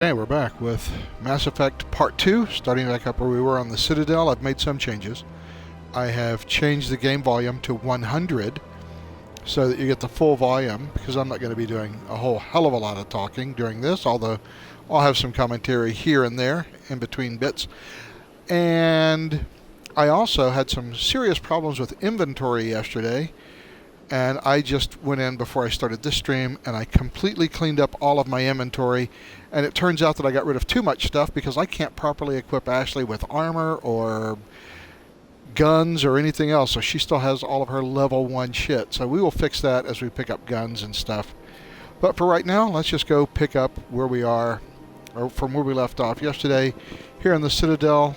Hey, we're back with Mass Effect Part 2, starting back up where we were on the Citadel. I've made some changes. I have changed the game volume to 100 so that you get the full volume, because I'm not going to be doing a whole hell of a lot of talking during this, although I'll have some commentary here and there in between bits. And I also had some serious problems with inventory yesterday, and I just went in before I started this stream and I completely cleaned up all of my inventory, and it turns out that I got rid of too much stuff because I can't properly equip Ashley with armor or guns or anything else, so she still has all of her level 1 shit. So we will fix that as we pick up guns and stuff. But for right now, let's just go pick up where we are, or from where we left off yesterday here in the Citadel.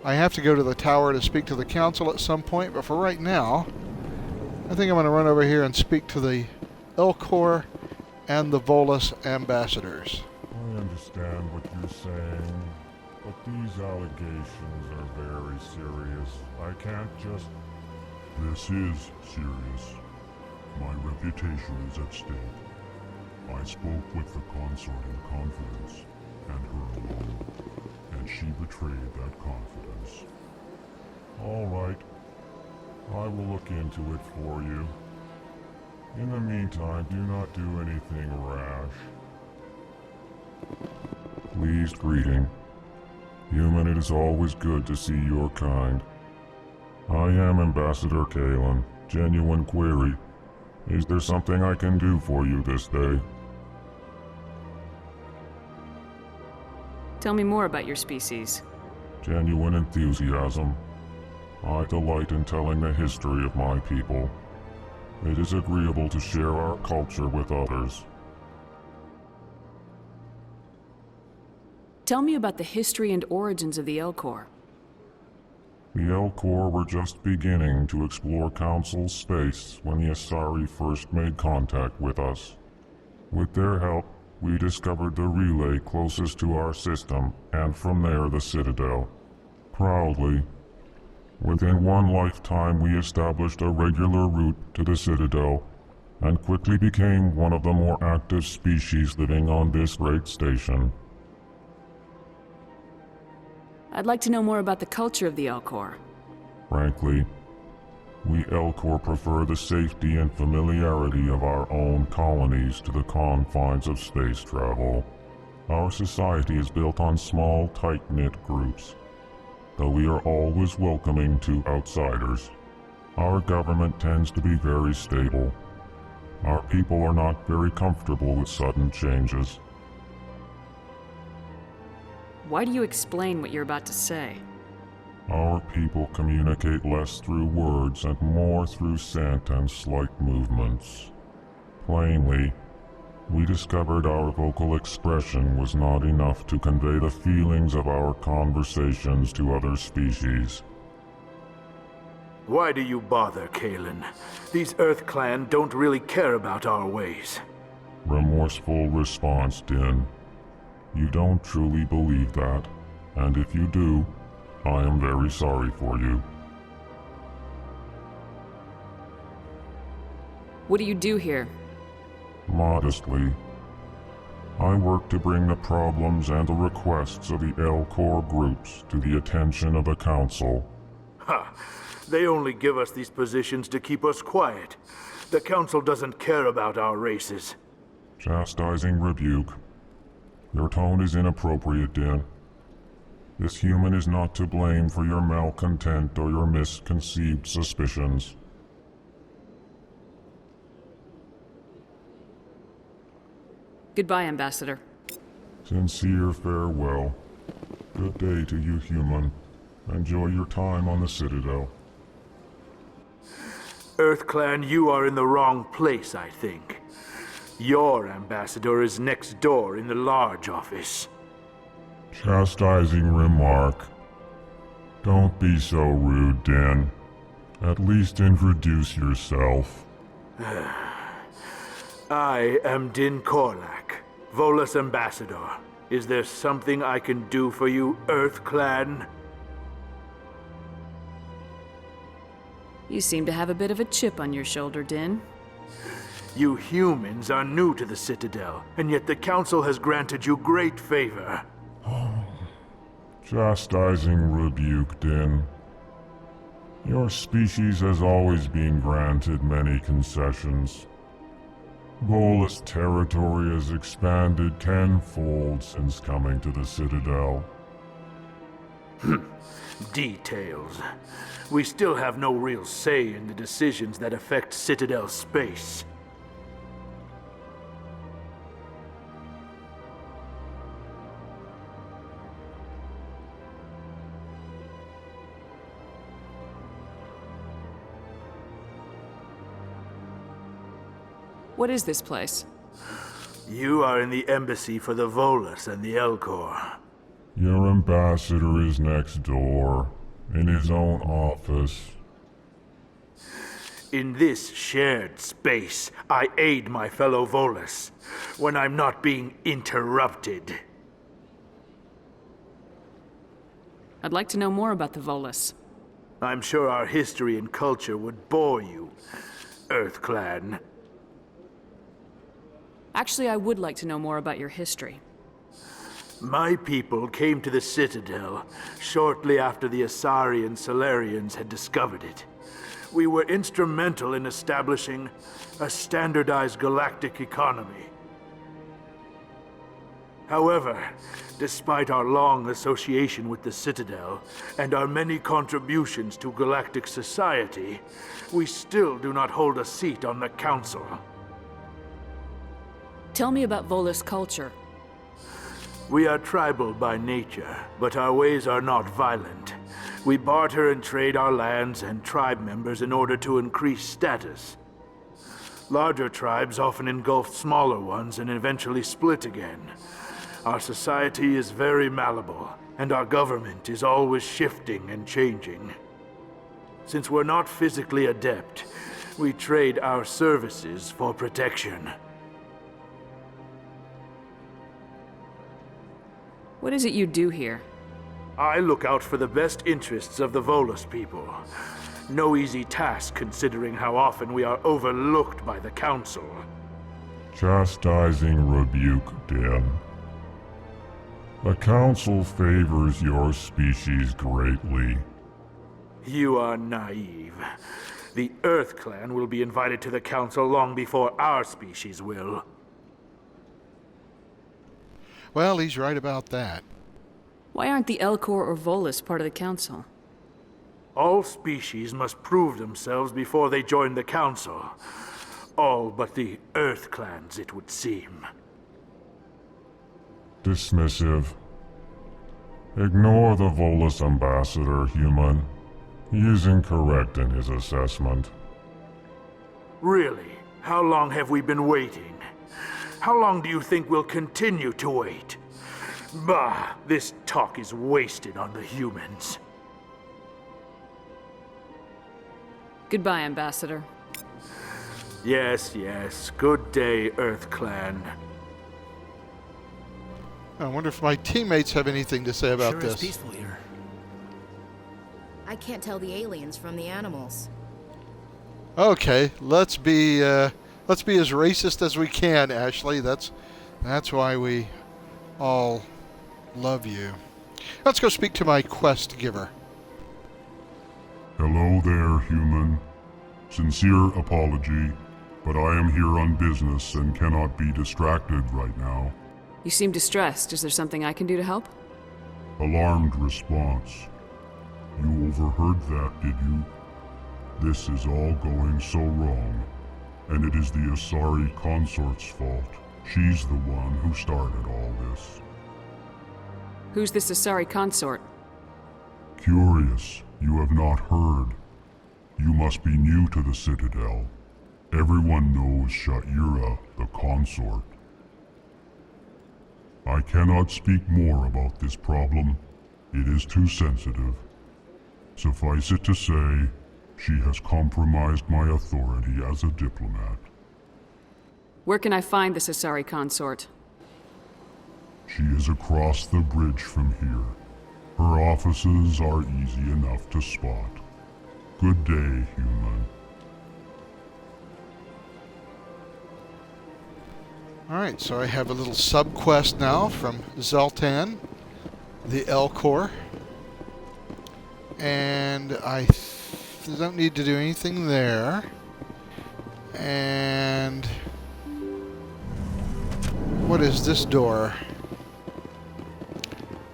I have to go to the tower to speak to the council at some point, but for right now I think I'm going to run over here and speak to the Elcor and the Volus ambassadors. I understand what you're saying, but these allegations are very serious. I can't just... This is serious. My reputation is at stake. I spoke with the consort in confidence, and her alone, and she betrayed that confidence. All right. I will look into it for you. In the meantime, do not do anything rash. Pleased greeting. Human, it is always good to see your kind. I am Ambassador Kalen. Genuine query. Is there something I can do for you this day? Tell me more about your species. Genuine enthusiasm. I delight in telling the history of my people. It is agreeable to share our culture with others. Tell me about the history and origins of the Elcor. The Elcor were just beginning to explore Council space when the Asari first made contact with us. With their help, we discovered the relay closest to our system, and from there the Citadel. Proudly, within one lifetime we established a regular route to the Citadel, and quickly became one of the more active species living on this great station. I'd like to know more about the culture of the Elcor. Frankly, we Elcor prefer the safety and familiarity of our own colonies to the confines of space travel. Our society is built on small, tight-knit groups, though we are always welcoming to outsiders. Our government tends to be very stable. Our people are not very comfortable with sudden changes. Why do you explain what you're about to say? Our people communicate less through words and more through scent and slight movements. Plainly, we discovered our vocal expression was not enough to convey the feelings of our conversations to other species. Why do you bother, Kalen? These Earth Clan don't really care about our ways. Remorseful response, Din. You don't truly believe that, and if you do, I am very sorry for you. What do you do here? Modestly, I work to bring the problems and the requests of the Elcor groups to the attention of the Council. Ha! They only give us these positions to keep us quiet. The Council doesn't care about our races. Chastising rebuke. Your tone is inappropriate, Din. This human is not to blame for your malcontent or your misconceived suspicions. Goodbye, Ambassador. Sincere farewell. Good day to you, human. Enjoy your time on the Citadel. Earth Clan, you are in the wrong place, I think. Your ambassador is next door in the large office. Chastising remark. Don't be so rude, Din. At least introduce yourself. I am Din Korlak, Volus ambassador. Is there something I can do for you, Earth Clan? You seem to have a bit of a chip on your shoulder, Din. You humans are new to the Citadel, and yet the Council has granted you great favor. Chastising rebuke, Din. Your species has always been granted many concessions. Volus territory has expanded tenfold since coming to the Citadel. Details. We still have no real say in the decisions that affect Citadel space. What is this place? You are in the embassy for the Volus and the Elcor. Your ambassador is next door, in his own office. In this shared space, I aid my fellow Volus when I'm not being interrupted. I'd like to know more about the Volus. I'm sure our history and culture would bore you, EarthClan. Actually, I would like to know more about your history. My people came to the Citadel shortly after the Asari and Solarians had discovered it. We were instrumental in establishing a standardized galactic economy. However, despite our long association with the Citadel and our many contributions to galactic society, we still do not hold a seat on the Council. Tell me about Volus culture. We are tribal by nature, but our ways are not violent. We barter and trade our lands and tribe members in order to increase status. Larger tribes often engulf smaller ones and eventually split again. Our society is very malleable, and our government is always shifting and changing. Since we're not physically adept, we trade our services for protection. What is it you do here? I look out for the best interests of the Volus people. No easy task considering how often we are overlooked by the Council. Chastising rebuke, Din. The Council favors your species greatly. You are naive. The EarthClan will be invited to the Council long before our species will. Well, he's right about that. Why aren't the Elcor or Volus part of the Council? All species must prove themselves before they join the Council. All but the EarthClans, it would seem. Dismissive. Ignore the Volus ambassador, human. He is incorrect in his assessment. Really? How long have we been waiting? How long do you think we'll continue to wait? Bah, this talk is wasted on the humans. Goodbye, Ambassador. Yes, yes. Good day, EarthClan. I wonder if my teammates have anything to say about Sure this. is peaceful here. I can't tell the aliens from the animals. Okay, let's be as racist as we can, Ashley. That's why we all love you. Let's go speak to my quest giver. Hello there, human. Sincere apology, but I am here on business and cannot be distracted right now. You seem distressed. Is there something I can do to help? Alarmed response. You overheard that, did you? This is all going so wrong, and it is the Asari consort's fault. She's the one who started all this. Who's this Asari consort? Curious, you have not heard. You must be new to the Citadel. Everyone knows Sha'ira, the consort. I cannot speak more about this problem. It is too sensitive. Suffice it to say, she has compromised my authority as a diplomat. Where can I find this Asari consort? She is across the bridge from here. Her offices are easy enough to spot. Good day, human. Alright, so I have a little sub-quest now from Zoltan, the L Corps. And I don't need to do anything there. And what is this door?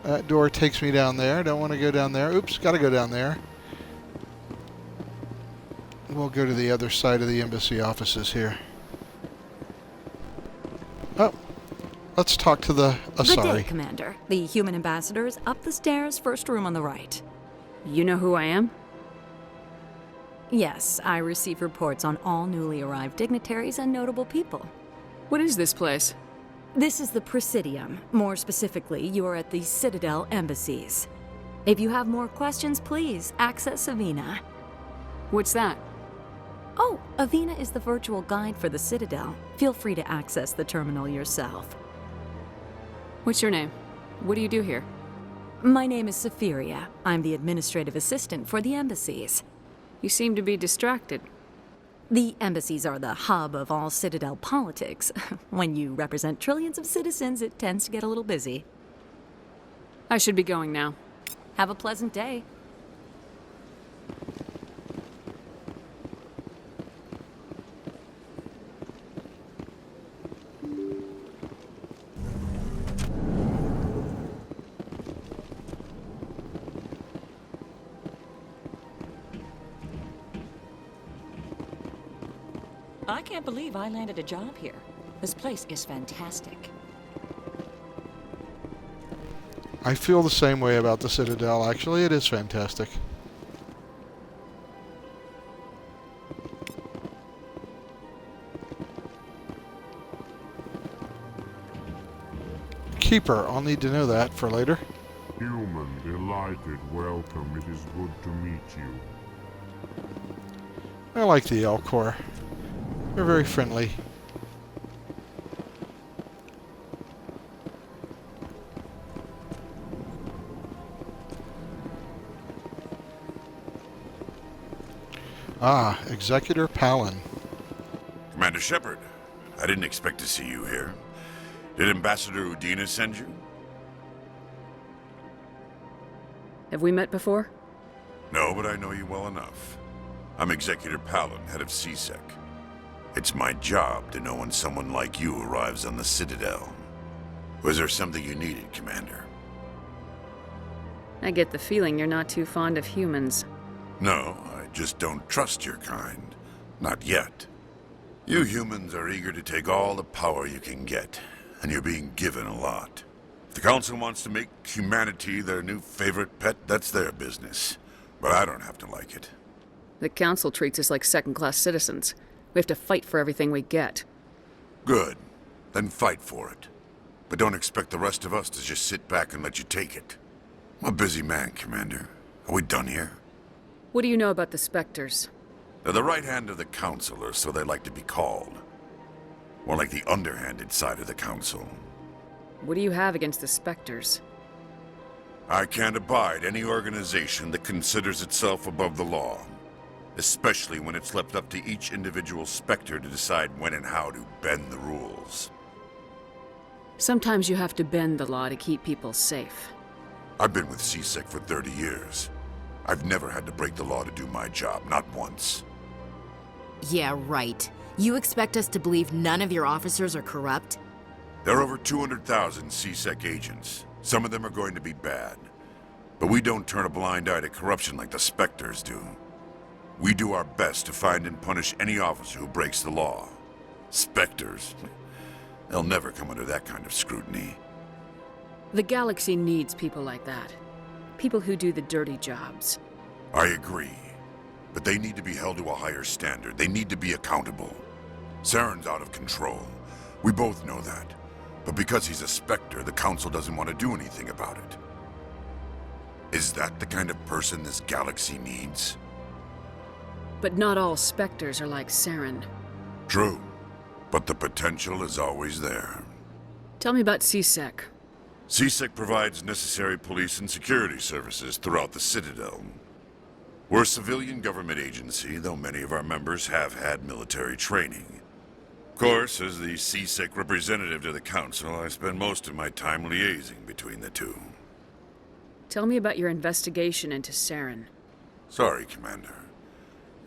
That door takes me down there. Don't want to go down there. Oops, got to go down there. We'll go to the other side of the embassy offices here. Oh, let's talk to the Good day, Asari. Commander. The human ambassador is up the stairs, first room on the right. You know who I am? Yes, I receive reports on all newly arrived dignitaries and notable people. What is this place? This is the Presidium. More specifically, you are at the Citadel embassies. If you have more questions, please access Avena. What's that? Oh, Avena is the virtual guide for the Citadel. Feel free to access the terminal yourself. What's your name? What do you do here? My name is Saphiria. I'm the administrative assistant for the embassies. You seem to be distracted. The embassies are the hub of all Citadel politics. When you represent trillions of citizens, it tends to get a little busy. I should be going now. Have a pleasant day. I can't believe I landed a job here. This place is fantastic. I feel the same way about the Citadel. Actually, it is fantastic. Keeper, I'll need to know that for later. Human, delighted, welcome. It is good to meet you. I like the L Corps. They're very friendly. Ah, Executor Palin. Commander Shepard, I didn't expect to see you here. Did Ambassador Udina send you? Have we met before? No, but I know you well enough. I'm Executor Palin, head of CSEC. It's my job to know when someone like you arrives on the Citadel. Was there something you needed, Commander? I get the feeling you're not too fond of humans. No, I just don't trust your kind. Not yet. You humans are eager to take all the power you can get, and you're being given a lot. If the Council wants to make humanity their new favorite pet, that's their business. But I don't have to like it. The Council treats us like second-class citizens. We have to fight for everything we get. Good. Then fight for it. But don't expect the rest of us to just sit back and let you take it. I'm a busy man, Commander. Are we done here? What do you know about the Spectres? They're the right hand of the Council, or so they like to be called. More like the underhanded side of the Council. What do you have against the Spectres? I can't abide any organization that considers itself above the law. Especially when it's left up to each individual Spectre to decide when and how to bend the rules. Sometimes you have to bend the law to keep people safe. I've been with CSEC for 30 years. I've never had to break the law to do my job, not once. Yeah, right. You expect us to believe none of your officers are corrupt? There are over 200,000 CSEC agents. Some of them are going to be bad. But we don't turn a blind eye to corruption like the Spectres do. We do our best to find and punish any officer who breaks the law. Spectres? They'll never come under that kind of scrutiny. The galaxy needs people like that. People who do the dirty jobs. I agree. But they need to be held to a higher standard. They need to be accountable. Saren's out of control. We both know that. But because he's a Spectre, the Council doesn't want to do anything about it. Is that the kind of person this galaxy needs? But not all Spectres are like Saren. True. But the potential is always there. Tell me about CSEC. CSEC provides necessary police and security services throughout the Citadel. We're a civilian government agency, though many of our members have had military training. course, as the CSEC representative to the Council, I spend most of my time liaising between the two. Tell me about your investigation into Saren. Sorry, Commander.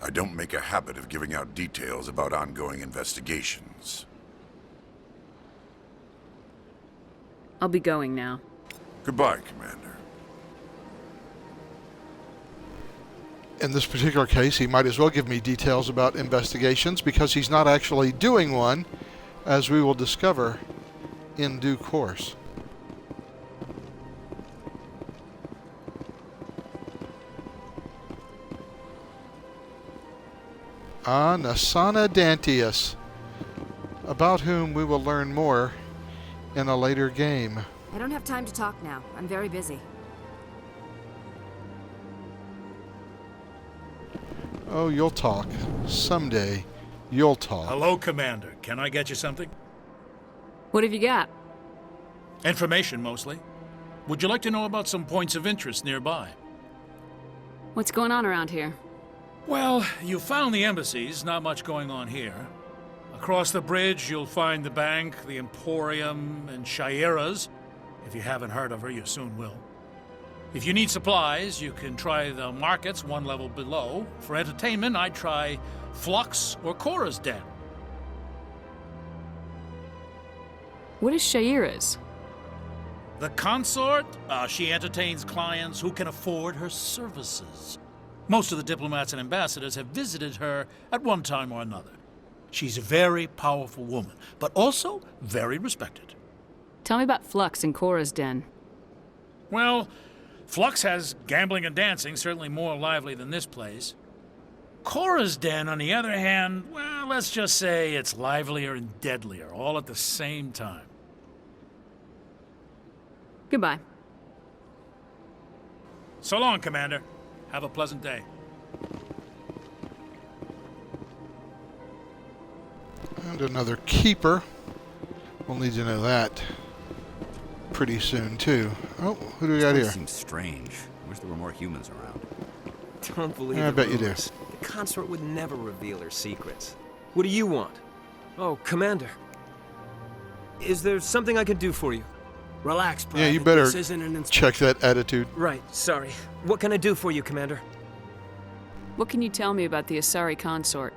I don't make a habit of giving out details about ongoing investigations. I'll be going now. Goodbye, Commander. In this particular case, he might as well give me details about investigations because he's not actually doing one, as we will discover in due course. Nasana Dantius, about whom we will learn more in a later game. I don't have time to talk now. I'm very busy. Oh, you'll talk. Someday, you'll talk. Hello, Commander. Can I get you something? What have you got? Information, mostly. Would you like to know about some points of interest nearby? What's going on around here? Well, you found the embassies, not much going on here. Across the bridge, you'll find the bank, the Emporium, and Shaira's. If you haven't heard of her, you soon will. If you need supplies, you can try the markets one level below. For entertainment, I'd try Flux or Cora's Den. What is Shaira's? The consort, she entertains clients who can afford her services. Most of the diplomats and ambassadors have visited her at one time or another. She's a very powerful woman, but also very respected. Tell me about Flux and Cora's Den. Well, Flux has gambling and dancing, certainly more lively than this place. Cora's Den, on the other hand, well, let's just say it's livelier and deadlier, all at the same time. Goodbye. So long, Commander. Have a pleasant day. And another keeper. We'll need to know that pretty soon, too. Oh, who do we got here? Seems strange. I wish there were more humans around. Don't believe I the bet you do. rumors. The consort would never reveal her secrets. What do you want? Oh, Commander. Is there something I can do for you? Relax, Private. Yeah, you better This isn't an check that attitude. Right, sorry. What can I do for you, Commander? What can you tell me about the Asari consort?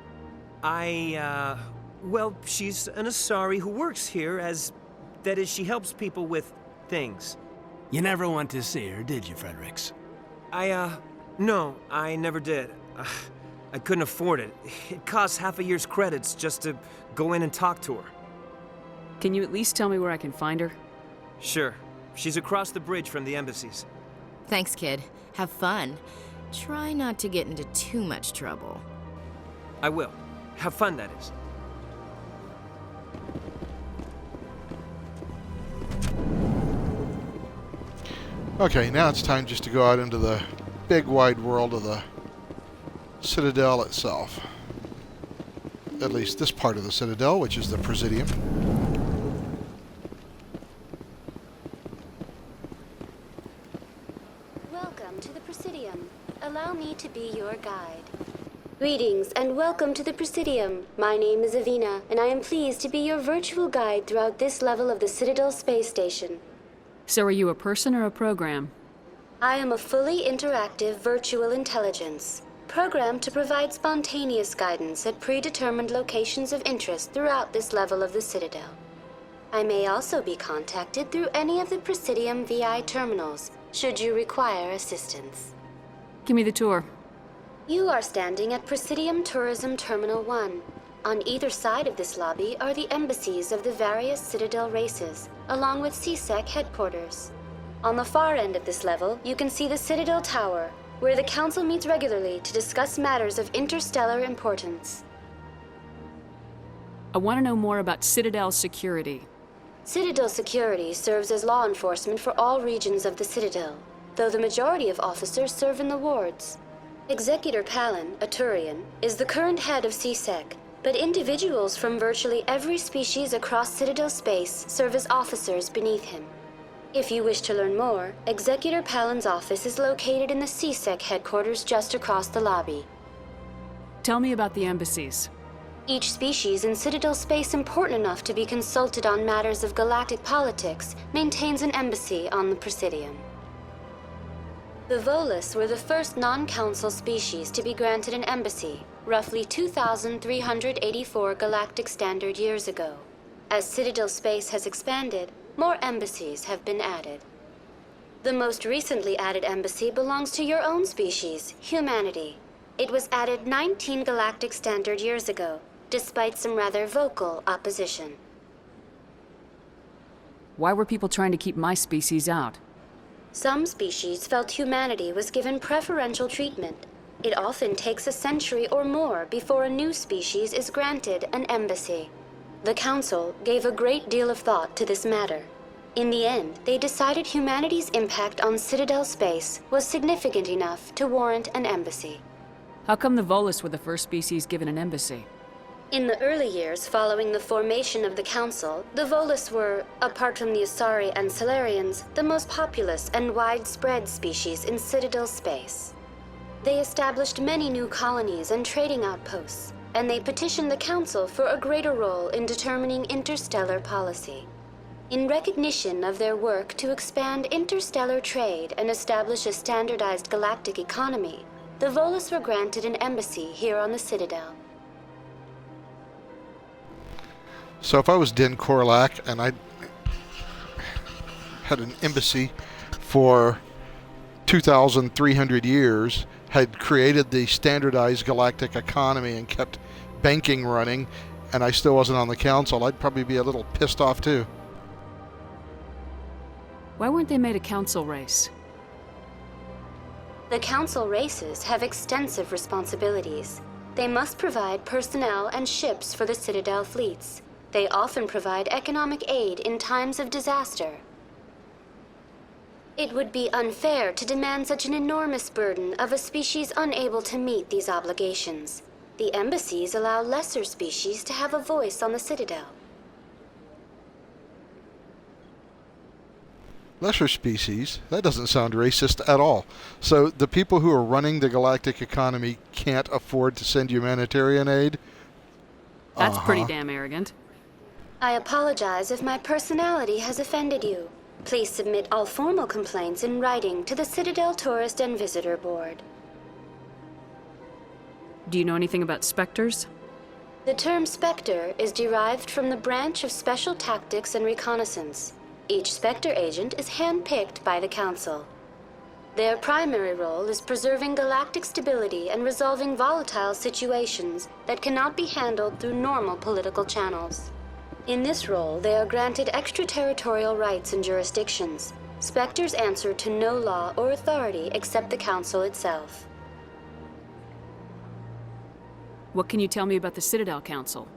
Well, she's an Asari who works here as... That is, she helps people with things. You never went to see her, did you, Fredericks? No, I never did. I couldn't afford it. It costs half a year's credits just to go in and talk to her. Can you at least tell me where I can find her? Sure. She's across the bridge from the embassies. Thanks, kid. Have fun. Try not to get into too much trouble. I will. Have fun, that is. Okay, now it's time just to go out into the big wide world of the Citadel itself. At least this part of the Citadel, which is the Presidium. Welcome to the Presidium. Allow me to be your guide. Greetings and welcome to the Presidium. My name is Avina, and I am pleased to be your virtual guide throughout this level of the Citadel space station. So are you a person or a program? I am a fully interactive virtual intelligence, programmed to provide spontaneous guidance at predetermined locations of interest throughout this level of the Citadel. I may also be contacted through any of the Presidium VI terminals, should you require assistance. Give me the tour. You are standing at Presidium Tourism Terminal 1. On either side of this lobby are the embassies of the various Citadel races, along with CSEC headquarters. On the far end of this level, you can see the Citadel Tower, where the Council meets regularly to discuss matters of interstellar importance. I want to know more about Citadel security. Citadel security serves as law enforcement for all regions of the Citadel, though the majority of officers serve in the wards. Executor Palin, a Turian, is the current head of CSEC, but individuals from virtually every species across Citadel space serve as officers beneath him. If you wish to learn more, Executor Palin's office is located in the CSEC headquarters just across the lobby. Tell me about the embassies. Each species in Citadel space important enough to be consulted on matters of galactic politics maintains an embassy on the Presidium. The Volus were the first non-council species to be granted an embassy, roughly 2,384 galactic standard years ago. As Citadel space has expanded, more embassies have been added. The most recently added embassy belongs to your own species, humanity. It was added 19 galactic standard years ago, despite some rather vocal opposition. Why were people trying to keep my species out? Some species felt humanity was given preferential treatment. It often takes a century or more before a new species is granted an embassy. The Council gave a great deal of thought to this matter. In the end, they decided humanity's impact on Citadel space was significant enough to warrant an embassy. How come the Volus were the first species given an embassy? In the early years following the formation of the Council, the Volus were, apart from the Asari and Salarians, the most populous and widespread species in Citadel space. They established many new colonies and trading outposts, and they petitioned the Council for a greater role in determining interstellar policy. In recognition of their work to expand interstellar trade and establish a standardized galactic economy, the Volus were granted an embassy here on the Citadel. So if I was Din Korlak and I had an embassy for 2,300 years, had created the standardized galactic economy and kept banking running, and I still wasn't on the council, I'd probably be a little pissed off too. Why weren't they made a council race? The council races have extensive responsibilities. They must provide personnel and ships for the Citadel fleets. They often provide economic aid in times of disaster. It would be unfair to demand such an enormous burden of a species unable to meet these obligations. The embassies allow lesser species to have a voice on the Citadel. Lesser species? That doesn't sound racist at all. So the people who are running the galactic economy can't afford to send humanitarian aid? That's pretty damn arrogant. I apologize if my personality has offended you. Please submit all formal complaints in writing to the Citadel Tourist and Visitor Board. Do you know anything about specters? The term Spectre is derived from the branch of Special Tactics and Reconnaissance. Each Spectre agent is handpicked by the Council. Their primary role is preserving galactic stability and resolving volatile situations that cannot be handled through normal political channels. In this role, they are granted extraterritorial rights and jurisdictions. Spectres answer to no law or authority except the Council itself. What can you tell me about the Citadel Council?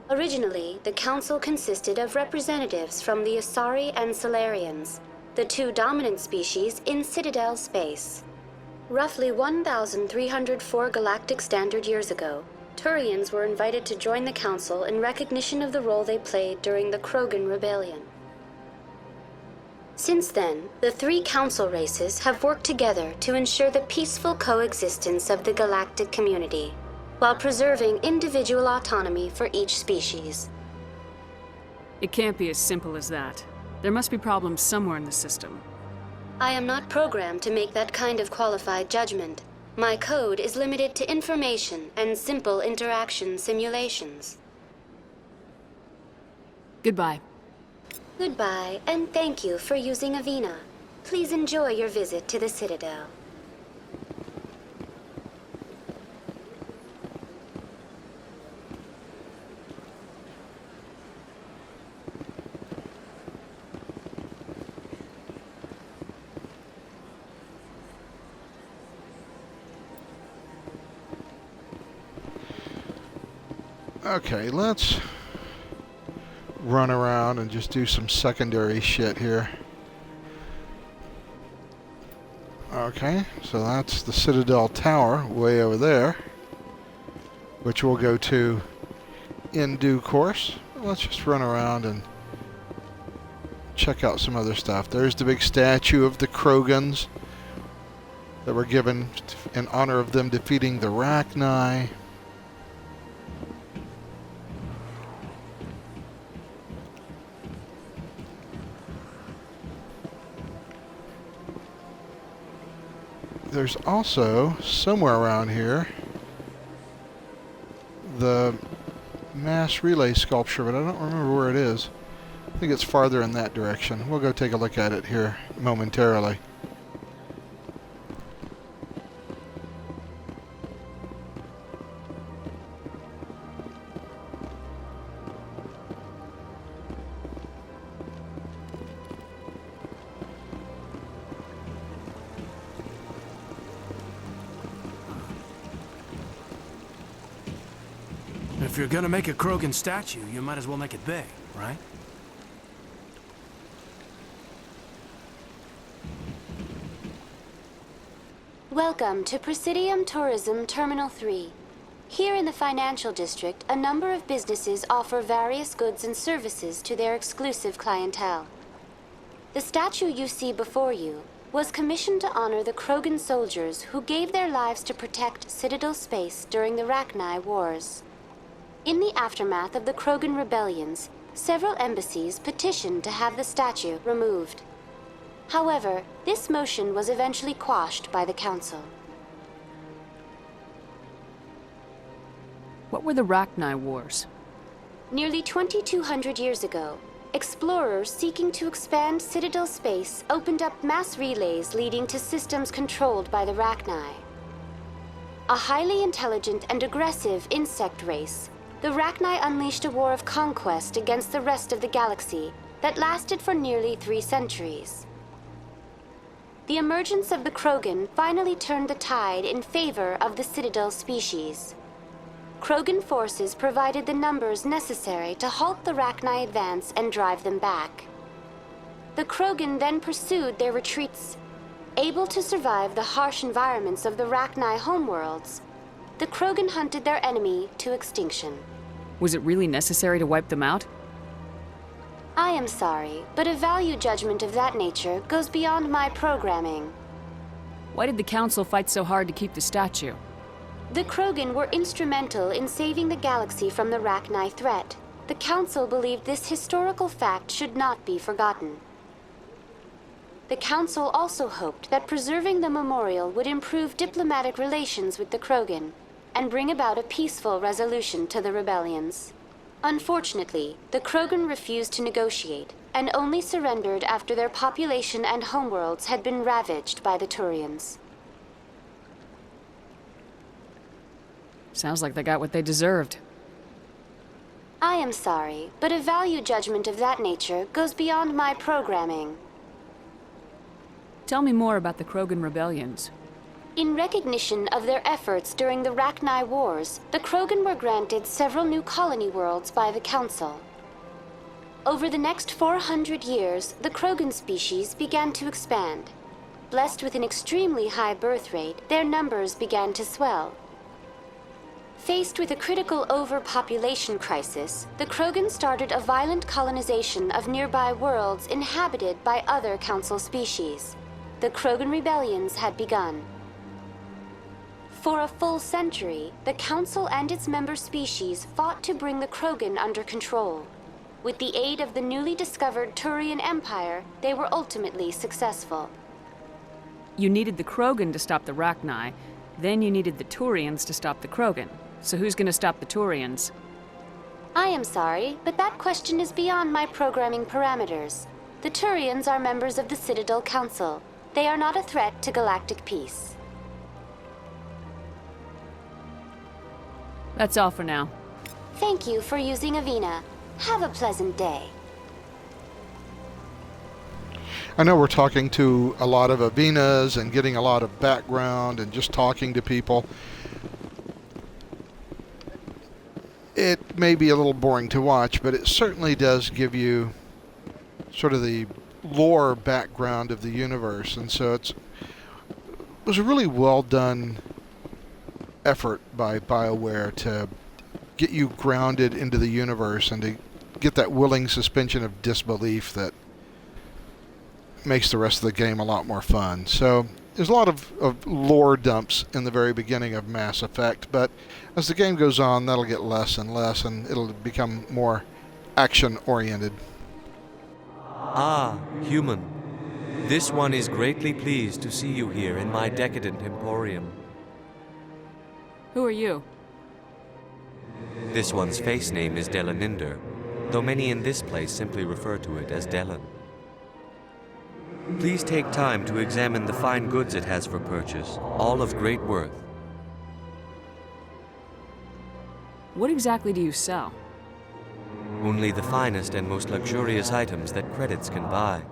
Originally, the Council consisted of representatives from the Asari and Salarians, the two dominant species in Citadel space. Roughly 1,304 galactic standard years ago, Turians were invited to join the Council in recognition of the role they played during the Krogan Rebellion. Since then, the three Council races have worked together to ensure the peaceful coexistence of the galactic community, while preserving individual autonomy for each species. It can't be as simple as that. There must be problems somewhere in the system. I am not programmed to make that kind of qualified judgment. My code is limited to information and simple interaction simulations. Goodbye. Goodbye, and thank you for using Avina. Please enjoy your visit to the Citadel. Okay, let's run around and just do some secondary shit here. Okay, so that's the Citadel Tower way over there, which we'll go to in due course. Let's just run around and check out some other stuff. There's the big statue of the Krogans that were given in honor of them defeating the Rachni. There's also, somewhere around here, the mass relay sculpture, but I don't remember where it is. I think it's farther in that direction. We'll go take a look at it here momentarily. If you're gonna make a Krogan statue, you might as well make it big, right? Welcome to Presidium Tourism Terminal 3. Here in the financial district, a number of businesses offer various goods and services to their exclusive clientele. The statue you see before you was commissioned to honor the Krogan soldiers who gave their lives to protect Citadel space during the Rachni Wars. In the aftermath of the Krogan rebellions, several embassies petitioned to have the statue removed. However, this motion was eventually quashed by the Council. What were the Rachni Wars? Nearly 2,200 years ago, explorers seeking to expand Citadel space opened up mass relays leading to systems controlled by the Rachni. A highly intelligent and aggressive insect race, the Rachni unleashed a war of conquest against the rest of the galaxy that lasted for nearly 3 centuries. The emergence of the Krogan finally turned the tide in favor of the Citadel species. Krogan forces provided the numbers necessary to halt the Rachni advance and drive them back. The Krogan then pursued their retreats. Able to survive the harsh environments of the Rachni homeworlds, the Krogan hunted their enemy to extinction. Was it really necessary to wipe them out? I am sorry, but a value judgment of that nature goes beyond my programming. Why did the Council fight so hard to keep the statue? The Krogan were instrumental in saving the galaxy from the Rachni threat. The Council believed this historical fact should not be forgotten. The Council also hoped that preserving the memorial would improve diplomatic relations with the Krogan and bring about a peaceful resolution to the rebellions. Unfortunately, the Krogan refused to negotiate and only surrendered after their population and homeworlds had been ravaged by the Turians. Sounds like they got what they deserved. I am sorry, but a value judgment of that nature goes beyond my programming. Tell me more about the Krogan rebellions. In recognition of their efforts during the Rachni Wars, the Krogan were granted several new colony worlds by the Council. Over the next 400 years, the Krogan species began to expand. Blessed with an extremely high birth rate, their numbers began to swell. Faced with a critical overpopulation crisis, the Krogan started a violent colonization of nearby worlds inhabited by other Council species. The Krogan rebellions had begun. For a full century, the Council and its member species fought to bring the Krogan under control. With the aid of the newly discovered Turian Empire, they were ultimately successful. You needed the Krogan to stop the Rachni, then you needed the Turians to stop the Krogan. So who's gonna stop the Turians? I am sorry, but that question is beyond my programming parameters. The Turians are members of the Citadel Council. They are not a threat to galactic peace. That's all for now. Thank you for using Avina. Have a pleasant day. I know we're talking to a lot of Avinas and getting a lot of background and just talking to people. It may be a little boring to watch, but it certainly does give you sort of the lore background of the universe, and so it was a really well done effort by BioWare to get you grounded into the universe and to get that willing suspension of disbelief that makes the rest of the game a lot more fun. So there's a lot of lore dumps in the very beginning of Mass Effect, but as the game goes on, that'll get less and less, and it'll become more action-oriented. Ah, human. This one is greatly pleased to see you here in my decadent emporium. Who are you? This one's face name is Delaninder, though many in this place simply refer to it as Delan. Please take time to examine the fine goods it has for purchase, all of great worth. What exactly do you sell? Only the finest and most luxurious items that credits can buy.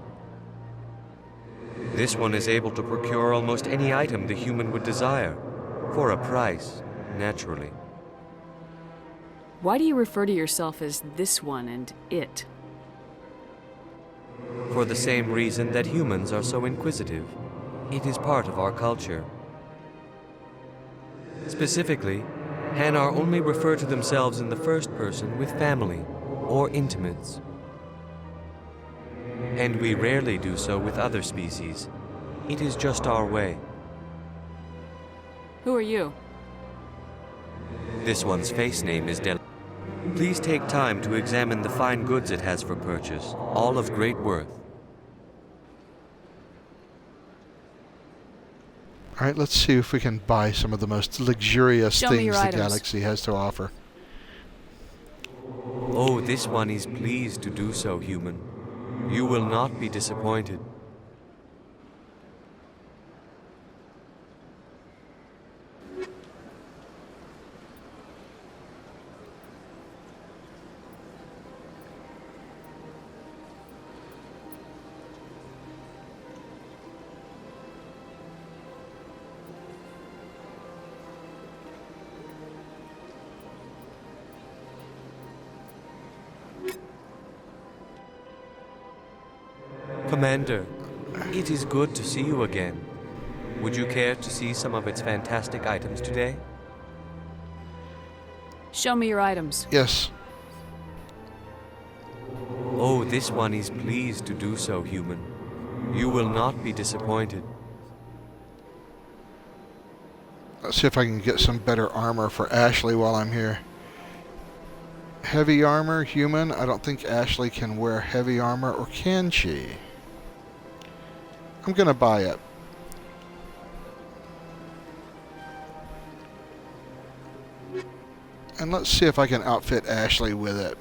This one is able to procure almost any item the human would desire, for a price, naturally. Why do you refer to yourself as this one and it? For the same reason that humans are so inquisitive. It is part of our culture. Specifically, Hanar only refer to themselves in the first person with family or intimates. And we rarely do so with other species. It is just our way. Who are you? This one's face name is Del. Please take time to examine the fine goods it has for purchase, all of great worth. All right, let's see if we can buy some of the most luxurious things the items. galaxy has to offer. Oh, this one is pleased to do so, human. You will not be disappointed. Commander, it is good to see you again. Would you care to see some of its fantastic items today? Show me your items. Yes. Oh, this one is pleased to do so, human. You will not be disappointed. Let's see if I can get some better armor for Ashley while I'm here. Heavy armor, human. I don't think Ashley can wear heavy armor, or can she? I'm gonna buy it. And let's see if I can outfit Ashley with it.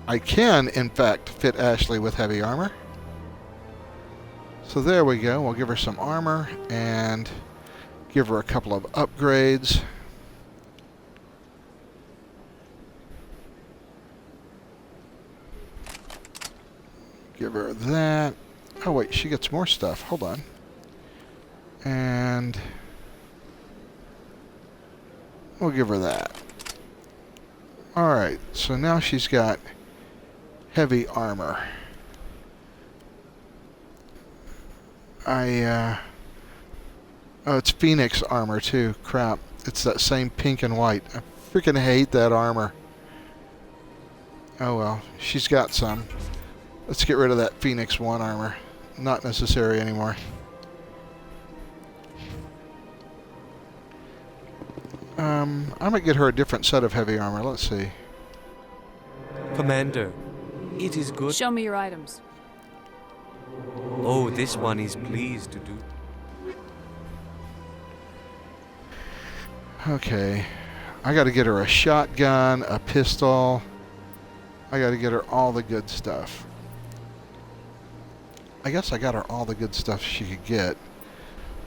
I can, in fact, fit Ashley with heavy armor. So there we go. We'll give her some armor and give her a couple of upgrades. Give her that. Oh wait, she gets more stuff. Hold on. And we'll give her that. Alright, so now she's got heavy armor. Oh, it's Phoenix armor too. Crap. It's that same pink and white. I freaking hate that armor. Oh well, she's got some. Let's get rid of that Phoenix 1 armor. Not necessary anymore. I might get her a different set of heavy armor. Let's see. Commander, it is good. Show me your items. Oh, this one is pleased to do. Okay. I gotta get her a shotgun, a pistol. I gotta get her all the good stuff. I guess I got her all the good stuff she could get.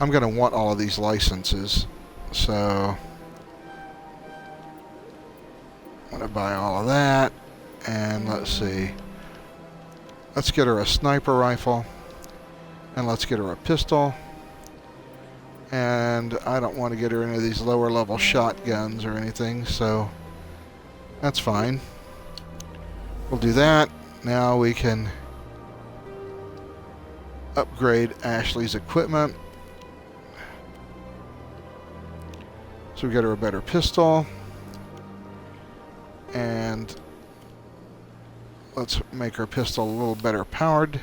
I'm gonna want all of these licenses. So I'm gonna buy all of that. And let's see. Let's get her a sniper rifle. And let's get her a pistol. And I don't want to get her any of these lower level shotguns or anything, so that's fine. We'll do that. Now we can upgrade Ashley's equipment. So we get her a better pistol. And let's make her pistol a little better powered.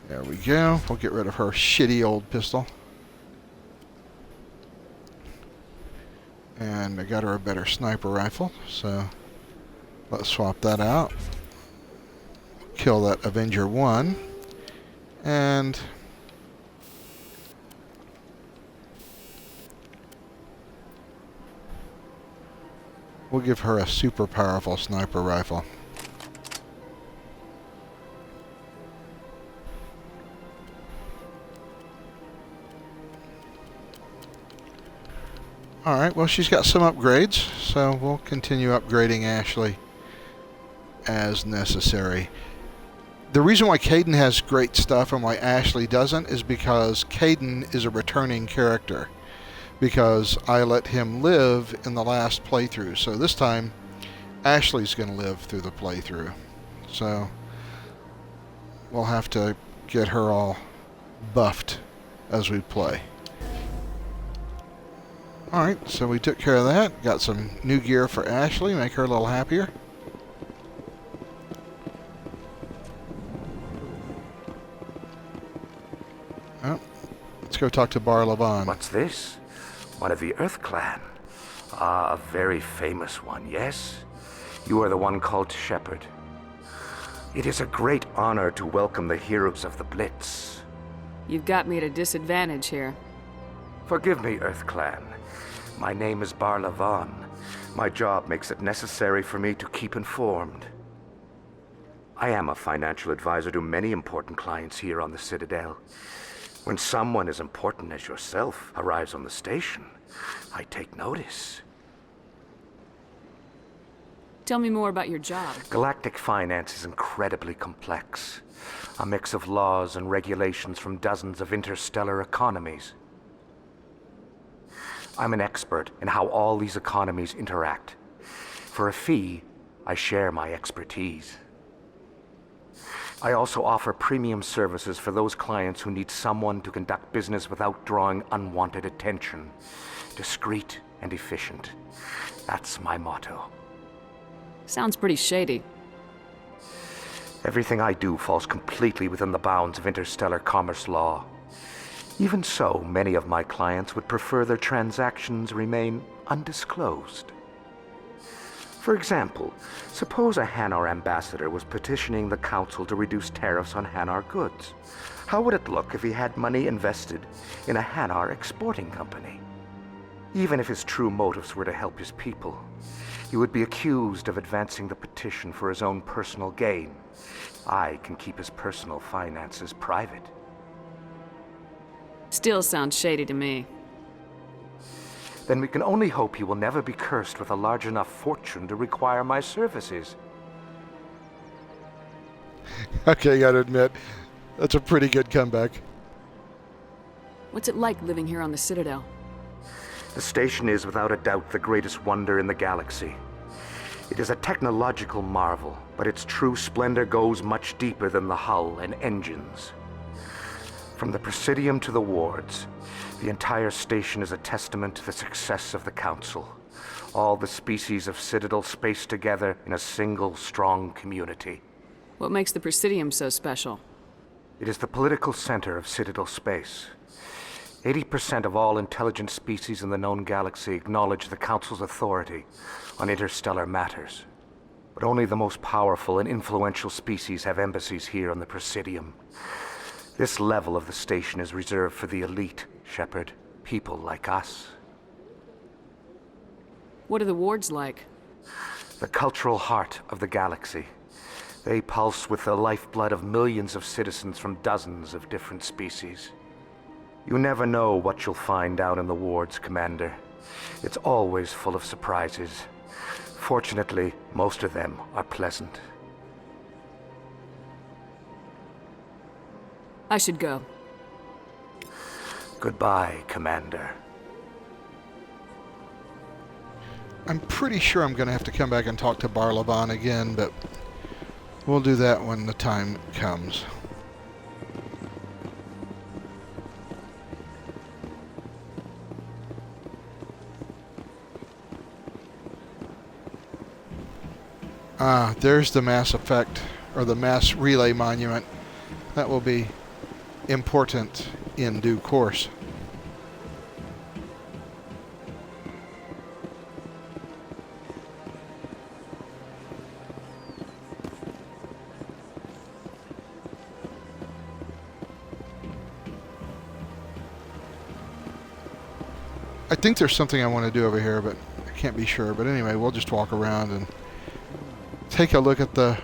There we go. We'll get rid of her shitty old pistol. And I got her a better sniper rifle, so let's swap that out. Kill that Avenger 1. And we'll give her a super powerful sniper rifle. Alright, well, she's got some upgrades, so we'll continue upgrading Ashley as necessary. The reason why Caden has great stuff and why Ashley doesn't is because Caden is a returning character. Because I let him live in the last playthrough. So this time, Ashley's going to live through the playthrough. So we'll have to get her all buffed as we play. Alright, so we took care of that. Got some new gear for Ashley, make her a little happier. Oh, let's go talk to Bar Levon. What's this? One of the Earth Clan. Ah, a very famous one, yes? You are the one called Shepard. It is a great honor to welcome the heroes of the Blitz. You've got me at a disadvantage here. Forgive me, Earth Clan. My name is Bar Levon. My job makes it necessary for me to keep informed. I am a financial advisor to many important clients here on the Citadel. When someone as important as yourself arrives on the station, I take notice. Tell me more about your job. Galactic finance is incredibly complex. A mix of laws and regulations from dozens of interstellar economies. I'm an expert in how all these economies interact. For a fee, I share my expertise. I also offer premium services for those clients who need someone to conduct business without drawing unwanted attention. Discreet and efficient. That's my motto. Sounds pretty shady. Everything I do falls completely within the bounds of interstellar commerce law. Even so, many of my clients would prefer their transactions remain undisclosed. For example, suppose a Hanar ambassador was petitioning the council to reduce tariffs on Hanar goods. How would it look if he had money invested in a Hanar exporting company? Even if his true motives were to help his people, he would be accused of advancing the petition for his own personal gain. I can keep his personal finances private. Still sounds shady to me. Then we can only hope he will never be cursed with a large enough fortune to require my services. Okay, gotta admit, that's a pretty good comeback. What's it like living here on the Citadel? The station is without a doubt the greatest wonder in the galaxy. It is a technological marvel, but its true splendor goes much deeper than the hull and engines. From the Presidium to the wards, the entire station is a testament to the success of the Council. All the species of Citadel spaced together in a single, strong community. What makes the Presidium so special? It is the political center of Citadel space. 80% of all intelligent species in the known galaxy acknowledge the Council's authority on interstellar matters. But only the most powerful and influential species have embassies here on the Presidium. This level of the station is reserved for the elite, Shepard. People like us. What are the wards like? The cultural heart of the galaxy. They pulse with the lifeblood of millions of citizens from dozens of different species. You never know what you'll find down in the wards, Commander. It's always full of surprises. Fortunately, most of them are pleasant. I should go. Goodbye, Commander. I'm pretty sure I'm going to have to come back and talk to Bar Levon again, but we'll do that when the time comes. Ah, there's the Mass Effect, or the Mass Relay Monument. That will be important in due course. I think there's something I want to do over here, but I can't be sure. But anyway, we'll just walk around and take a look at the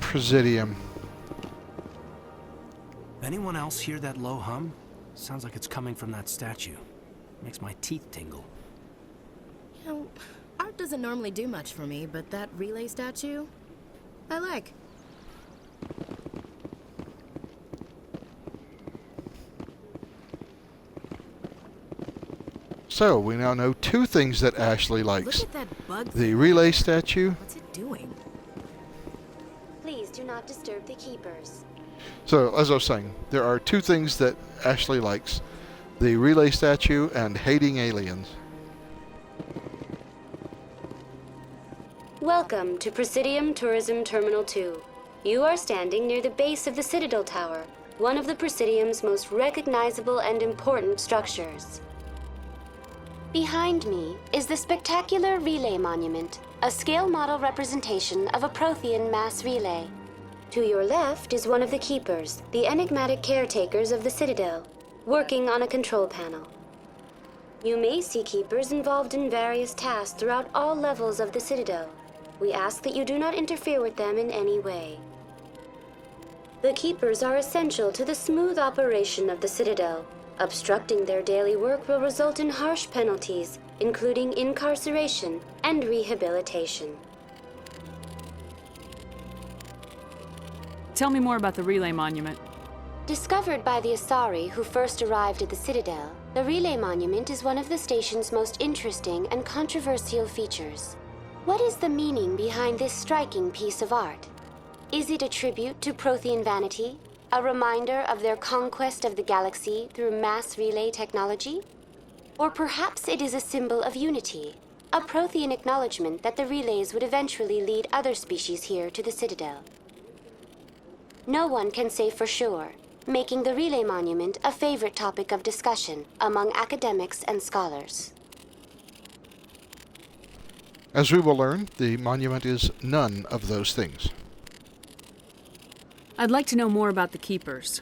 Presidium. Anyone else hear that low hum? Sounds like it's coming from that statue. Makes my teeth tingle. You know, art doesn't normally do much for me, but that relay statue, I like. So, we now know two things that Ashley likes. Look at that bug. The relay statue. What's it doing? Please do not disturb the keepers. So, as I was saying, there are two things that Ashley likes. The relay statue and hating aliens. Welcome to Presidium Tourism Terminal 2. You are standing near the base of the Citadel Tower, one of the Presidium's most recognizable and important structures. Behind me is the spectacular Relay Monument, a scale model representation of a Prothean mass relay. To your left is one of the Keepers, the enigmatic caretakers of the Citadel, working on a control panel. You may see Keepers involved in various tasks throughout all levels of the Citadel. We ask that you do not interfere with them in any way. The Keepers are essential to the smooth operation of the Citadel. Obstructing their daily work will result in harsh penalties, including incarceration and rehabilitation. Tell me more about the Relay Monument. Discovered by the Asari who first arrived at the Citadel, the Relay Monument is one of the station's most interesting and controversial features. What is the meaning behind this striking piece of art? Is it a tribute to Prothean vanity? A reminder of their conquest of the galaxy through mass relay technology? Or perhaps it is a symbol of unity, a Prothean acknowledgement that the relays would eventually lead other species here to the Citadel. No one can say for sure, making the Relay Monument a favorite topic of discussion among academics and scholars. As we will learn, the monument is none of those things. I'd like to know more about the Keepers.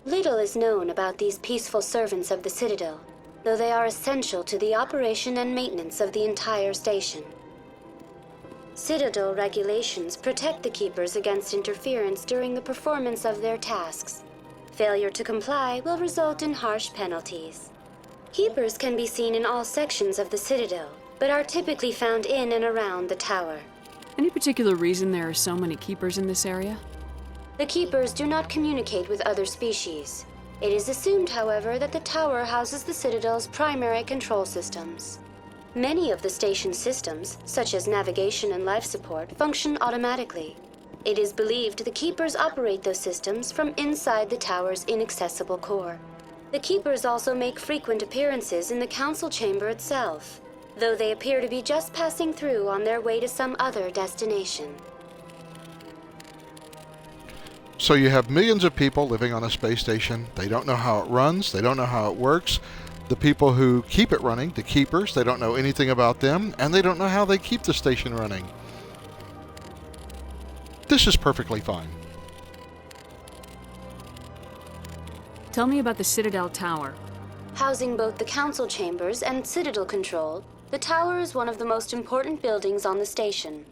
Little is known about these peaceful servants of the Citadel, though they are essential to the operation and maintenance of the entire station. Citadel regulations protect the Keepers against interference during the performance of their tasks. Failure to comply will result in harsh penalties. Keepers can be seen in all sections of the Citadel, but are typically found in and around the tower. Any particular reason there are so many Keepers in this area? The Keepers do not communicate with other species. It is assumed, however, that the tower houses the Citadel's primary control systems. Many of the station's systems, such as navigation and life support, function automatically. It is believed the Keepers operate those systems from inside the tower's inaccessible core. The Keepers also make frequent appearances in the council chamber itself, though they appear to be just passing through on their way to some other destination. So you have millions of people living on a space station. They don't know how it runs. They don't know how it works. The people who keep it running, the Keepers, they don't know anything about them, and they don't know how they keep the station running. This is perfectly fine. Tell me about the Citadel Tower. Housing both the council chambers and Citadel control, the tower is one of the most important buildings on the station.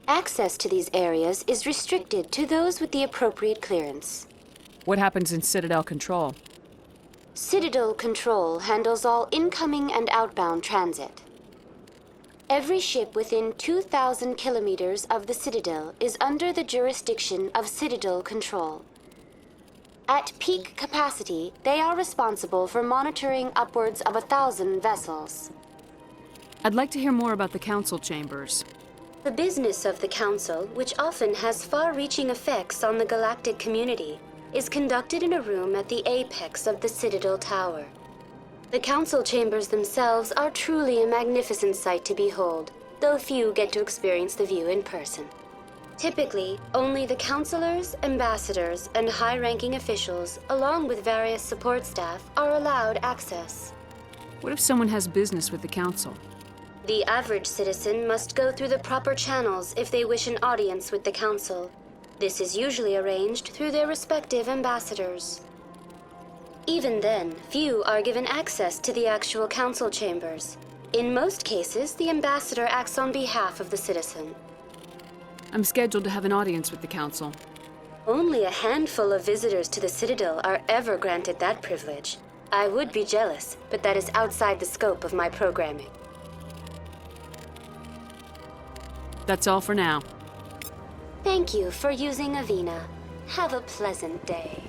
Access to these areas is restricted to those with the appropriate clearance. What happens in Citadel Control? Citadel Control handles all incoming and outbound transit. Every ship within 2,000 kilometers of the Citadel is under the jurisdiction of Citadel Control. At peak capacity, they are responsible for monitoring upwards of 1,000 vessels. I'd like to hear more about the council chambers. The business of the Council, which often has far-reaching effects on the galactic community, is conducted in a room at the apex of the Citadel Tower. The Council chambers themselves are truly a magnificent sight to behold, though few get to experience the view in person. Typically, only the counselors, ambassadors, and high-ranking officials, along with various support staff, are allowed access. What if someone has business with the council? The average citizen must go through the proper channels if they wish an audience with the council. This is usually arranged through their respective ambassadors. Even then, few are given access to the actual council chambers. In most cases, the ambassador acts on behalf of the citizen. I'm scheduled to have an audience with the council. Only a handful of visitors to the Citadel are ever granted that privilege. I would be jealous, but that is outside the scope of my programming. That's all for now. Thank you for using Avina. Have a pleasant day.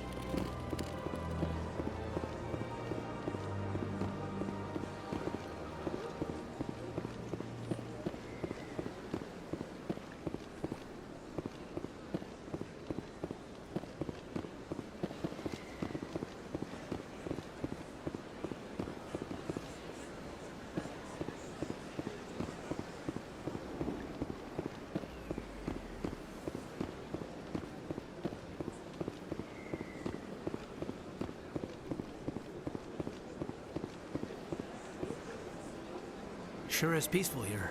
Sure is peaceful here.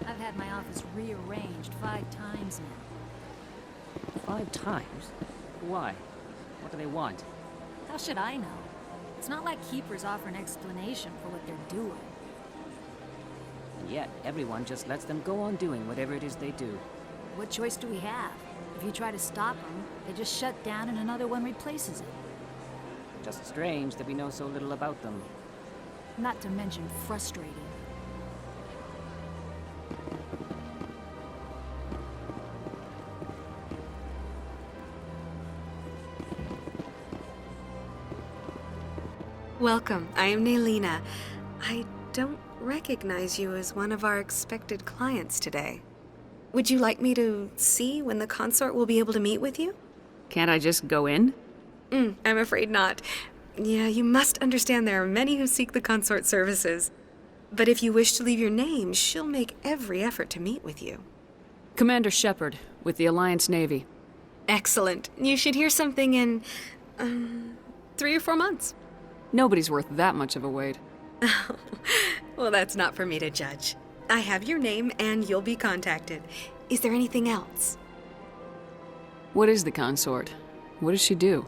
I've had my office rearranged 5 times now. 5 times? Why? What do they want? How should I know? It's not like keepers offer an explanation for what they're doing. And yet, everyone just lets them go on doing whatever it is they do. What choice do we have? If you try to stop them, they just shut down and another one replaces it. Just strange that we know so little about them. Not to mention frustrating. Welcome, I am Nelina. I don't recognize you as one of our expected clients today. Would you like me to see when the consort will be able to meet with you? Can't I just go in? I'm afraid not. Yeah, you must understand there are many who seek the consort services. But if you wish to leave your name, she'll make every effort to meet with you. Commander Shepard, with the Alliance Navy. Excellent. You should hear something in, 3 or 4 months. Nobody's worth that much of a wait. Well, that's not for me to judge. I have your name and you'll be contacted. Is there anything else? What is the consort? What does she do?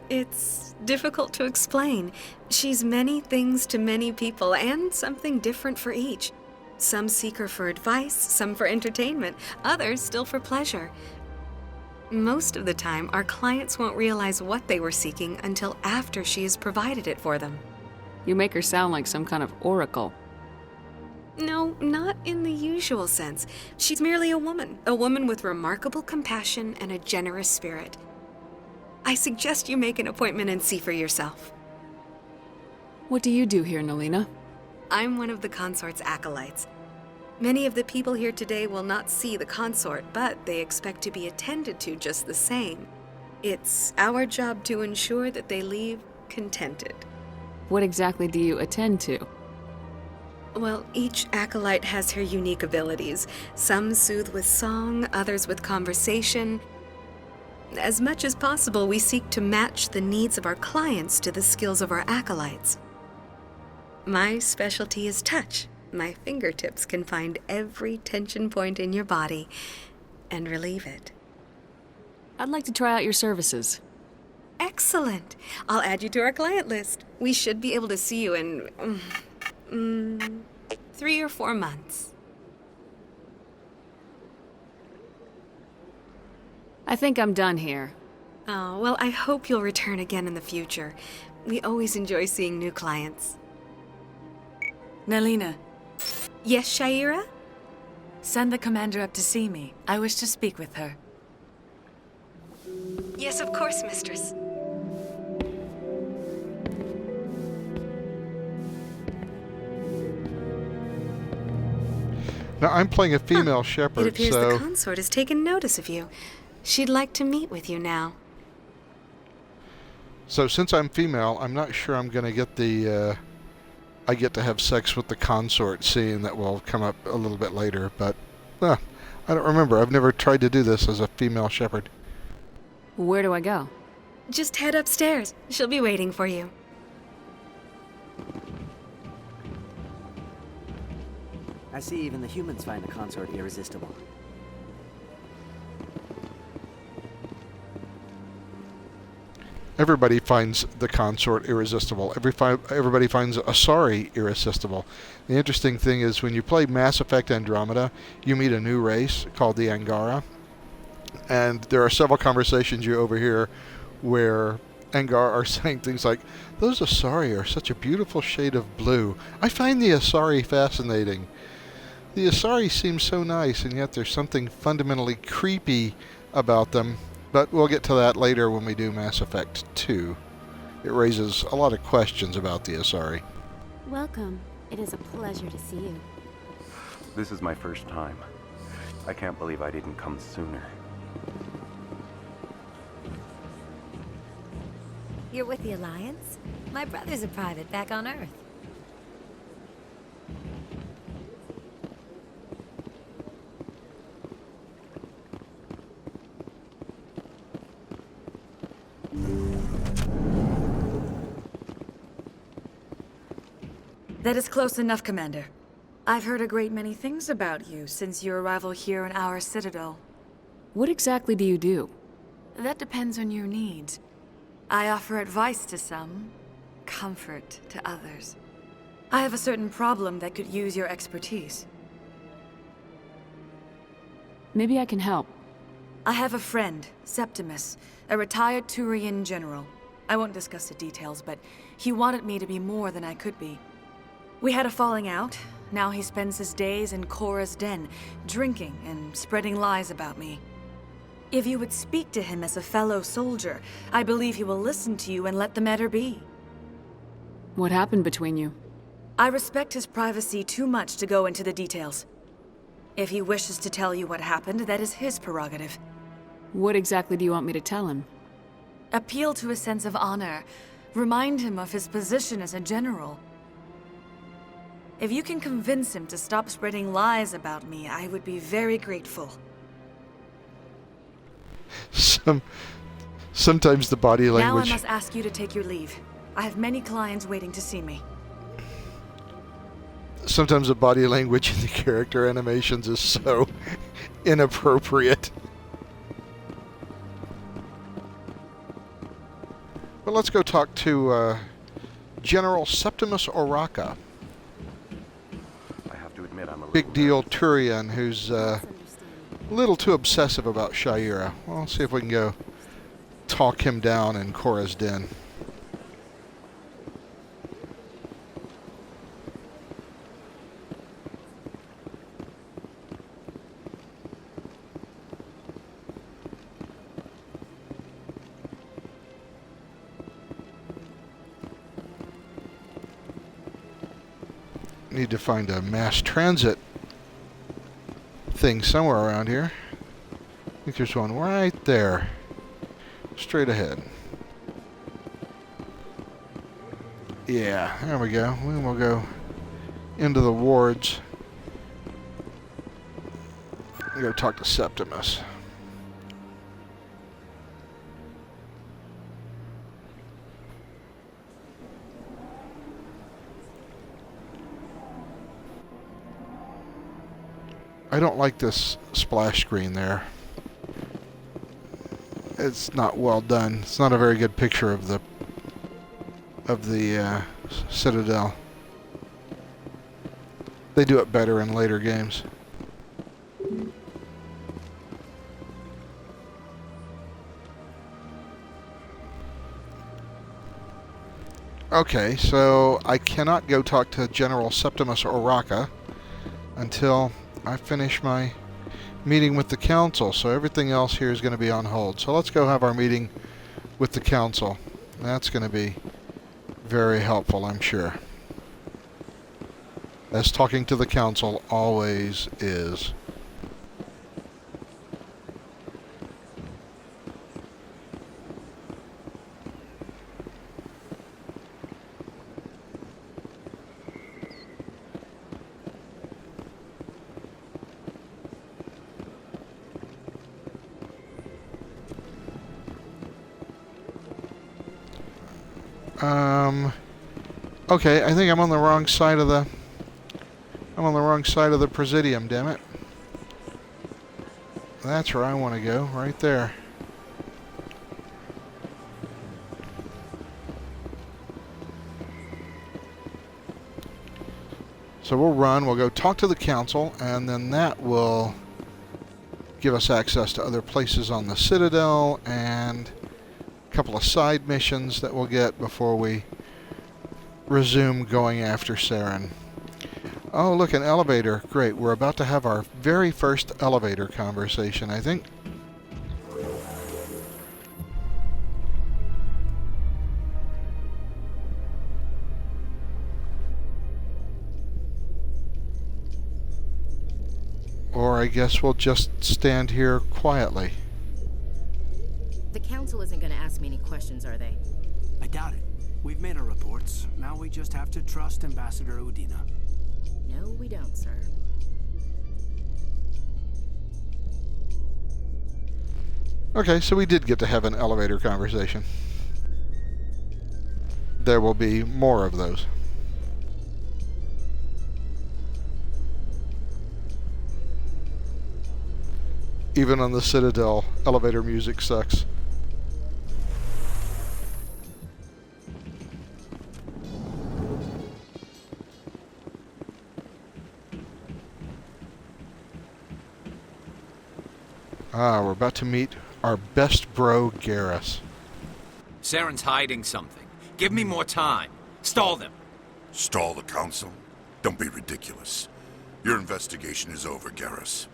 It's difficult to explain. She's many things to many people and something different for each. Some seek her for advice, some for entertainment, others still for pleasure. Most of the time, our clients won't realize what they were seeking until after she has provided it for them. You make her sound like some kind of oracle. No, not in the usual sense. She's merely a woman with remarkable compassion and a generous spirit. I suggest you make an appointment and see for yourself. What do you do here, Nelina? I'm one of the consort's acolytes. Many of the people here today will not see the consort, but they expect to be attended to just the same. It's our job to ensure that they leave contented. What exactly do you attend to? Well, each acolyte has her unique abilities. Some soothe with song, others with conversation. As much as possible, we seek to match the needs of our clients to the skills of our acolytes. My specialty is touch. My fingertips can find every tension point in your body and relieve it. I'd like to try out your services. Excellent. I'll add you to our client list. We should be able to see you in 3 or 4 months. I think I'm done here. Oh, well, I hope you'll return again in the future. We always enjoy seeing new clients. Nelina. Yes, Shaira? Send the commander up to see me. I wish to speak with her. Yes, of course, mistress. Now, I'm playing a female shepherd, It appears so... the consort has taken notice of you. She'd like to meet with you now. So since I'm female, I'm not sure I'm going to get the... I get to have sex with the consort scene that will come up a little bit later, but... I don't remember. I've never tried to do this as a female shepherd. Where do I go? Just head upstairs. She'll be waiting for you. I see even the humans find the consort irresistible. Everybody finds the consort irresistible. Everybody finds Asari irresistible. The interesting thing is when you play Mass Effect Andromeda, you meet a new race called the Angara. And there are several conversations you overhear where Angara are saying things like, "Those Asari are such a beautiful shade of blue. I find the Asari fascinating. The Asari seem so nice, and yet there's something fundamentally creepy about them." But we'll get to that later when we do Mass Effect 2. It raises a lot of questions about the Asari. Welcome. It is a pleasure to see you. This is my first time. I can't believe I didn't come sooner. You're with the Alliance? My brother's a private back on Earth. That is close enough, Commander. I've heard a great many things about you since your arrival here in our Citadel. What exactly do you do? That depends on your needs. I offer advice to some, comfort to others. I have a certain problem that could use your expertise. Maybe I can help. I have a friend, Septimus, a retired Turian general. I won't discuss the details, but he wanted me to be more than I could be. We had a falling out. Now he spends his days in Korra's den, drinking and spreading lies about me. If you would speak to him as a fellow soldier, I believe he will listen to you and let the matter be. What happened between you? I respect his privacy too much to go into the details. If he wishes to tell you what happened, that is his prerogative. What exactly do you want me to tell him? Appeal to his sense of honor. Remind him of his position as a general. If you can convince him to stop spreading lies about me, I would be very grateful. Sometimes the body language... Now I must ask you to take your leave. I have many clients waiting to see me. Sometimes the body language in the character animations is so inappropriate. But let's go talk to General Septimus Oraka. I have to admit I'm a Big deal Turian who's a little too obsessive about Sha'ira. Well, let's see if we can go talk him down in Korra's den. Need to find a mass transit thing somewhere around here. I think there's one right there. Straight ahead. Yeah, there we go. We will go into the wards. Go talk to Septimus. I don't like this splash screen there. It's not well done. It's not a very good picture of the Citadel. They do it better in later games. Okay, so I cannot go talk to General Septimus Oraka until I finished my meeting with the council, so everything else here is going to be on hold. So let's go have our meeting with the council. That's going to be very helpful, I'm sure. As talking to the council always is. Okay, I think I'm on the wrong side of the... I'm on the wrong side of the Presidium, damn it. That's where I want to go, right there. So we'll run, we'll go talk to the council, and then that will give us access to other places on the Citadel and a couple of side missions that we'll get before we resume going after Saren. Oh, look, an elevator. Great. We're about to have our very first elevator conversation, I think. Or I guess we'll just stand here quietly. The council isn't going to ask me any questions, are they? I doubt it. We've made our reports. Now we just have to trust Ambassador Udina. No, we don't, sir. Okay, so we did get to have an elevator conversation. There will be more of those. Even on the Citadel, elevator music sucks. We're about to meet our best bro, Garrus. Saren's hiding something. Give me more time. Stall them. Stall the council? Don't be ridiculous. Your investigation is over, Garrus.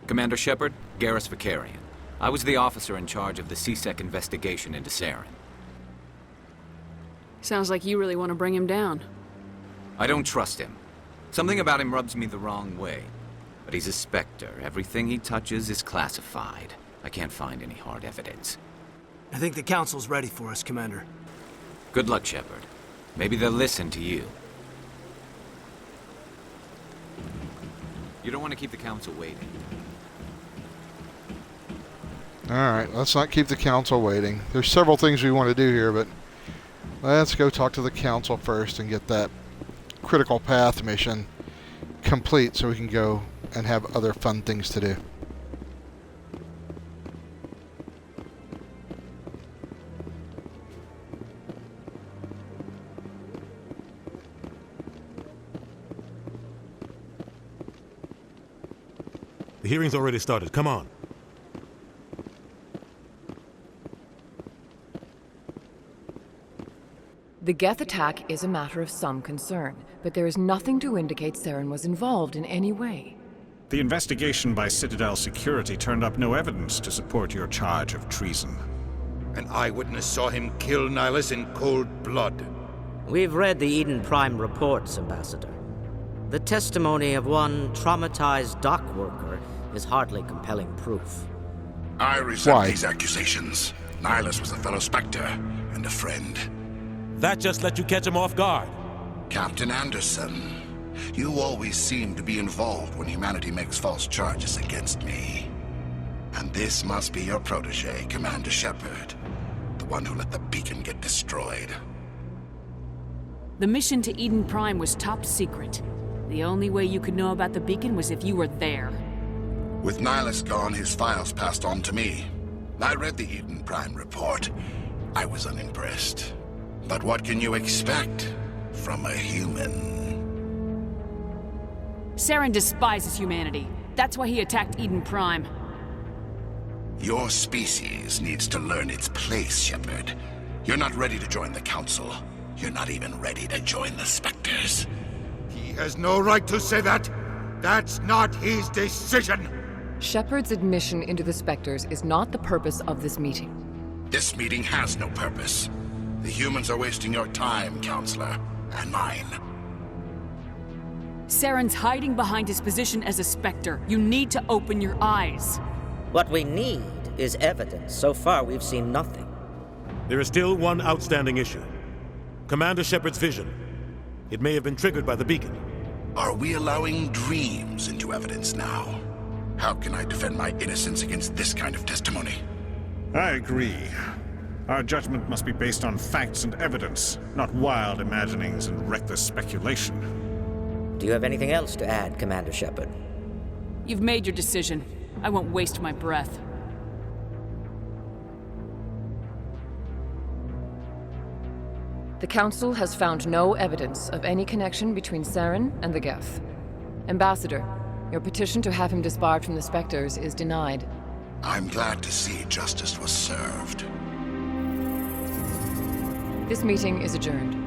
Commander Shepard, Garrus Vicarian. I was the officer in charge of the CSEC investigation into Saren. Sounds like you really want to bring him down. I don't trust him. Something about him rubs me the wrong way. But he's a Spectre. Everything he touches is classified. I can't find any hard evidence. I think the council's ready for us, Commander. Good luck, Shepard. Maybe they'll listen to you. You don't want to keep the council waiting. Alright, let's not keep the council waiting. There's several things we want to do here, but let's go talk to the council first and get that critical path mission complete so we can go and have other fun things to do. The hearing's already started. Come on. The Geth attack is a matter of some concern, but there is nothing to indicate Saren was involved in any way. The investigation by Citadel security turned up no evidence to support your charge of treason. An eyewitness saw him kill Nihilus in cold blood. We've read the Eden Prime reports, Ambassador. The testimony of one traumatized dock worker is hardly compelling proof. I resent these accusations. Nihilus was a fellow Spectre and a friend. That just let you catch him off guard. Captain Anderson, you always seem to be involved when humanity makes false charges against me. And this must be your protege, Commander Shepard. The one who let the beacon get destroyed. The mission to Eden Prime was top secret. The only way you could know about the beacon was if you were there. With Nihilus gone, his files passed on to me. I read the Eden Prime report. I was unimpressed. But what can you expect from a human? Saren despises humanity. That's why he attacked Eden Prime. Your species needs to learn its place, Shepard. You're not ready to join the Council. You're not even ready to join the Spectres. He has no right to say that. That's not his decision. Shepard's admission into the Spectres is not the purpose of this meeting. This meeting has no purpose. The humans are wasting your time, Counselor, and mine. Saren's hiding behind his position as a Spectre. You need to open your eyes. What we need is evidence. So far, we've seen nothing. There is still one outstanding issue. Commander Shepard's vision. It may have been triggered by the beacon. Are we allowing dreams into evidence now? How can I defend my innocence against this kind of testimony? I agree. Our judgment must be based on facts and evidence, not wild imaginings and reckless speculation. Do you have anything else to add, Commander Shepard? You've made your decision. I won't waste my breath. The Council has found no evidence of any connection between Saren and the Geth. Ambassador, your petition to have him disbarred from the Spectres is denied. I'm glad to see justice was served. This meeting is adjourned.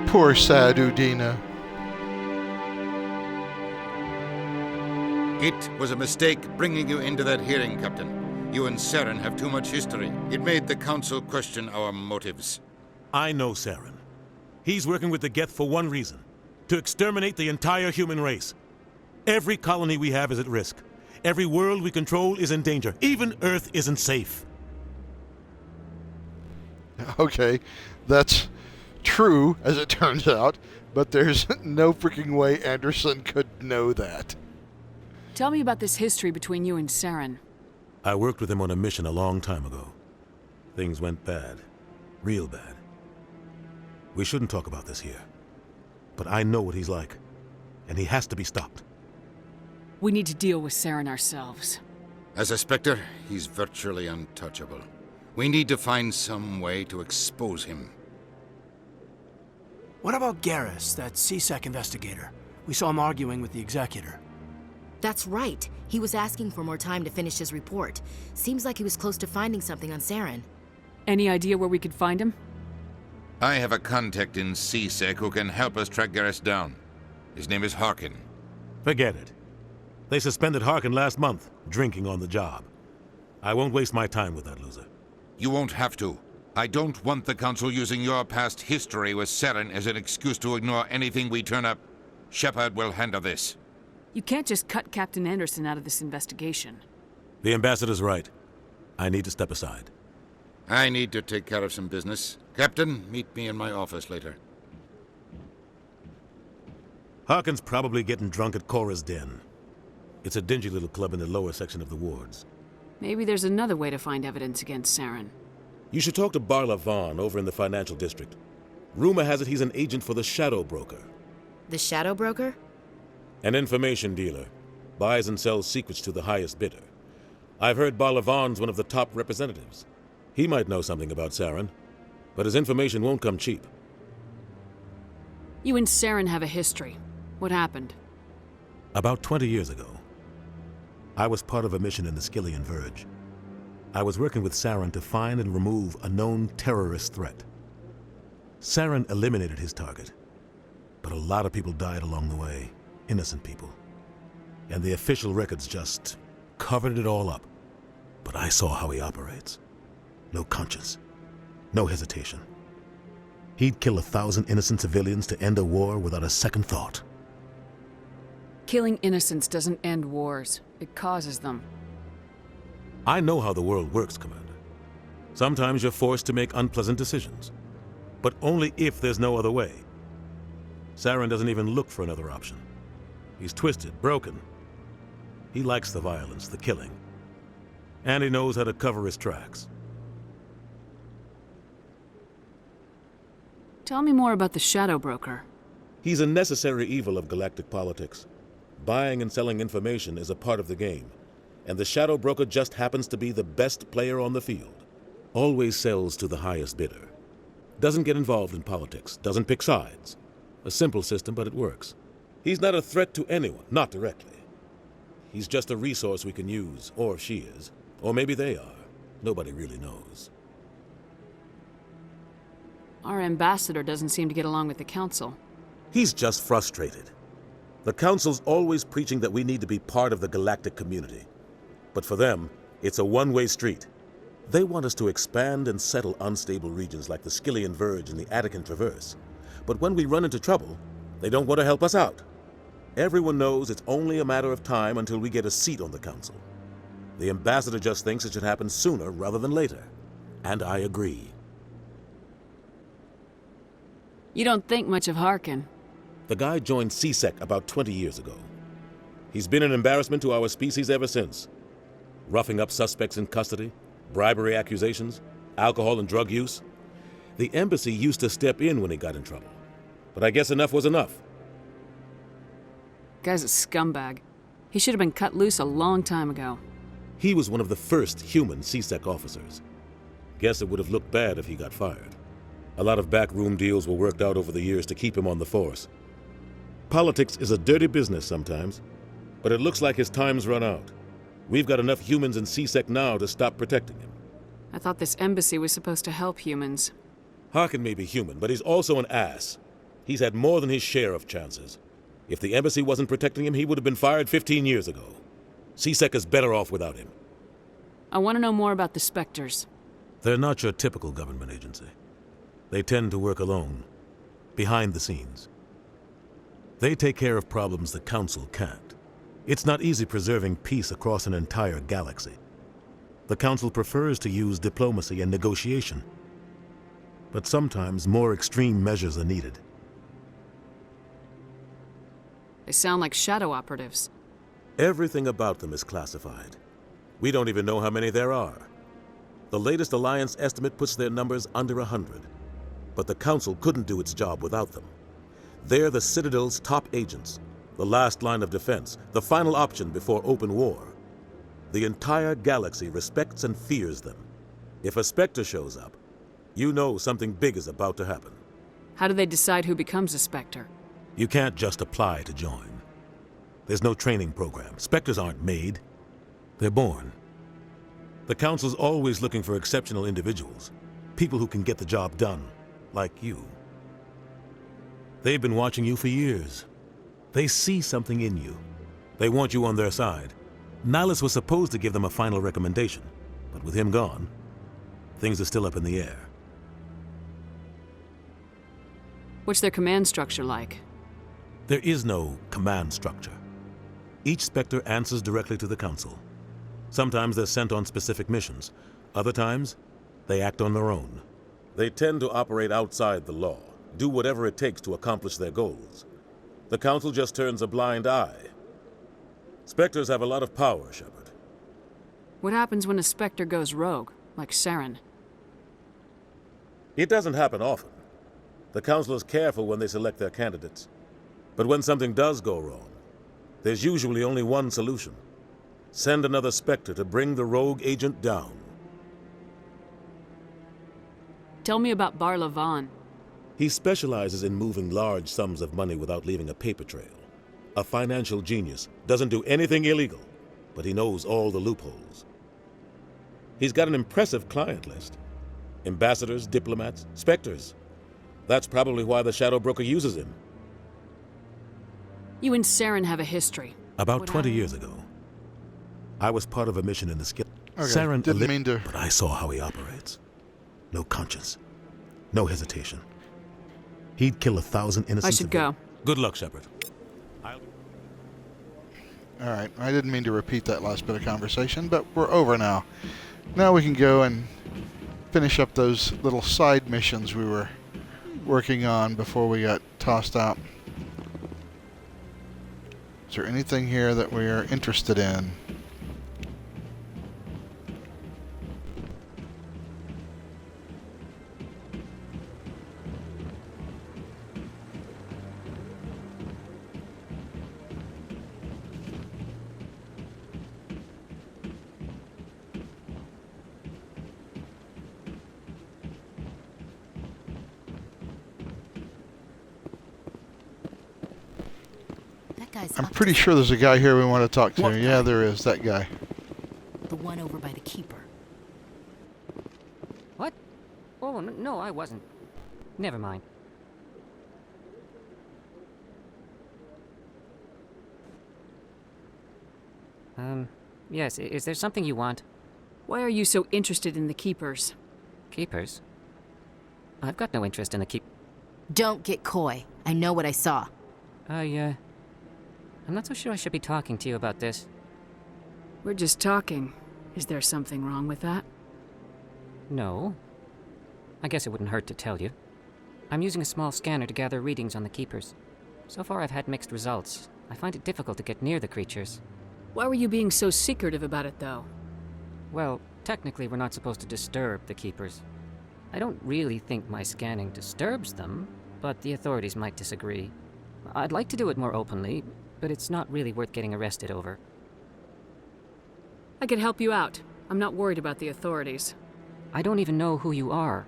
Poor sad Udina. It was a mistake bringing you into that hearing, Captain. You and Saren have too much history. It made the Council question our motives. I know Saren. He's working with the Geth for one reason. To exterminate the entire human race. Every colony we have is at risk. Every world we control is in danger. Even Earth isn't safe. Okay, that's true, as it turns out, but there's no freaking way Anderson could know that. Tell me about this history between you and Saren. I worked with him on a mission a long time ago. Things went bad. Real bad. We shouldn't talk about this here. But I know what he's like, and he has to be stopped. We need to deal with Saren ourselves. As a Spectre, he's virtually untouchable. We need to find some way to expose him. What about Garrus, that CSEC investigator? We saw him arguing with the Executor. That's right. He was asking for more time to finish his report. Seems like he was close to finding something on Saren. Any idea where we could find him? I have a contact in CSEC who can help us track Garrus down. His name is Harkin. Forget it. They suspended Harkin last month, drinking on the job. I won't waste my time with that loser. You won't have to. I don't want the Council using your past history with Saren as an excuse to ignore anything we turn up. Shepard will handle this. You can't just cut Captain Anderson out of this investigation. The Ambassador's right. I need to step aside. I need to take care of some business. Captain, meet me in my office later. Harkin's probably getting drunk at Cora's Den. It's a dingy little club in the lower section of the wards. Maybe there's another way to find evidence against Saren. You should talk to Barla Vaughn over in the financial district. Rumor has it he's an agent for the Shadow Broker. The Shadow Broker? An information dealer. Buys and sells secrets to the highest bidder. I've heard Barla Vaughn's one of the top representatives. He might know something about Saren, but his information won't come cheap. You and Saren have a history. What happened? About 20 years ago, I was part of a mission in the Skillian Verge. I was working with Saren to find and remove a known terrorist threat. Saren eliminated his target, but a lot of people died along the way, innocent people. And the official records just covered it all up. But I saw how he operates. No conscience, no hesitation. He'd kill 1,000 innocent civilians to end a war without a second thought. Killing innocents doesn't end wars. It causes them. I know how the world works, Commander. Sometimes you're forced to make unpleasant decisions, but only if there's no other way. Saren doesn't even look for another option. He's twisted, broken. He likes the violence, the killing. And he knows how to cover his tracks. Tell me more about the Shadow Broker. He's a necessary evil of galactic politics. Buying and selling information is a part of the game, and the Shadow Broker just happens to be the best player on the field. Always sells to the highest bidder. Doesn't get involved in politics, doesn't pick sides. A simple system, but it works. He's not a threat to anyone, not directly. He's just a resource we can use, or she is. Or maybe they are. Nobody really knows. Our ambassador doesn't seem to get along with the Council. He's just frustrated. The Council's always preaching that we need to be part of the galactic community. But for them, it's a one-way street. They want us to expand and settle unstable regions like the Skillian Verge and the Attican Traverse. But when we run into trouble, they don't want to help us out. Everyone knows it's only a matter of time until we get a seat on the Council. The ambassador just thinks it should happen sooner rather than later. And I agree. You don't think much of Harkin. The guy joined CSEC about 20 years ago. He's been an embarrassment to our species ever since. Roughing up suspects in custody, bribery accusations, alcohol and drug use. The embassy used to step in when he got in trouble. But I guess enough was enough. Guy's a scumbag. He should have been cut loose a long time ago. He was one of the first human CSEC officers. Guess it would have looked bad if he got fired. A lot of backroom deals were worked out over the years to keep him on the force. Politics is a dirty business sometimes, but it looks like his time's run out. We've got enough humans in CSEC now to stop protecting him. I thought this embassy was supposed to help humans. Harkin may be human, but he's also an ass. He's had more than his share of chances. If the embassy wasn't protecting him, he would have been fired 15 years ago. CSEC is better off without him. I want to know more about the Spectres. They're not your typical government agency. They tend to work alone, behind the scenes. They take care of problems the Council can't. It's not easy preserving peace across an entire galaxy. The Council prefers to use diplomacy and negotiation. But sometimes more extreme measures are needed. They sound like shadow operatives. Everything about them is classified. We don't even know how many there are. The latest Alliance estimate puts their numbers under 100. But the Council couldn't do its job without them. They're the Citadel's top agents, the last line of defense, the final option before open war. The entire galaxy respects and fears them. If a Spectre shows up, you know something big is about to happen. How do they decide who becomes a Spectre? You can't just apply to join. There's no training program. Spectres aren't made. They're born. The Council's always looking for exceptional individuals, people who can get the job done, like you. They've been watching you for years. They see something in you. They want you on their side. Nihilus was supposed to give them a final recommendation, but with him gone, things are still up in the air. What's their command structure like? There is no command structure. Each Spectre answers directly to the Council. Sometimes they're sent on specific missions. Other times, they act on their own. They tend to operate outside the law, do whatever it takes to accomplish their goals. The Council just turns a blind eye. Spectres have a lot of power, Shepard. What happens when a Spectre goes rogue, like Saren? It doesn't happen often. The Council is careful when they select their candidates. But when something does go wrong, there's usually only one solution. Send another Spectre to bring the rogue agent down. Tell me about Bar Lavan. He specializes in moving large sums of money without leaving a paper trail. A financial genius, doesn't do anything illegal, but he knows all the loopholes. He's got an impressive client list. Ambassadors, diplomats, Spectres. That's probably why the Shadow Broker uses him. You and Saren have a history. About 20 years ago, I was part of a mission in the Skill. Okay, Saren didn't mean to... But I saw how he operates. No conscience. No hesitation. He'd kill 1,000 innocent I should go. Good luck, Shepard. All right, I didn't mean to repeat that last bit of conversation, but we're over now. Now we can go and finish up those little side missions we were working on before we got tossed out. Is there anything here that we are interested in? guy's I'm up pretty to sure there's a guy here we want to talk to. What Yeah, there is. That guy. the one over by the keeper. What? Oh, no, I wasn't. Never mind. Yes, is there something you want? Why are you so interested in the Keepers? Keepers? I've got no interest in the Don't get coy. I know what I saw. I'm not so sure I should be talking to you about this. We're just talking. Is there something wrong with that? No. I guess it wouldn't hurt to tell you. I'm using a small scanner to gather readings on the Keepers. So far I've had mixed results. I find it difficult to get near the creatures. Why were you being so secretive about it, though? Well, technically we're not supposed to disturb the Keepers. I don't really think my scanning disturbs them, but the authorities might disagree. I'd like to do it more openly, but it's not really worth getting arrested over. I could help you out. I'm not worried about the authorities. I don't even know who you are.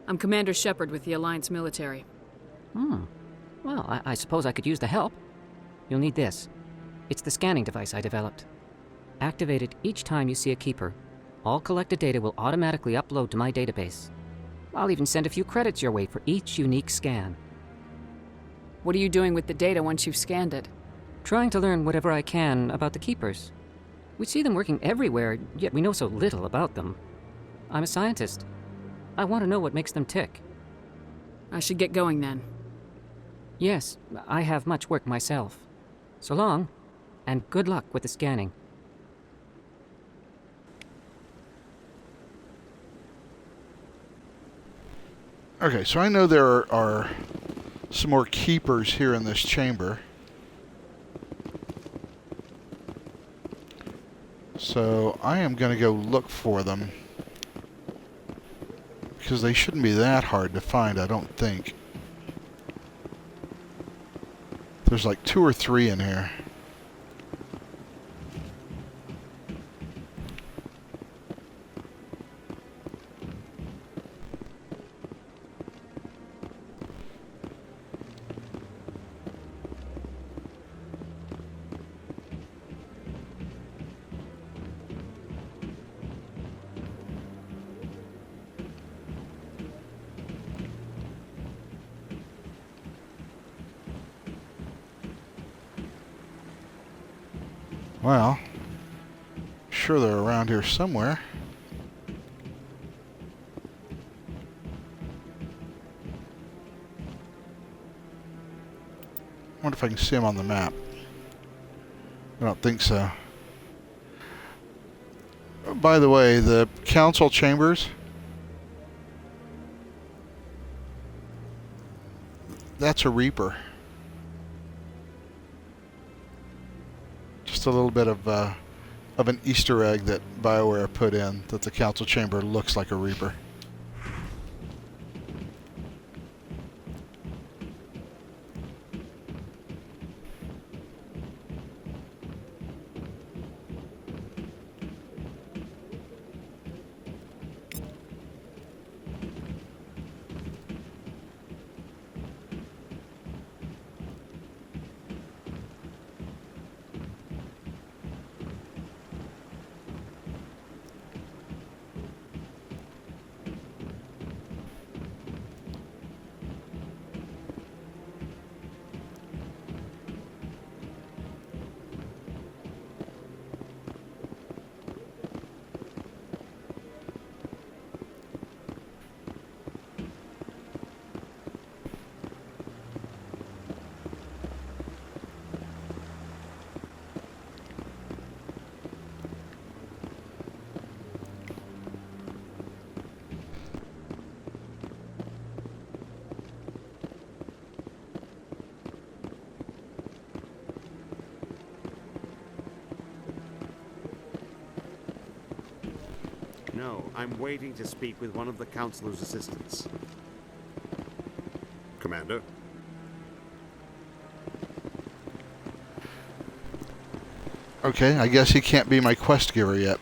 I'm Commander Shepard with the Alliance military. Well, I suppose I could use the help. You'll need this. It's the scanning device I developed. Activate it each time you see a Keeper. All collected data will automatically upload to my database. I'll even send a few credits your way for each unique scan. What are you doing with the data once you've scanned it? Trying to learn whatever I can about the Keepers. We see them working everywhere, yet we know so little about them. I'm a scientist. I want to know what makes them tick. I should get going then. Yes, I have much work myself. So long, and good luck with the scanning. Okay, so I know there are some more Keepers here in this chamber. So I am going to go look for them. Because they shouldn't be that hard to find, I don't think. There's like 2 or 3 in here. Well, sure they're around here somewhere. I wonder if I can see them on the map. I don't think so. By the way, the council chambers, that's a Reaper. Just a little bit of an Easter egg that BioWare put in, that the council chamber looks like a Reaper. No, I'm waiting to speak with one of the Councilor's assistants. Commander? Okay, I guess he can't be my quest giver yet.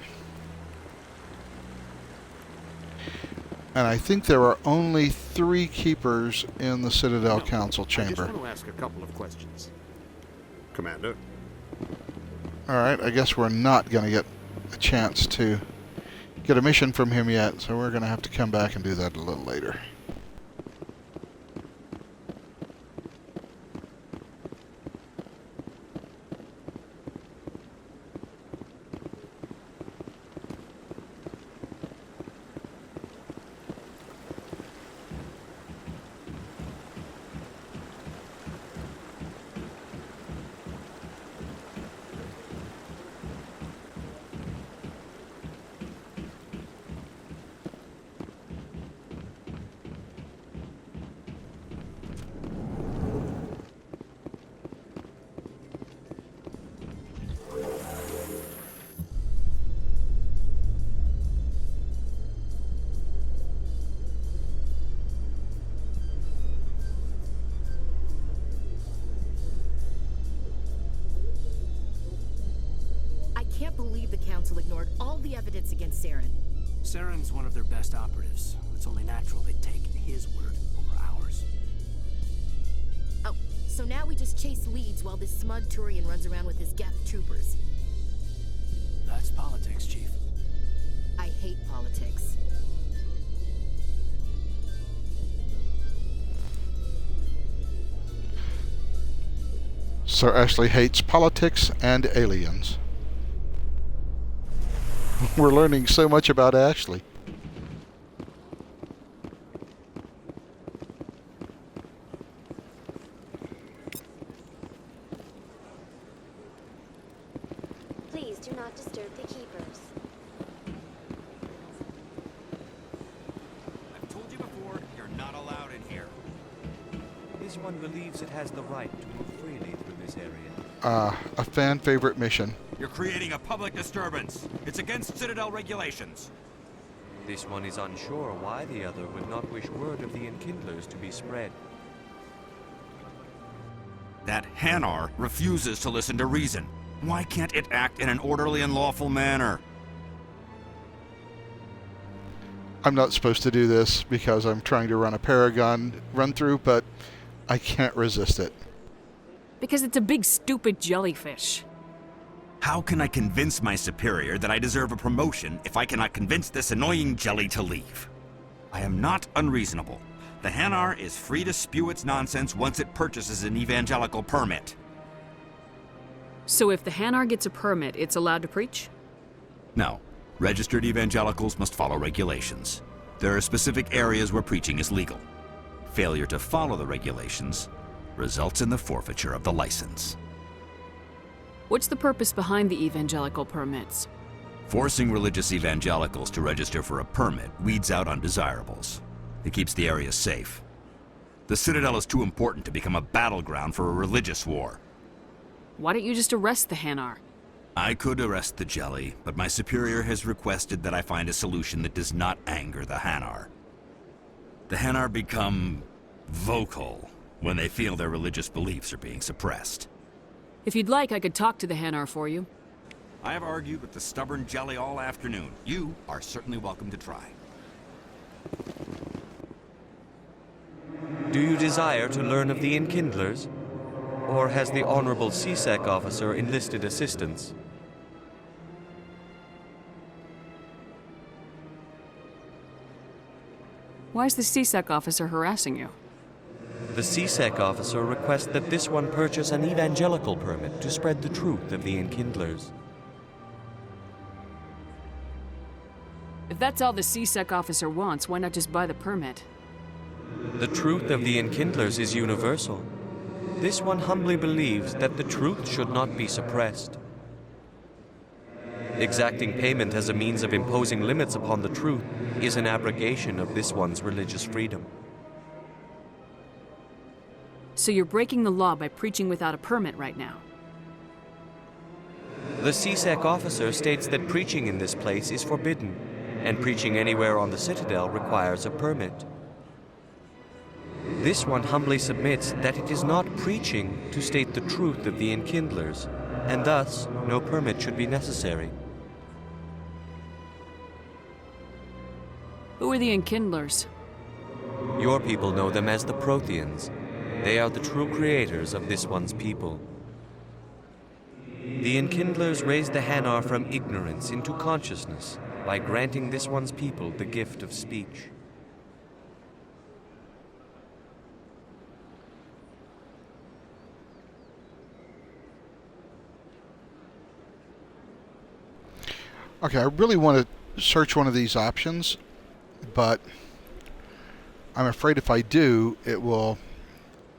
And I think there are only 3 keepers in the Citadel Council chamber. I just want to ask a couple of questions. Commander. Alright, I guess we're not going to get a chance to get a mission from him yet, so we're going to have to come back and do that a little later. I can't believe the Council ignored all the evidence against Saren. Saren's one of their best operatives. It's only natural they'd take his word over ours. Oh, so now we just chase leads while this smug Turian runs around with his Geth troopers. That's politics, Chief. I hate politics. Sir Ashley hates politics and aliens. We're learning so much about Ashley. Please do not disturb the keepers. I've told you before, you're not allowed in here. This one believes it has the right to move freely through this area. A fan favorite mission. You're creating a public disturbance. It's against Citadel regulations. This one is unsure why the other would not wish word of the Enkindlers to be spread. That Hanar refuses to listen to reason. Why can't it act in an orderly and lawful manner? I'm not supposed to do this because I'm trying to run a Paragon run-through, but I can't resist it. Because it's a big stupid jellyfish. How can I convince my superior that I deserve a promotion if I cannot convince this annoying jelly to leave? I am not unreasonable. The Hanar is free to spew its nonsense once it purchases an evangelical permit. So if the Hanar gets a permit, it's allowed to preach? No. Registered evangelicals must follow regulations. There are specific areas where preaching is legal. Failure to follow the regulations results in the forfeiture of the license. What's the purpose behind the evangelical permits? Forcing religious evangelicals to register for a permit weeds out undesirables. It keeps the area safe. The Citadel is too important to become a battleground for a religious war. Why don't you just arrest the Hanar? I could arrest the jelly, but my superior has requested that I find a solution that does not anger the Hanar. The Hanar become vocal when they feel their religious beliefs are being suppressed. If you'd like, I could talk to the Hanar for you. I have argued with the stubborn jelly all afternoon. You are certainly welcome to try. Do you desire to learn of the Enkindlers? Or has the Honorable CSEC officer enlisted assistance? Why is the CSEC officer harassing you? The CSEC officer requests that this one purchase an evangelical permit to spread the truth of the Enkindlers. If that's all the CSEC officer wants, why not just buy the permit? The truth of the Enkindlers is universal. This one humbly believes that the truth should not be suppressed. Exacting payment as a means of imposing limits upon the truth is an abrogation of this one's religious freedom. So you're breaking the law by preaching without a permit right now? The CSEC officer states that preaching in this place is forbidden, and preaching anywhere on the Citadel requires a permit. This one humbly submits that it is not preaching to state the truth of the Enkindlers, and thus no permit should be necessary. Who are the Enkindlers? Your people know them as the Protheans. They are the true creators of this one's people. The Enkindlers raised the Hanar from ignorance into consciousness by granting this one's people the gift of speech. Okay, I really want to search one of these options, but I'm afraid if I do, it will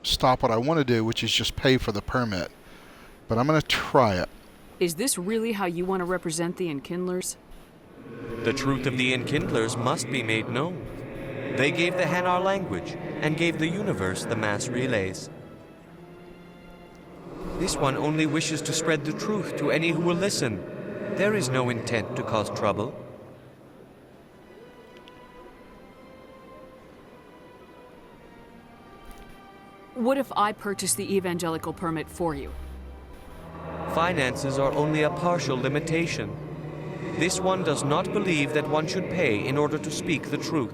stop what I want to do, which is just pay for the permit. But I'm going to try it. Is this really how you want to represent the Enkindlers? The truth of the Enkindlers must be made known. They gave the Hanar language and gave the universe the mass relays. This one only wishes to spread the truth to any who will listen. There is no intent to cause trouble. What if I purchase the evangelical permit for you? Finances are only a partial limitation. This one does not believe that one should pay in order to speak the truth.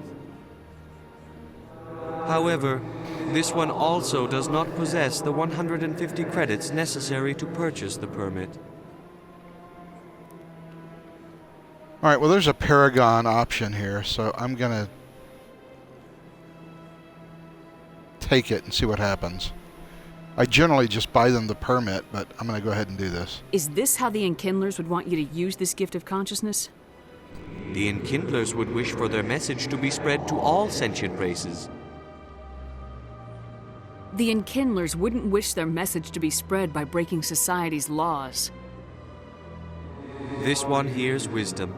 However, this one also does not possess the 150 credits necessary to purchase the permit. All right, well, there's a Paragon option here, so I'm going to take it and see what happens. I generally just buy them the permit, but I'm going to go ahead and do this. Is this how the Enkindlers would want you to use this gift of consciousness? The Enkindlers would wish for their message to be spread to all sentient races. The Enkindlers wouldn't wish their message to be spread by breaking society's laws. This one hears wisdom.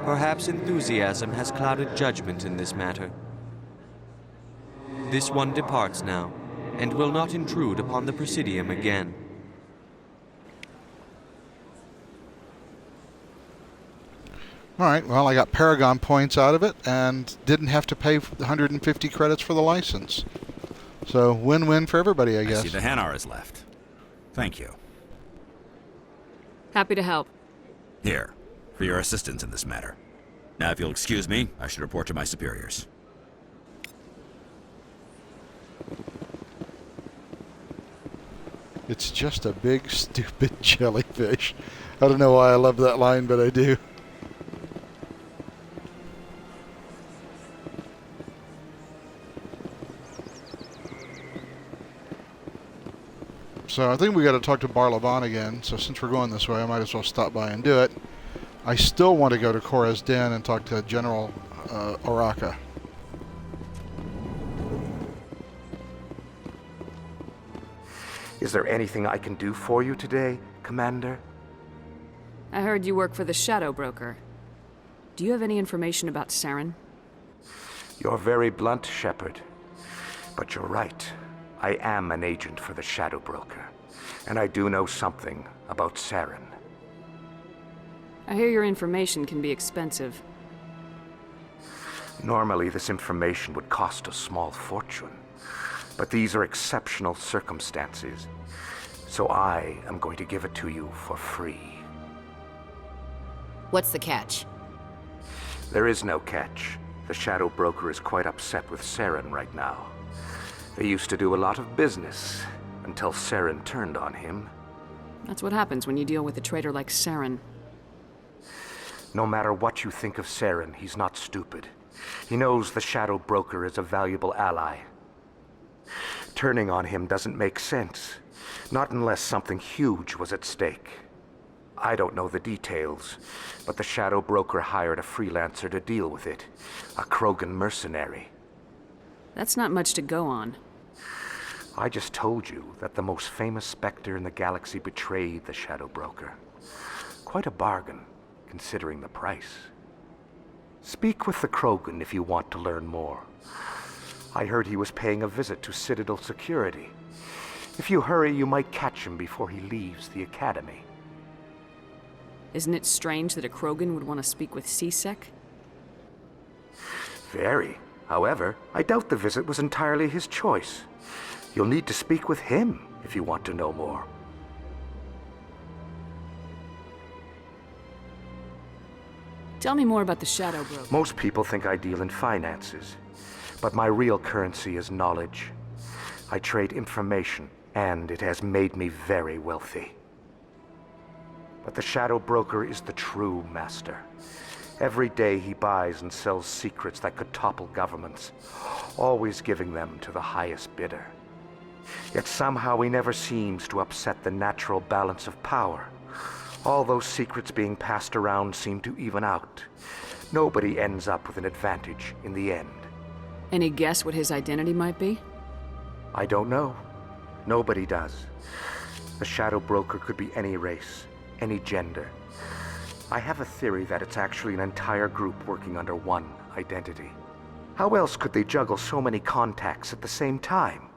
Perhaps enthusiasm has clouded judgment in this matter. This one departs now, and will not intrude upon the Presidium again. Alright, well, I got Paragon points out of it, and didn't have to pay 150 credits for the license. So, win-win for everybody, I guess. I see the Hanar is left. Thank you. Happy to help. Here, for your assistance in this matter. Now, if you'll excuse me, I should report to my superiors. It's just a big, stupid jellyfish. I don't know why I love that line, but I do. So I think we got to talk to Barlavan again. So since we're going this way, I might as well stop by and do it. I still want to go to Korra's Den and talk to General Oraka. Is there anything I can do for you today, Commander? I heard you work for the Shadow Broker. Do you have any information about Saren? You're very blunt, Shepard. But you're right. I am an agent for the Shadow Broker. And I do know something about Saren. I hear your information can be expensive. Normally, this information would cost a small fortune. But these are exceptional circumstances. So I am going to give it to you for free. What's the catch? There is no catch. The Shadow Broker is quite upset with Saren right now. They used to do a lot of business until Saren turned on him. That's what happens when you deal with a traitor like Saren. No matter what you think of Saren, he's not stupid. He knows the Shadow Broker is a valuable ally. Turning on him doesn't make sense. Not unless something huge was at stake. I don't know the details, but the Shadow Broker hired a freelancer to deal with it. A Krogan mercenary. That's not much to go on. I just told you that the most famous Spectre in the galaxy betrayed the Shadow Broker. Quite a bargain, considering the price. Speak with the Krogan if you want to learn more. I heard he was paying a visit to Citadel security. If you hurry, you might catch him before he leaves the Academy. Isn't it strange that a Krogan would want to speak with CSEC? Very. However, I doubt the visit was entirely his choice. You'll need to speak with him if you want to know more. Tell me more about the Shadow Broker. Most people think I deal in finances, but my real currency is knowledge. I trade information, and it has made me very wealthy. But the Shadow Broker is the true master. Every day he buys and sells secrets that could topple governments, always giving them to the highest bidder. Yet somehow he never seems to upset the natural balance of power. All those secrets being passed around seem to even out. Nobody ends up with an advantage in the end. Any guess what his identity might be? I don't know. Nobody does. The Shadow Broker could be any race, any gender. I have a theory that it's actually an entire group working under one identity. How else could they juggle so many contacts at the same time?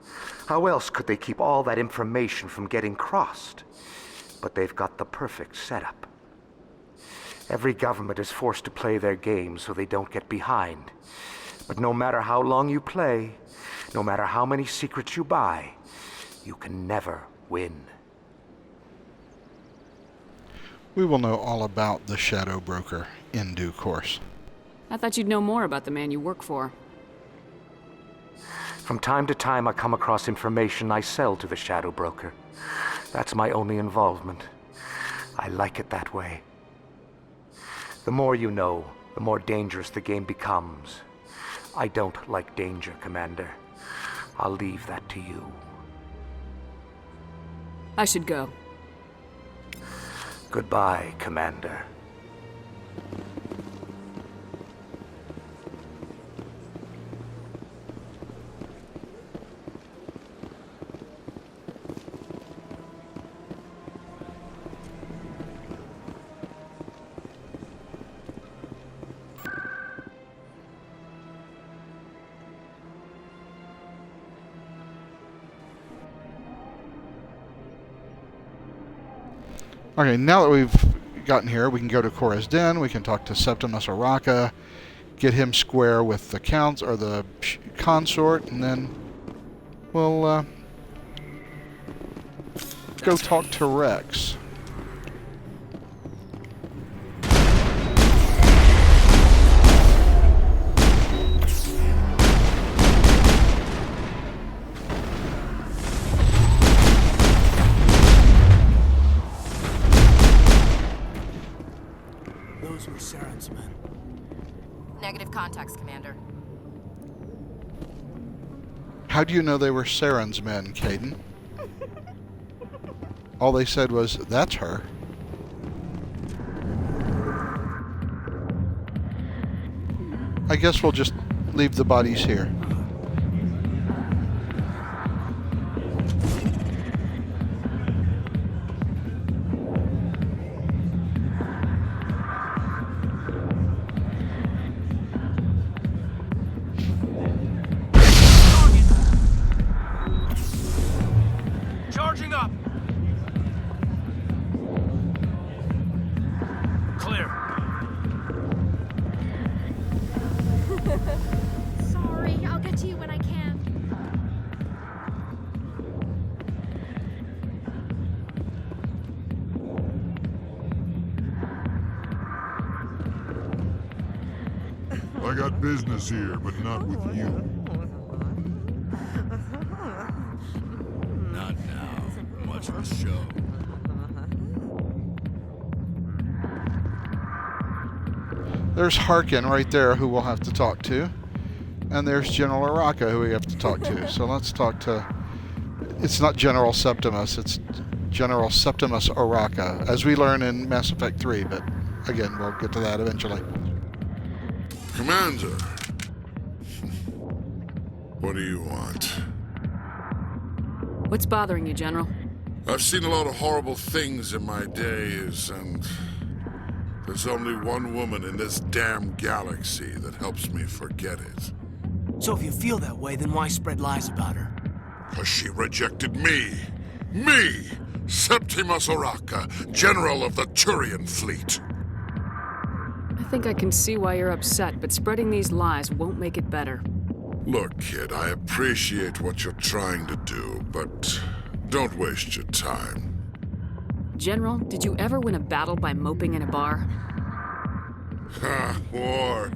How else could they keep all that information from getting crossed? But they've got the perfect setup. Every government is forced to play their game so they don't get behind. But no matter how long you play, no matter how many secrets you buy, you can never win. We will know all about the Shadow Broker in due course. I thought you'd know more about the man you work for. From time to time, I come across information I sell to the Shadow Broker. That's my only involvement. I like it that way. The more you know, the more dangerous the game becomes. I don't like danger, Commander. I'll leave that to you. I should go. Goodbye, Commander. Okay, now that we've gotten here, we can go to Korra's Den, we can talk to Septimus Oraka, get him square with the count or the consort, and then we'll go talk to Rex. Those were Saren's men. Negative contacts, Commander. How do you know they were Saren's men, Caden? All they said was, "That's her." I guess we'll just leave the bodies here. Charging up! Clear. Sorry, I'll get to you when I can. I got business here, but not with you. Not now. Much of a show. There's Harkin right there, who we'll have to talk to. And there's General Oraka, who we have to talk to. So let's talk to... It's not General Septimus, it's General Septimus Oraka, as we learn in Mass Effect 3, but again, we'll get to that eventually. Commander, what do you want? What's bothering you, General? I've seen a lot of horrible things in my days, and there's only one woman in this damn galaxy that helps me forget it. So if you feel that way, then why spread lies about her? 'Cause she rejected me! Me! Septimus Oraka, General of the Turian Fleet! I think I can see why you're upset, but spreading these lies won't make it better. Look, kid, I appreciate what you're trying to do, but don't waste your time. General, did you ever win a battle by moping in a bar? Ha, war.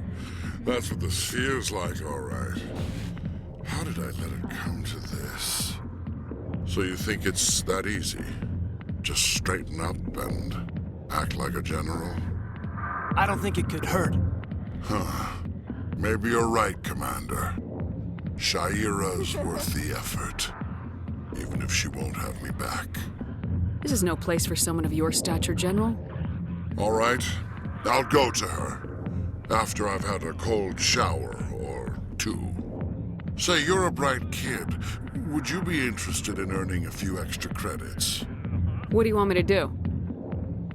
That's what this feels like, all right. How did I let it come to this? So you think it's that easy? Just straighten up and Act like a general? I don't think it could hurt. Huh. Maybe you're right, Commander. Shaira's worth the effort. Even if she won't have me back. This is no place for someone of your stature, General. All right. I'll go to her. After I've had a cold shower or two. Say, you're a bright kid. Would you be interested in earning a few extra credits? What do you want me to do?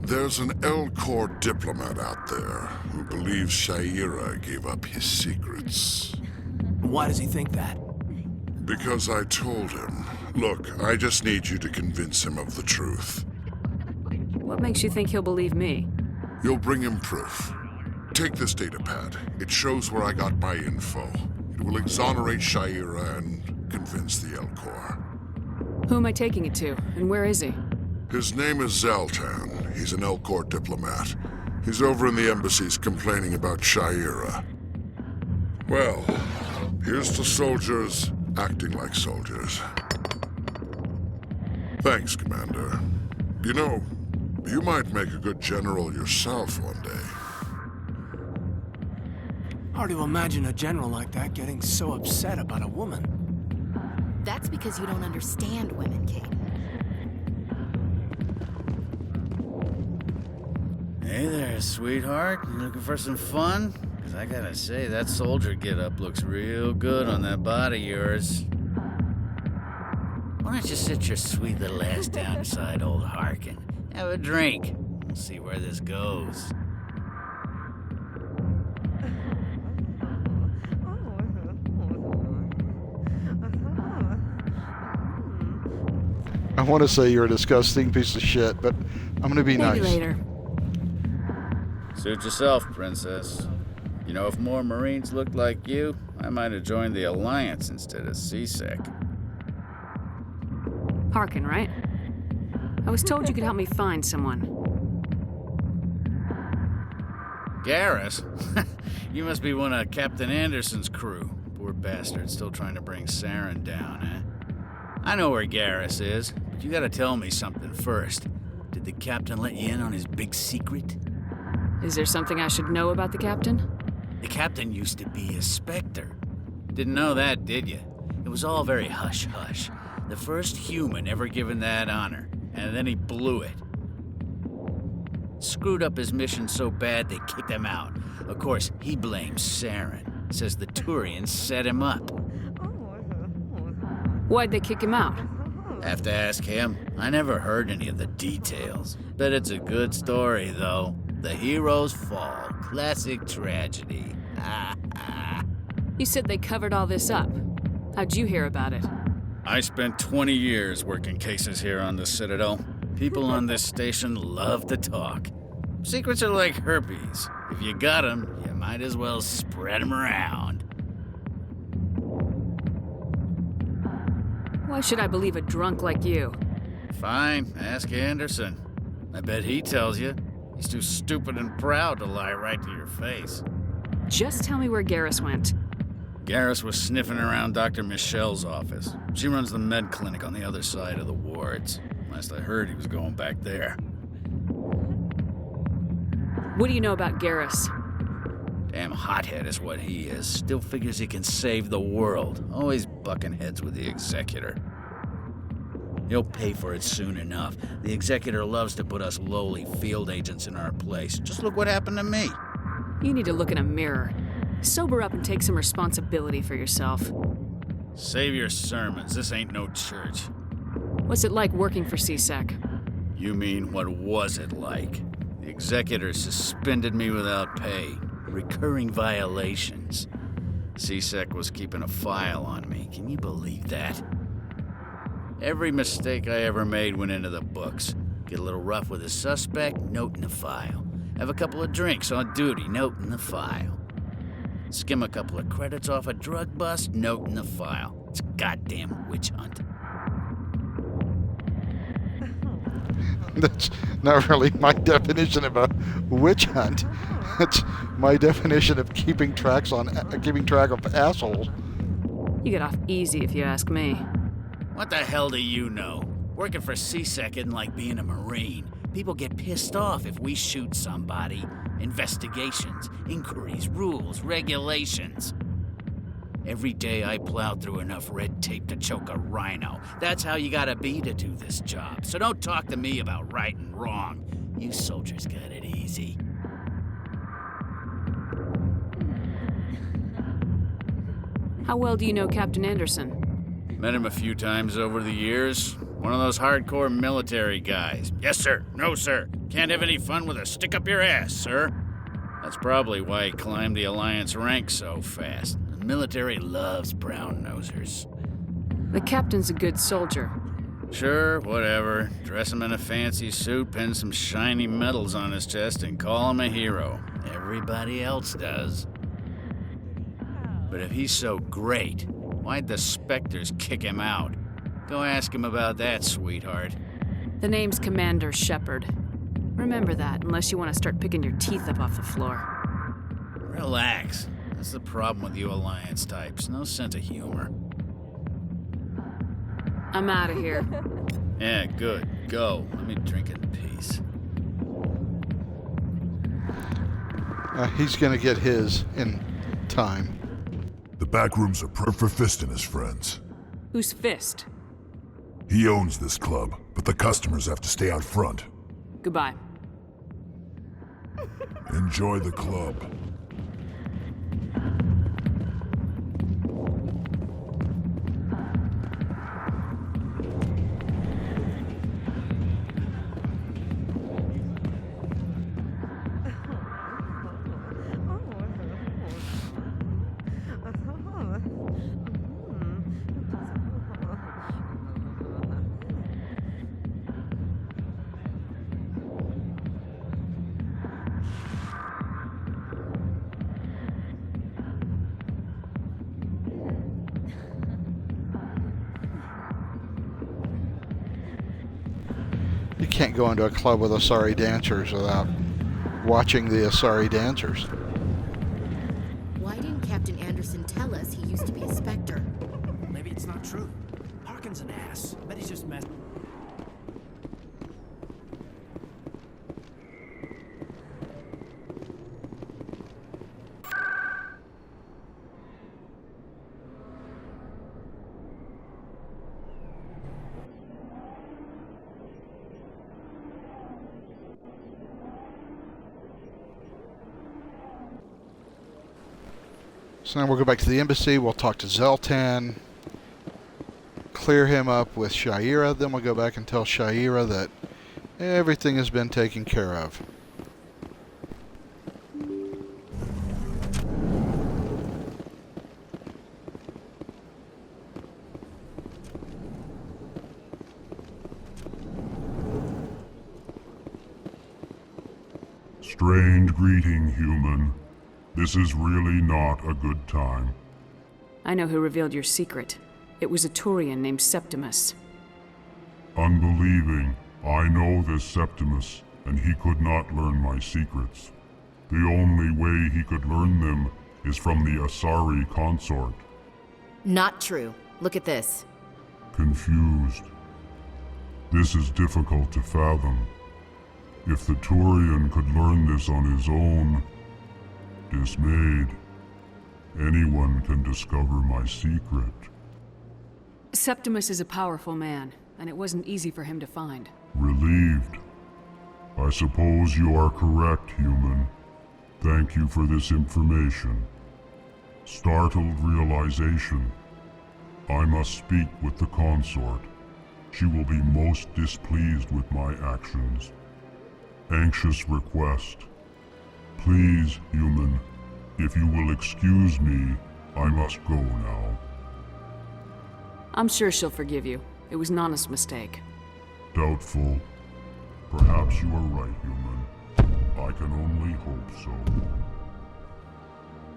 There's an Elcor diplomat out there who believes Shaira gave up his secrets. Why does he think that? Because I told him. Look, I just need you to convince him of the truth. What makes you think he'll believe me? You'll bring him proof. Take this datapad. It shows where I got my info. It will exonerate Shaira and convince the Elcor. Who am I taking it to, and where is he? His name is Zaltan. He's an Elcor diplomat. He's over in the embassies complaining about Shaira. Well, here's to soldiers acting like soldiers. Thanks, Commander. You know, you might make a good general yourself one day. Hard to imagine a general like that getting so upset about a woman. That's because you don't understand women, Kate. Hey there, sweetheart. You looking for some fun? Because I gotta say, that soldier get-up looks real good on that body of yours. Why don't you sit your sweet little ass down beside old Harkin? Have a drink. We'll see where this goes. I want to say you're a disgusting piece of shit, but I'm going to be nice. Maybe later. Suit yourself, Princess. You know, if more Marines looked like you, I might have joined the Alliance instead of CSEC. Harkin, right? I was told you could help me find someone. Garrus? You must be one of Captain Anderson's crew. Poor bastard, still trying to bring Saren down, eh? I know where Garrus is, but you gotta tell me something first. Did the captain let you in on his big secret? Is there something I should know about the captain? The captain used to be a Spectre. Didn't know that, did you? It was all very hush-hush. The first human ever given that honor, and then he blew it. Screwed up his mission so bad they kicked him out. Of course, he blames Saren. Says the Turians set him up. Why'd they kick him out? Have to ask him. I never heard any of the details. Bet it's a good story, though. The hero's fall. Classic tragedy. You said they covered all this up. How'd you hear about it? I spent 20 years working cases here on the Citadel. People on this station love to talk. Secrets are like herpes. If you got them, you might as well spread them around. Why should I believe a drunk like you? Fine, ask Anderson. I bet he tells you. He's too stupid and proud to lie right to your face. Just tell me where Garrus went. Garrus was sniffing around Dr. Michelle's office. She runs the med clinic on the other side of the wards. Last I heard, he was going back there. What do you know about Garrus? Damn hothead is what he is. Still figures he can save the world. Always bucking heads with the Executor. He'll pay for it soon enough. The Executor loves to put us lowly field agents in our place. Just look what happened to me. You need to look in a mirror. Sober up and take some responsibility for yourself. Save your sermons. This ain't no church. What's it like working for CSEC? You mean, what was it like? The Executor suspended me without pay. Recurring violations. CSEC was keeping a file on me. Can you believe that? Every mistake I ever made went into the books. Get a little rough with a suspect, note in the file. Have a couple of drinks on duty, note in the file. Skim a couple of credits off a drug bust, note in the file. It's a goddamn witch hunt. That's not really my definition of a witch hunt. That's my definition of keeping track of assholes. You get off easy if you ask me. What the hell do you know? Working for CSEC isn't like being a Marine. People get pissed off if we shoot somebody. Investigations, inquiries, rules, regulations. Every day I plow through enough red tape to choke a rhino. That's how you gotta be to do this job. So don't talk to me about right and wrong. You soldiers got it easy. How well do you know Captain Anderson? Met him a few times over the years. One of those hardcore military guys. Yes, sir. No, sir. Can't have any fun with a stick up your ass, sir. That's probably why he climbed the Alliance ranks so fast. The military loves brown-nosers. The captain's a good soldier. Sure, whatever. Dress him in a fancy suit, pin some shiny medals on his chest, and call him a hero. Everybody else does. But if he's so great, why'd the Spectres kick him out? Go ask him about that, sweetheart. The name's Commander Shepard. Remember that, unless you want to start picking your teeth up off the floor. Relax. That's the problem with you Alliance types. No sense of humor. I'm out of here. Yeah, good. Go. Let me drink in peace. He's going to get his in time. The back rooms are perfect for Fist and his friends. Who's Fist? He owns this club, but the customers have to stay out front. Goodbye. Enjoy the club. You can't go into a club with Asari dancers without watching the Asari dancers. Why didn't Captain Anderson tell us he used to be a Spectre? Maybe it's not true. Harkin's an ass. I bet he's just messing. So now we'll go back to the embassy, we'll talk to Zeltan, clear him up with Shaira, then we'll go back and tell Shaira that everything has been taken care of. Strange greeting, human. This is really not a good time. I know who revealed your secret. It was a Turian named Septimus. Unbelieving, I know this Septimus, and he could not learn my secrets. The only way he could learn them is from the Asari consort. Not true. Look at this. Confused. This is difficult to fathom. If the Turian could learn this on his own, dismayed, anyone can discover my secret. Septimus is a powerful man, and it wasn't easy for him to find. Relieved. I suppose you are correct, human. Thank you for this information. Startled realization. I must speak with the consort. She will be most displeased with my actions. Anxious request. Please, human, if you will excuse me, I must go now. I'm sure she'll forgive you. It was an honest mistake. Doubtful. Perhaps you are right, human. I can only hope so.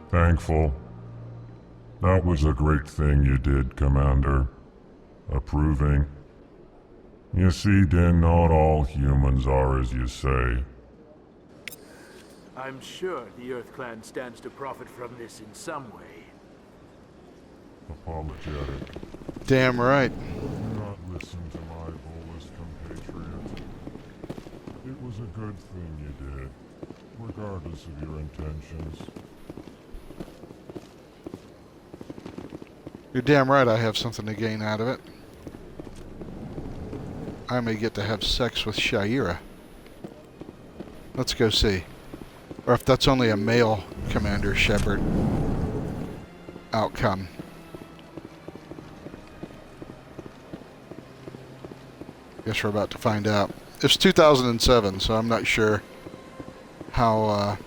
Thankful. That was a great thing you did, Commander. Approving. You see, Din, not all humans are as you say. I'm sure the Earth Clan stands to profit from this in some way. Apologetic. Damn right. Do not listen to my Volus compatriot. It was a good thing you did, regardless of your intentions. You're damn right I have something to gain out of it. I may get to have sex with Shaira. Let's go see. Or if that's only a male Commander Shepard outcome. Guess we're about to find out. It's 2007, so I'm not sure how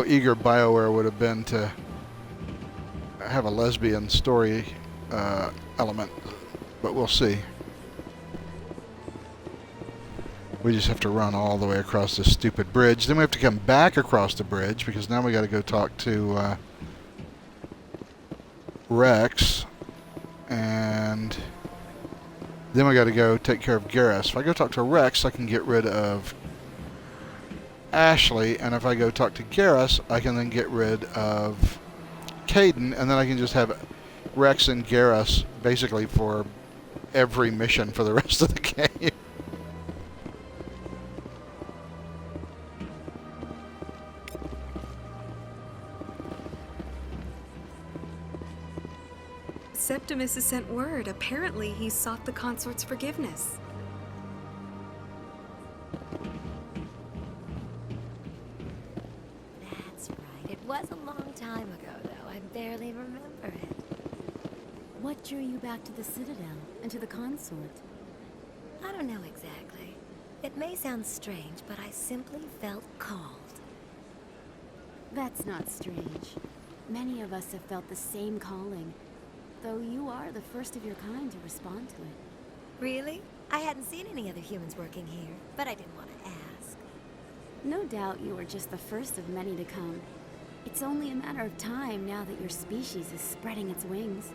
eager BioWare would have been to have a lesbian story element, but we'll see. We just have to run all the way across this stupid bridge. Then we have to come back across the bridge because now we got to go talk to Rex, and then we got to go take care of Garrus. If I go talk to Rex, I can get rid of Ashley, and if I go talk to Garrus, I can then get rid of Caden, and then I can just have Rex and Garrus basically for every mission for the rest of the game. Septimus has sent word. Apparently, he sought the consort's forgiveness. That's right. It was a long time ago, though. I barely remember it. What drew you back to the Citadel and to the consort? I don't know exactly. It may sound strange, but I simply felt called. That's not strange. Many of us have felt the same calling, though you are the first of your kind to respond to it. Really? I hadn't seen any other humans working here, but I didn't want to ask. No doubt you are just the first of many to come. It's only a matter of time now that your species is spreading its wings.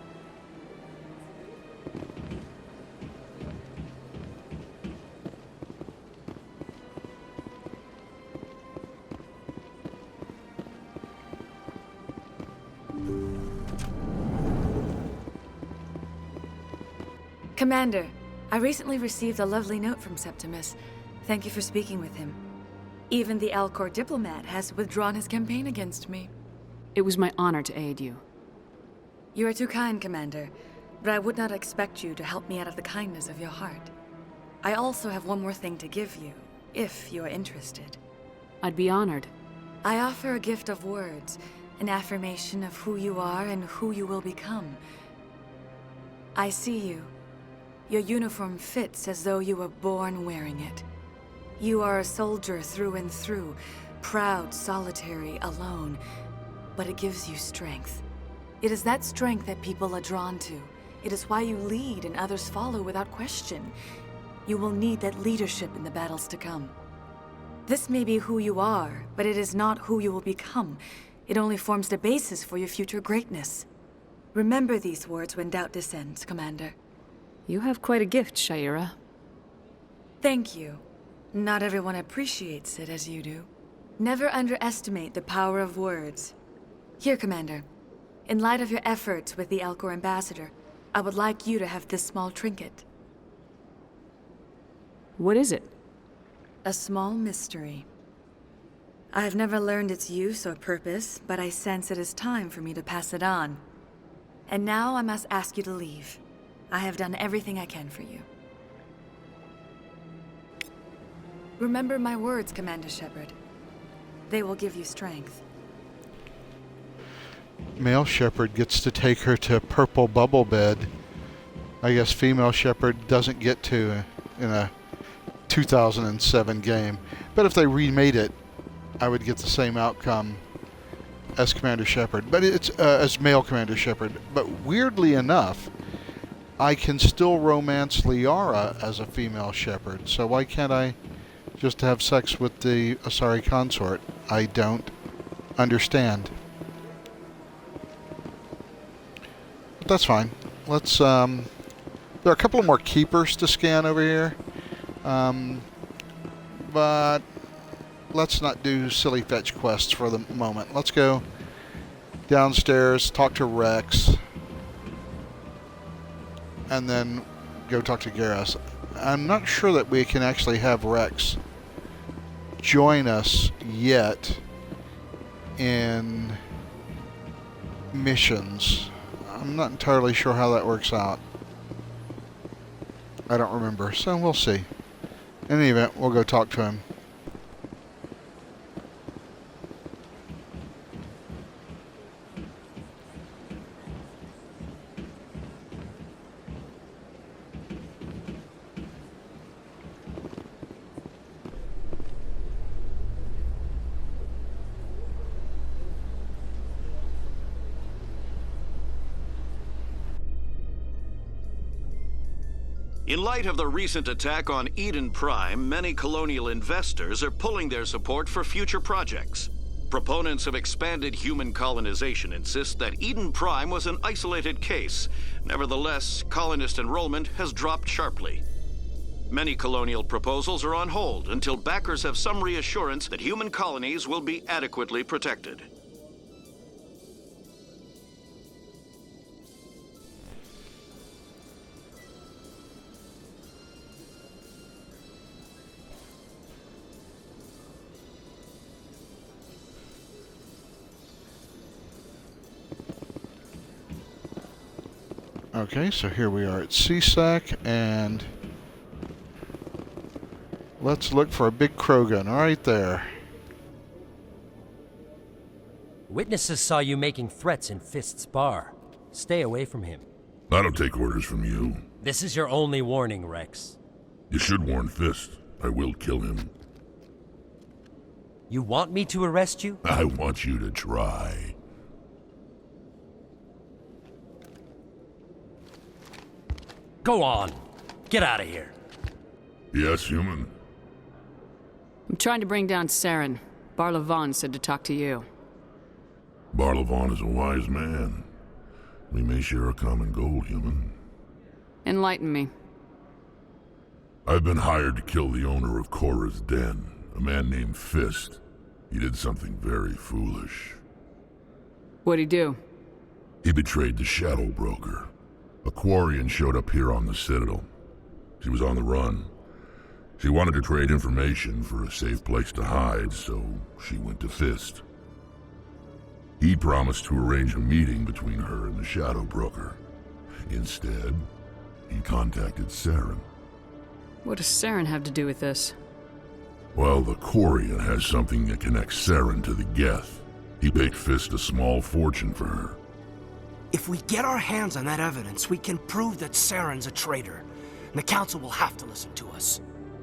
Commander, I recently received a lovely note from Septimus. Thank you for speaking with him. Even the Alcor diplomat has withdrawn his campaign against me. It was my honor to aid you. You are too kind, Commander, but I would not expect you to help me out of the kindness of your heart. I also have one more thing to give you, if you are interested. I'd be honored. I offer a gift of words, an affirmation of who you are and who you will become. I see you. Your uniform fits as though you were born wearing it. You are a soldier through and through, proud, solitary, alone, but it gives you strength. It is that strength that people are drawn to. It is why you lead and others follow without question. You will need that leadership in the battles to come. This may be who you are, but it is not who you will become. It only forms the basis for your future greatness. Remember these words when doubt descends, Commander. You have quite a gift, Shaira. Thank you. Not everyone appreciates it as you do. Never underestimate the power of words. Here, Commander. In light of your efforts with the Alcor ambassador, I would like you to have this small trinket. What is it? A small mystery. I have never learned its use or purpose, but I sense it is time for me to pass it on. And now I must ask you to leave. I have done everything I can for you. Remember my words, Commander Shepard. They will give you strength. Male Shepard gets to take her to Purple Bubble Bed. I guess female Shepard doesn't get to in a 2007 game. But if they remade it, I would get the same outcome as Commander Shepard. But it's as male Commander Shepard. But weirdly enough, I can still romance Liara as a female Shepard. So why can't I just have sex with the Asari consort? I don't understand. But that's fine. Let's, there are a couple of more keepers to scan over here. But let's not do silly fetch quests for the moment. Let's go downstairs, talk to Rex, and then go talk to Garrus. I'm not sure that we can actually have Rex join us yet in missions. I'm not entirely sure how that works out. I don't remember, so we'll see. In any event, we'll go talk to him. In light of the recent attack on Eden Prime, many colonial investors are pulling their support for future projects. Proponents of expanded human colonization insist that Eden Prime was an isolated case. Nevertheless, colonist enrollment has dropped sharply. Many colonial proposals are on hold until backers have some reassurance that human colonies will be adequately protected. Okay, so here we are at CSEC, and let's look for a big Krogan right there. Witnesses saw you making threats in Fist's bar. Stay away from him. I don't take orders from you. This is your only warning, Rex. You should warn Fist. I will kill him. You want me to arrest you? I want you to try. Go on. Get out of here. Yes, human. I'm trying to bring down Saren. Barlavon said to talk to you. Barlavon is a wise man. We may share a common goal, human. Enlighten me. I've been hired to kill the owner of Cora's Den, a man named Fist. He did something very foolish. What'd he do? He betrayed the Shadow Broker. A Quarian showed up here on the Citadel. She was on the run. She wanted to trade information for a safe place to hide, so she went to Fist. He promised to arrange a meeting between her and the Shadow Broker. Instead, he contacted Saren. What does Saren have to do with this? Well, the Quarian has something that connects Saren to the Geth. He paid Fist a small fortune for her. If we get our hands on that evidence, we can prove that Saren's a traitor. And the Council will have to listen to us.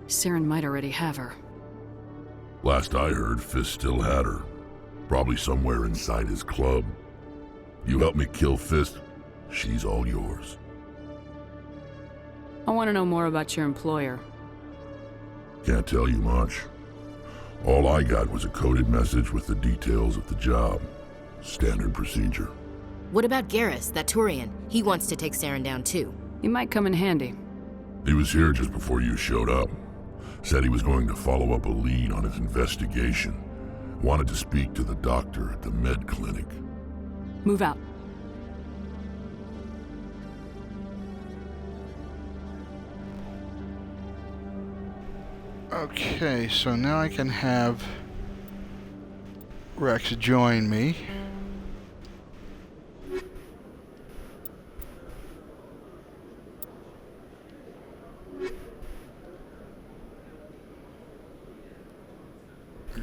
Saren might already have her. Last I heard, Fist still had her. Probably somewhere inside his club. You help me kill Fist, she's all yours. I want to know more about your employer. Can't tell you much. All I got was a coded message with the details of the job. Standard procedure. What about Garrus, that Turian? He wants to take Saren down too. He might come in handy. He was here just before you showed up. Said he was going to follow up a lead on his investigation. Wanted to speak to the doctor at the med clinic. Move out. Okay, so now I can have Rex join me.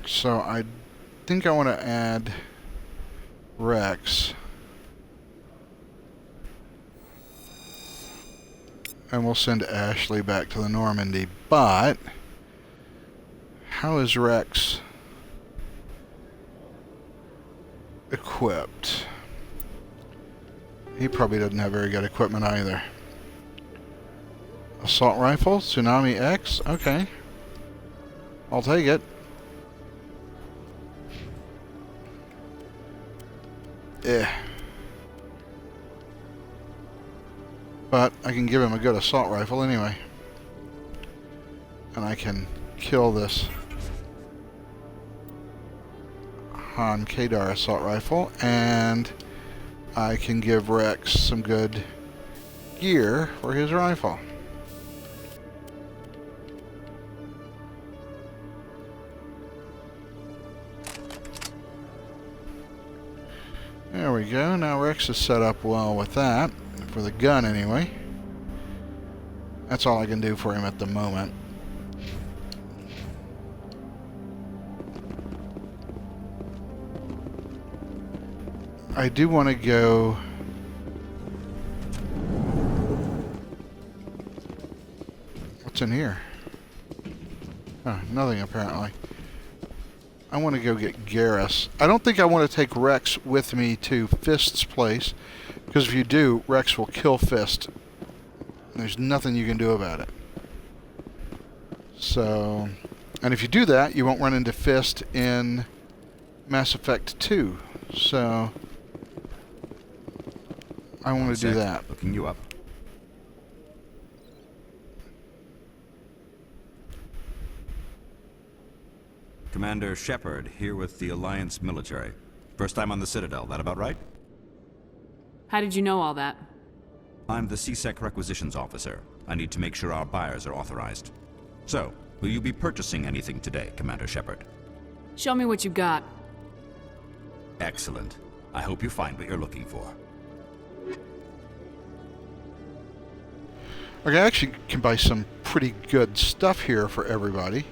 So I think I want to add Rex. And we'll send Ashley back to the Normandy, but how is Rex equipped? He probably doesn't have very good equipment either. Assault rifle, Tsunami X, okay. I'll take it. Yeah. But I can give him a good assault rifle anyway. And I can kill this Han Kadar assault rifle, and I can give Rex some good gear for his rifle. There we go. Now Rex is set up well with that. For the gun, anyway. That's all I can do for him at the moment. I do want to go... What's in here? Oh, nothing apparently. I want to go get Garrus. I don't think I want to take Rex with me to Fist's place, because if you do, Rex will kill Fist. There's nothing you can do about it. So, and if you do that, you won't run into Fist in Mass Effect 2. So, I want to do that. Looking you up. Commander Shepard, here with the Alliance military. First time on the Citadel, that about right? How did you know all that? I'm the CSEC requisitions officer. I need to make sure our buyers are authorized. So, will you be purchasing anything today, Commander Shepard? Show me what you got. Excellent. I hope you find what you're looking for. Okay, I actually can buy some pretty good stuff here for everybody.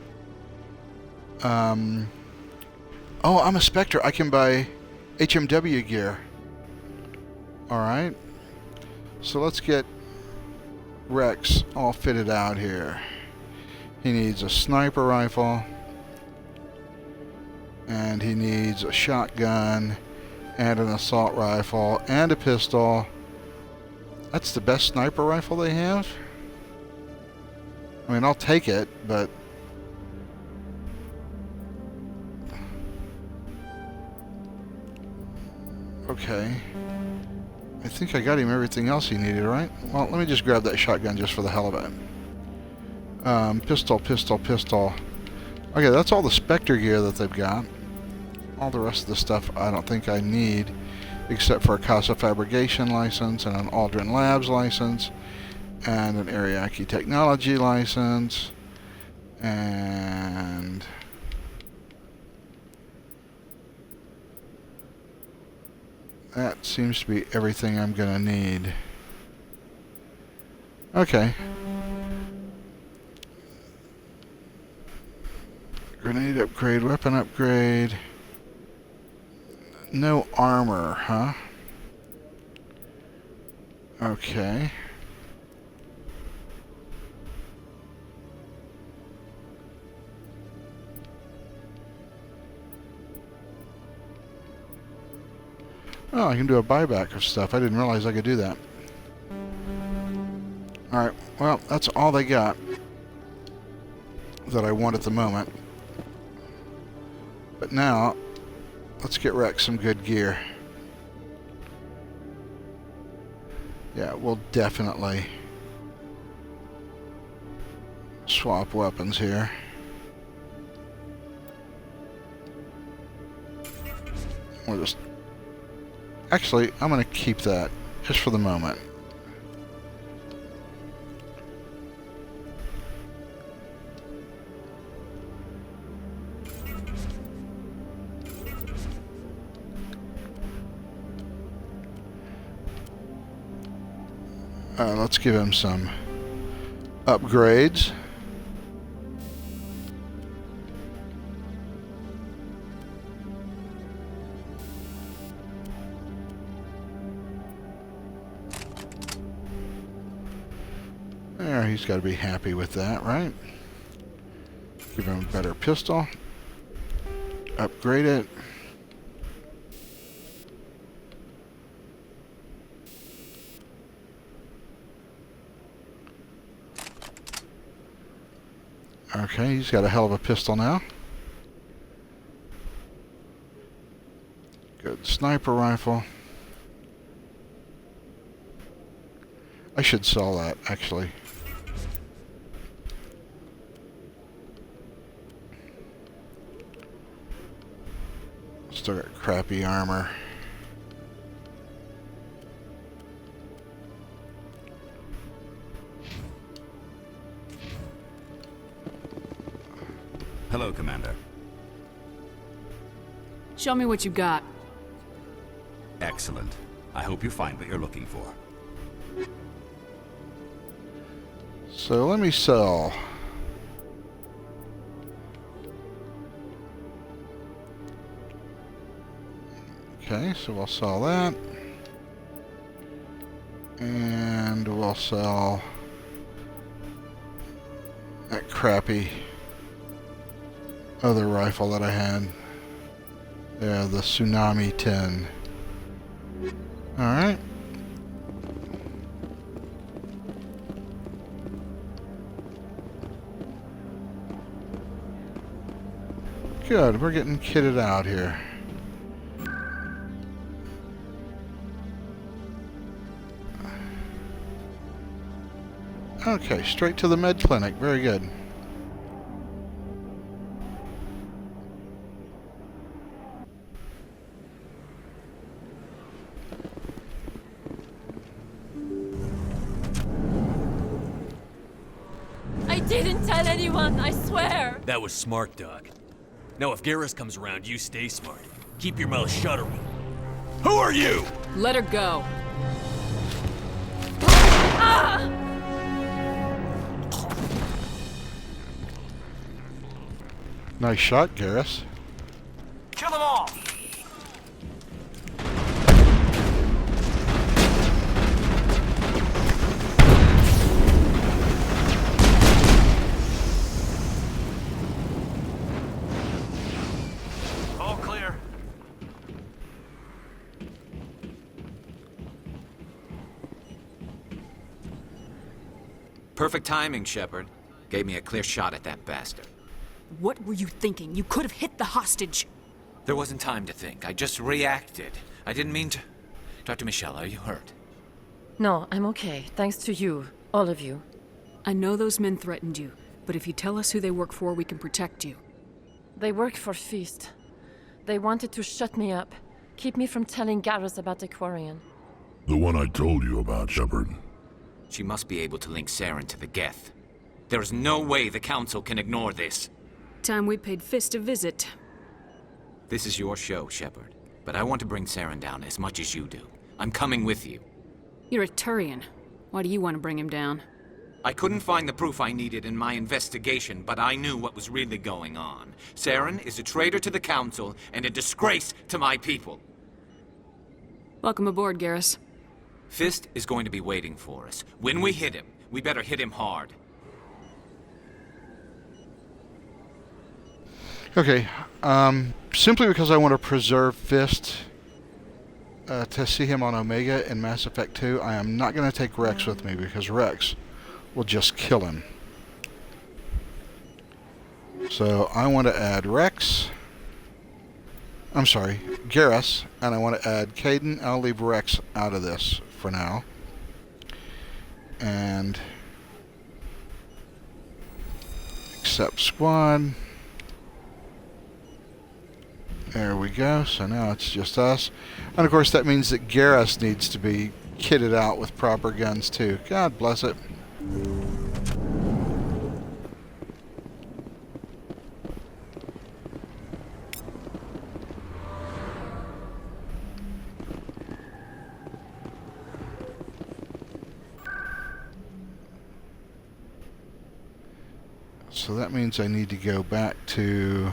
Oh, I'm a Spectre. I can buy HMW gear. Alright. So let's get Rex all fitted out here. He needs a sniper rifle. And he needs a shotgun. And an assault rifle. And a pistol. That's the best sniper rifle they have? I mean, I'll take it, but... Okay. I think I got him everything else he needed, right? Well, let me just grab that shotgun just for the hell of it. Pistol, pistol, pistol. Okay, that's all the Spectre gear that they've got. All the rest of the stuff I don't think I need, except for a Casa Fabrication license and an Aldrin Labs license and an Ariake Technology license and... That seems to be everything I'm gonna need. Okay. Grenade upgrade, weapon upgrade. No armor, huh? Okay. Oh, I can do a buyback of stuff. I didn't realize I could do that. Alright, well, that's all they got that I want at the moment. But now, let's get Rex some good gear. Yeah, we'll definitely swap weapons here. We'll just... Actually, I'm going to keep that just for the moment. Let's give him some upgrades. There, he's got to be happy with that, right? Give him a better pistol. Upgrade it. Okay, he's got a hell of a pistol now. Good sniper rifle. I should sell that, actually. Still got crappy armor. Hello, Commander. Show me what you got. Excellent. Excellent. I hope you find what you're looking for. So let me sell. Okay, so we'll sell that. And we'll sell that crappy other rifle that I had. Yeah, the Tsunami 10. Alright. Good, we're getting kitted out here. Okay, straight to the med clinic. Very good. I didn't tell anyone, I swear! That was smart, Doc. Now if Garrus comes around, you stay smart. Keep your mouth shut or Who are you? Let her go. Ah! Nice shot, Garrus. Kill them all! All clear. Perfect timing, Shepard. Gave me a clear shot at that bastard. What were you thinking? You could have hit the hostage. There wasn't time to think. I just reacted. I didn't mean to... Dr. Michelle, are you hurt? No, I'm okay. Thanks to you. All of you. I know those men threatened you, but if you tell us who they work for, we can protect you. They work for Feast. They wanted to shut me up. Keep me from telling Garrus about the Quarian. The one I told you about, Shepard. She must be able to link Saren to the Geth. There is no way the Council can ignore this. Time we paid Fist a visit. This is your show, Shepard. But I want to bring Saren down as much as you do. I'm coming with you. You're a Turian. Why do you want to bring him down? I couldn't find the proof I needed in my investigation, but I knew what was really going on. Saren is a traitor to the Council and a disgrace to my people. Welcome aboard, Garrus. Fist is going to be waiting for us. When we hit him, we better hit him hard. Okay, simply because I want to preserve Fist to see him on Omega in Mass Effect 2, I am not going to take Rex with me because Rex will just kill him. So I want to add Rex. I'm sorry, Garrus, and I want to add Caden. I'll leave Rex out of this for now. And accept squad. There we go. So now it's just us. And of course that means that Garrus needs to be kitted out with proper guns too. God bless it. So that means I need to go back to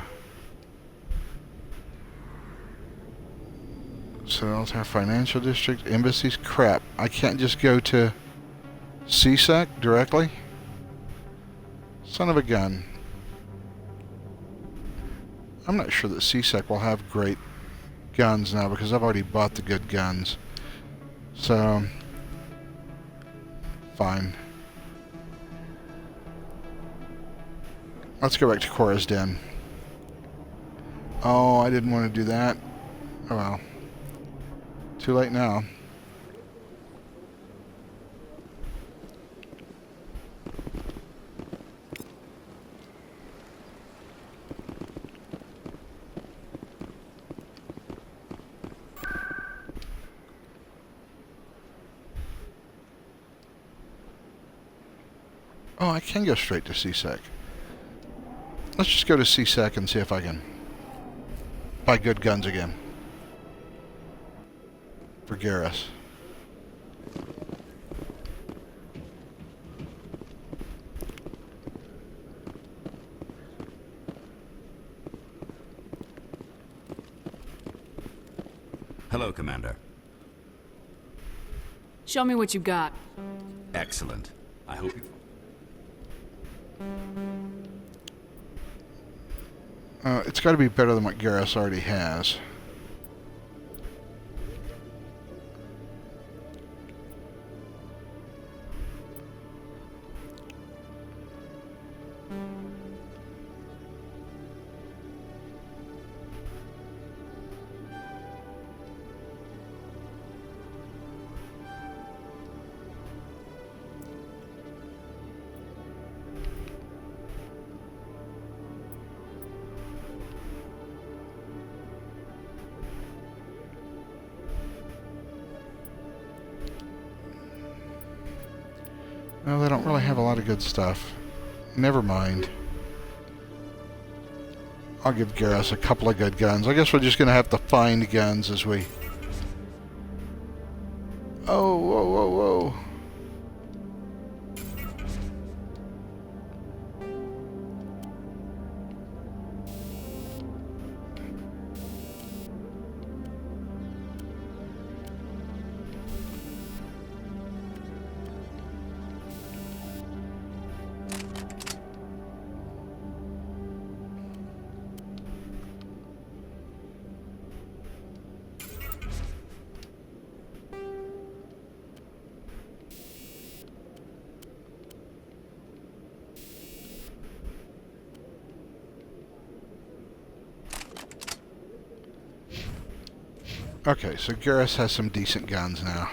Citadel Financial District, Embassies. Crap, I can't just go to CSEC directly? Son of a gun. I'm not sure that CSEC will have great guns now because I've already bought the good guns. So, fine. Let's go back to Cora's Den. Oh, I didn't want to do that. Oh well. Too late now. Oh, I can go straight to CSEC. Let's just go to CSEC and see if I can buy good guns again. for Garrus. Hello, Commander. Show me what you got. Excellent. I hope you... It's got to be better than what Garrus already has. No, they don't really have a lot of good stuff. Never mind. I'll give Garrus a couple of good guns. I guess we're just going to have to find guns as we... Oh, whoa, whoa, whoa. Okay, so Garrus has some decent guns now.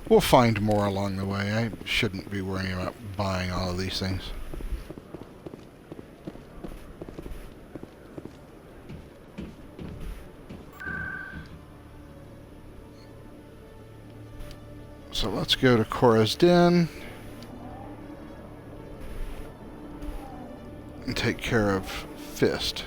We'll find more along the way. I shouldn't be worrying about buying all of these things. So let's go to Cora's Den and take care of Fist.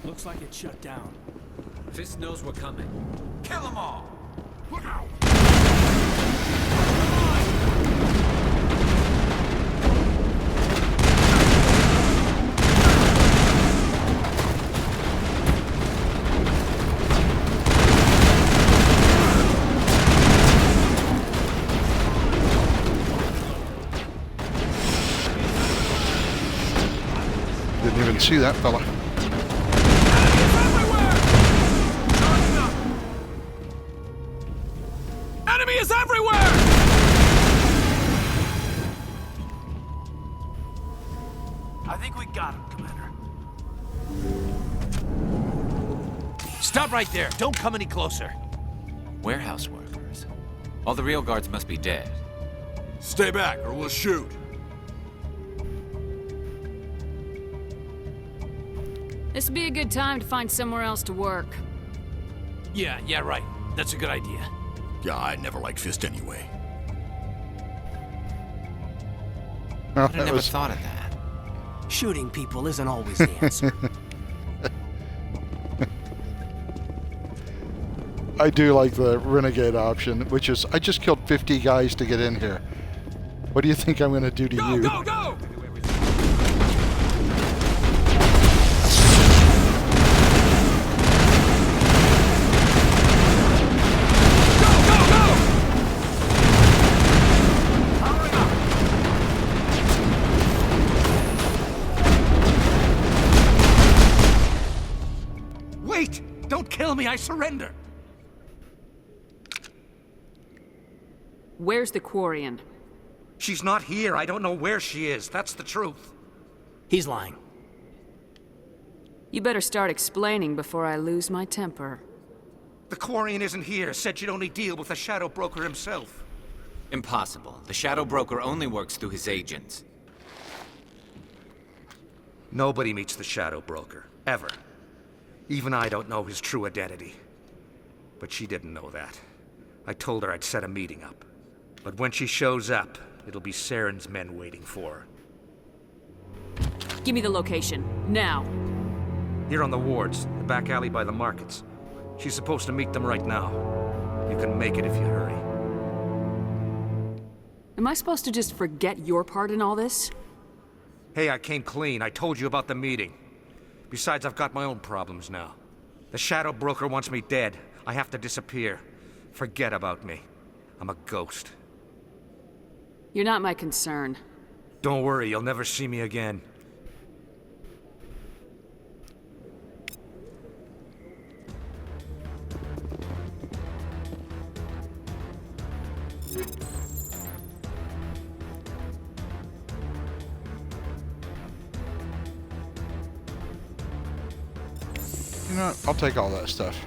Looks like it's shut down. Fist knows we're coming. Kill them all! Look out! Didn't even see that fella. Enemy is everywhere! I think we got him, Commander. Stop right there. Don't come any closer. Warehouse workers. All the real guards must be dead. Stay back or we'll shoot. This would be a good time to find somewhere else to work. Yeah, right. That's a good idea. Yeah, I never liked Fist anyway. Well, I never thought of that. Shooting people isn't always the answer. I do like the Renegade option, which is, I just killed 50 guys to get in here. What do you think I'm going to do to you? Go, go! Wait! Don't kill me, I surrender! Where's the Quarian? She's not here. I don't know where she is. That's the truth. He's lying. You better start explaining before I lose my temper. The Quarian isn't here. Said she'd only deal with the Shadow Broker himself. Impossible. The Shadow Broker only works through his agents. Nobody meets the Shadow Broker, ever. Even I don't know his true identity. But she didn't know that. I told her I'd set a meeting up. But when she shows up, it'll be Saren's men waiting for her. Give me the location, now. Here on the wards, the back alley by the markets. She's supposed to meet them right now. You can make it if you hurry. Am I supposed to just forget your part in all this? Hey, I came clean. I told you about the meeting. Besides, I've got my own problems now. The Shadow Broker wants me dead. I have to disappear. Forget about me. I'm a ghost. You're not my concern. Don't worry, you'll never see me again. You know what? I'll take all that stuff.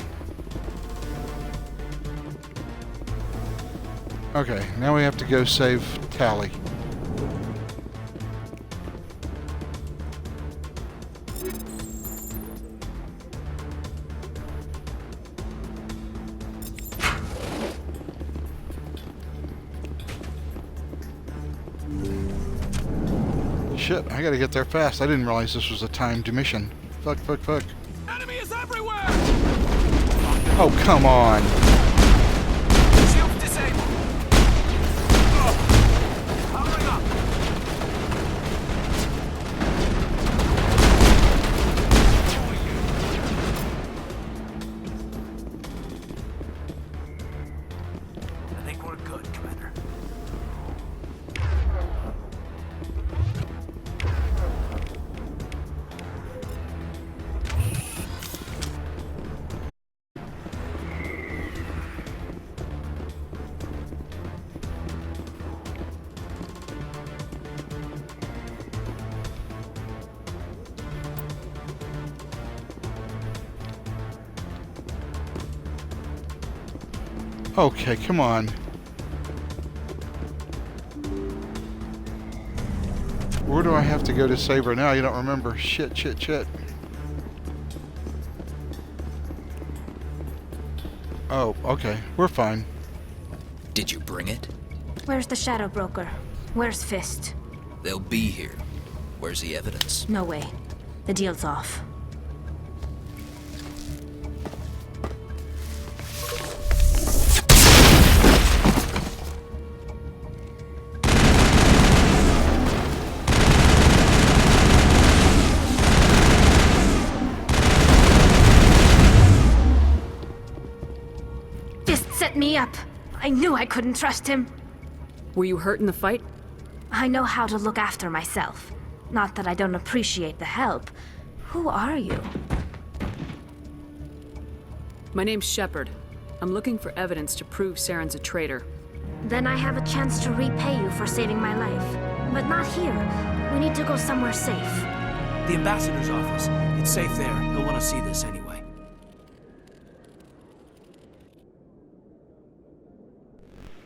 Okay, now we have to go save Tally. Shit, I gotta get there fast. I didn't realize this was a timed mission. Fuck. Enemy is everywhere! Oh, come on. Shield disabled. Powering up. I think we're good, Commander. Okay, come on. Where do I have to go to save her now? You don't remember. Shit. Oh, okay. We're fine. Did you bring it? Where's the Shadow Broker? Where's Fist? They'll be here. Where's the evidence? No way. The deal's off. Fist set me up. I knew I couldn't trust him. Were you hurt in the fight? I know how to look after myself. Not that I don't appreciate the help. Who are you? My name's Shepard. I'm looking for evidence to prove Saren's a traitor. Then I have a chance to repay you for saving my life. But not here. We need to go somewhere safe. The ambassador's office. It's safe there. He'll want to see this anyway.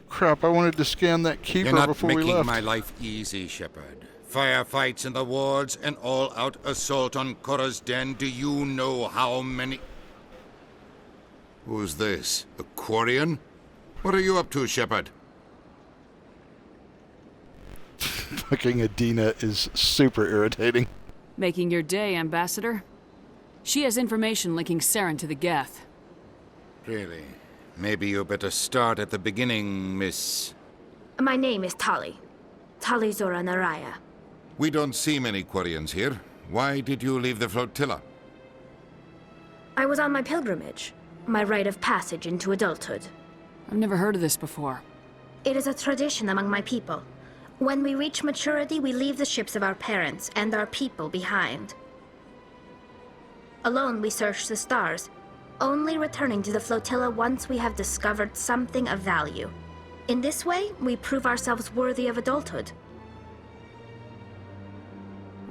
Crap, I wanted to scan that keeper You're not before we making left. my life easy, Shepard. Firefights in the wards, an all-out assault on Korra's den. Do you know how many... Who's this? A Quarian? What are you up to, Shepard? Fucking Adina is super irritating. Making your day, Ambassador. She has information linking Saren to the Geth. Really? Maybe you better start at the beginning, Miss... My name is Tali. Tali Zora Naraya. We don't see many Quarians here. Why did you leave the flotilla? I was on my pilgrimage. My rite of passage into adulthood. I've never heard of this before. It is a tradition among my people. When we reach maturity, we leave the ships of our parents and our people behind. Alone, we search the stars, only returning to the flotilla once we have discovered something of value. In this way, we prove ourselves worthy of adulthood.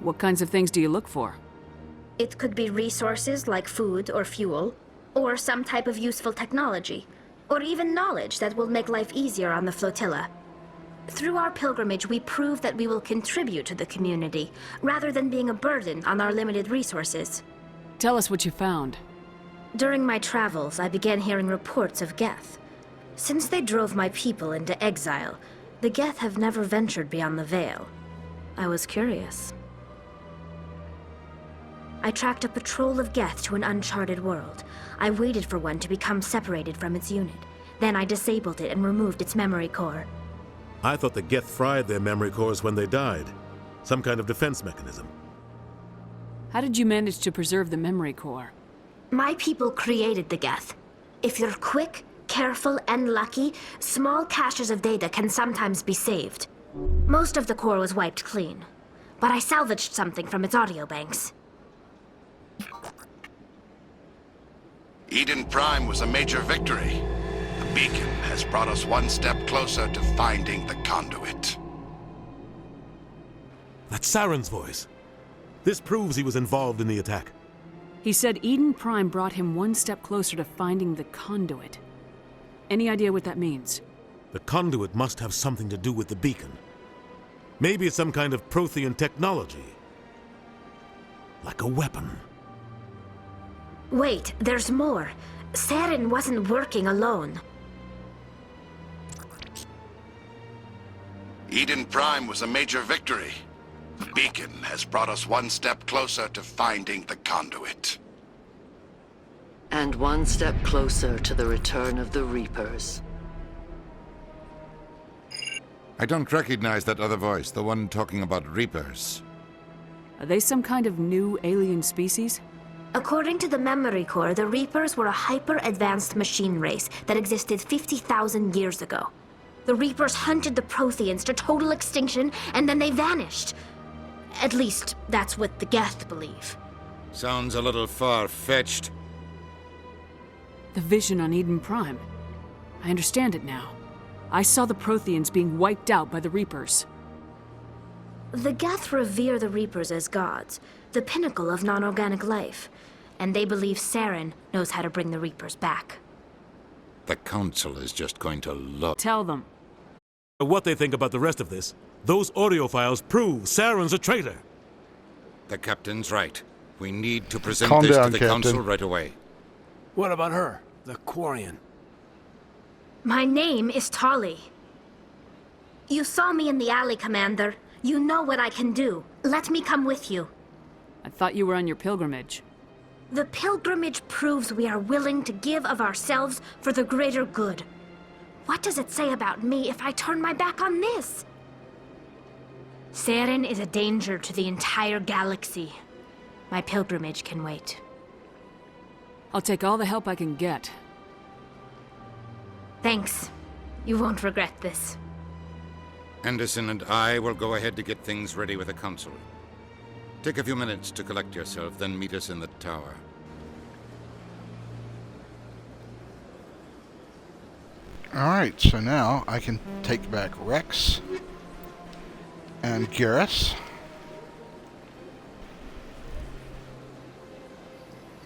What kinds of things do you look for? It could be resources like food or fuel, or some type of useful technology, or even knowledge that will make life easier on the flotilla. Through our pilgrimage, we prove that we will contribute to the community, rather than being a burden on our limited resources. Tell us what you found. During my travels, I began hearing reports of Geth. Since they drove my people into exile, the Geth have never ventured beyond the Veil. I was curious. I tracked a patrol of Geth to an uncharted world. I waited for one to become separated from its unit. Then I disabled it and removed its memory core. I thought the Geth fried their memory cores when they died. Some kind of defense mechanism. How did you manage to preserve the memory core? My people created the Geth. If you're quick, careful, and lucky, small caches of data can sometimes be saved. Most of the core was wiped clean, but I salvaged something from its audio banks. Eden Prime was a major victory. The beacon has brought us one step closer to finding the conduit. That's Saren's voice. This proves he was involved in the attack. He said Eden Prime brought him one step closer to finding the conduit. Any idea what that means? The conduit must have something to do with the beacon. Maybe it's some kind of Prothean technology. Like a weapon. Wait, there's more. Saren wasn't working alone. Eden Prime was a major victory. The beacon has brought us one step closer to finding the conduit. And one step closer to the return of the Reapers. I don't recognize that other voice, the one talking about Reapers. Are they some kind of new alien species? According to the memory core, the Reapers were a hyper-advanced machine race that existed 50,000 years ago. The Reapers hunted the Protheans to total extinction, and then they vanished. At least, that's what the Geth believe. Sounds a little far-fetched. The vision on Eden Prime. I understand it now. I saw the Protheans being wiped out by the Reapers. The Geth revere the Reapers as gods, the pinnacle of non-organic life, and they believe Saren knows how to bring the Reapers back. The Council is just going to love... Tell them. What they think about the rest of this, those audio files prove Saren's a traitor. The Captain's right. We need to present Calm this down, to the Captain. Council right away. What about her? The Quarian. My name is Tali. You saw me in the alley, Commander. You know what I can do. Let me come with you. I thought you were on your pilgrimage. The pilgrimage proves we are willing to give of ourselves for the greater good. What does it say about me if I turn my back on this? Saren is a danger to the entire galaxy. My pilgrimage can wait. I'll take all the help I can get. Thanks. You won't regret this. Anderson and I will go ahead to get things ready with the Council. Take a few minutes to collect yourself, then meet us in the tower. Alright, so now I can take back Rex and Garrus.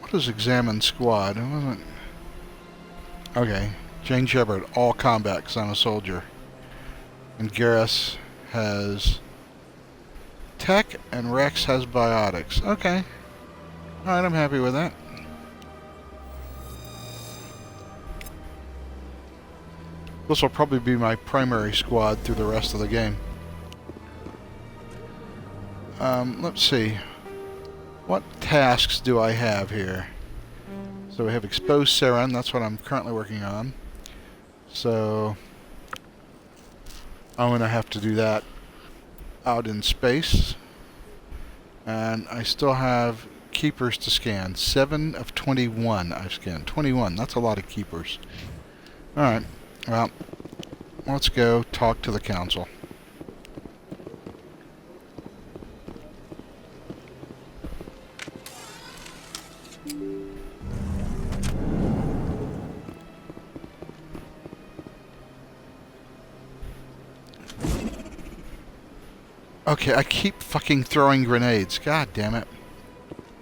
What is examine squad? It wasn't... Okay, Jane Shepard, all combat because I'm a soldier. And Garrus has tech and Rex has biotics. Okay. Alright, I'm happy with that. This will probably be my primary squad through the rest of the game. Let's see. What tasks do I have here? So we have Expose Saren, that's what I'm currently working on. So I'm going to have to do that out in space. And I still have keepers to scan. 7 of 21 I've scanned. 21, that's a lot of keepers. Alright, well, let's go talk to the Council. Okay, I keep fucking throwing grenades. God damn it.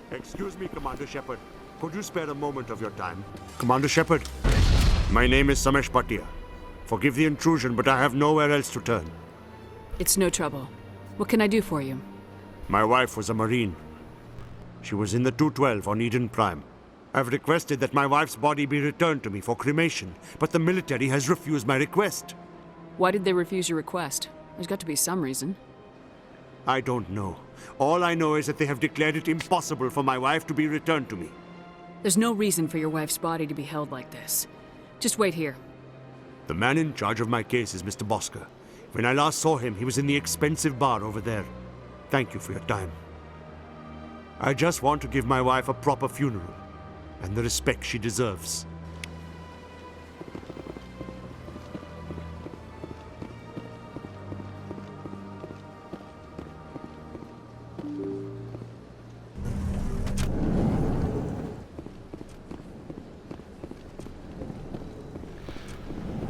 Excuse me, Commander Shepard. Could you spare a moment of your time? Commander Shepard, my name is Samesh Bhatia. Forgive the intrusion, but I have nowhere else to turn. It's no trouble. What can I do for you? My wife was a Marine. She was in the 212 on Eden Prime. I've requested that my wife's body be returned to me for cremation, but the military has refused my request. Why did they refuse your request? There's got to be some reason. I don't know. All I know is that they have declared it impossible for my wife to be returned to me. There's no reason for your wife's body to be held like this. Just wait here. The man in charge of my case is Mr. Bosker. When I last saw him, he was in the expensive bar over there. Thank you for your time. I just want to give my wife a proper funeral, and the respect she deserves.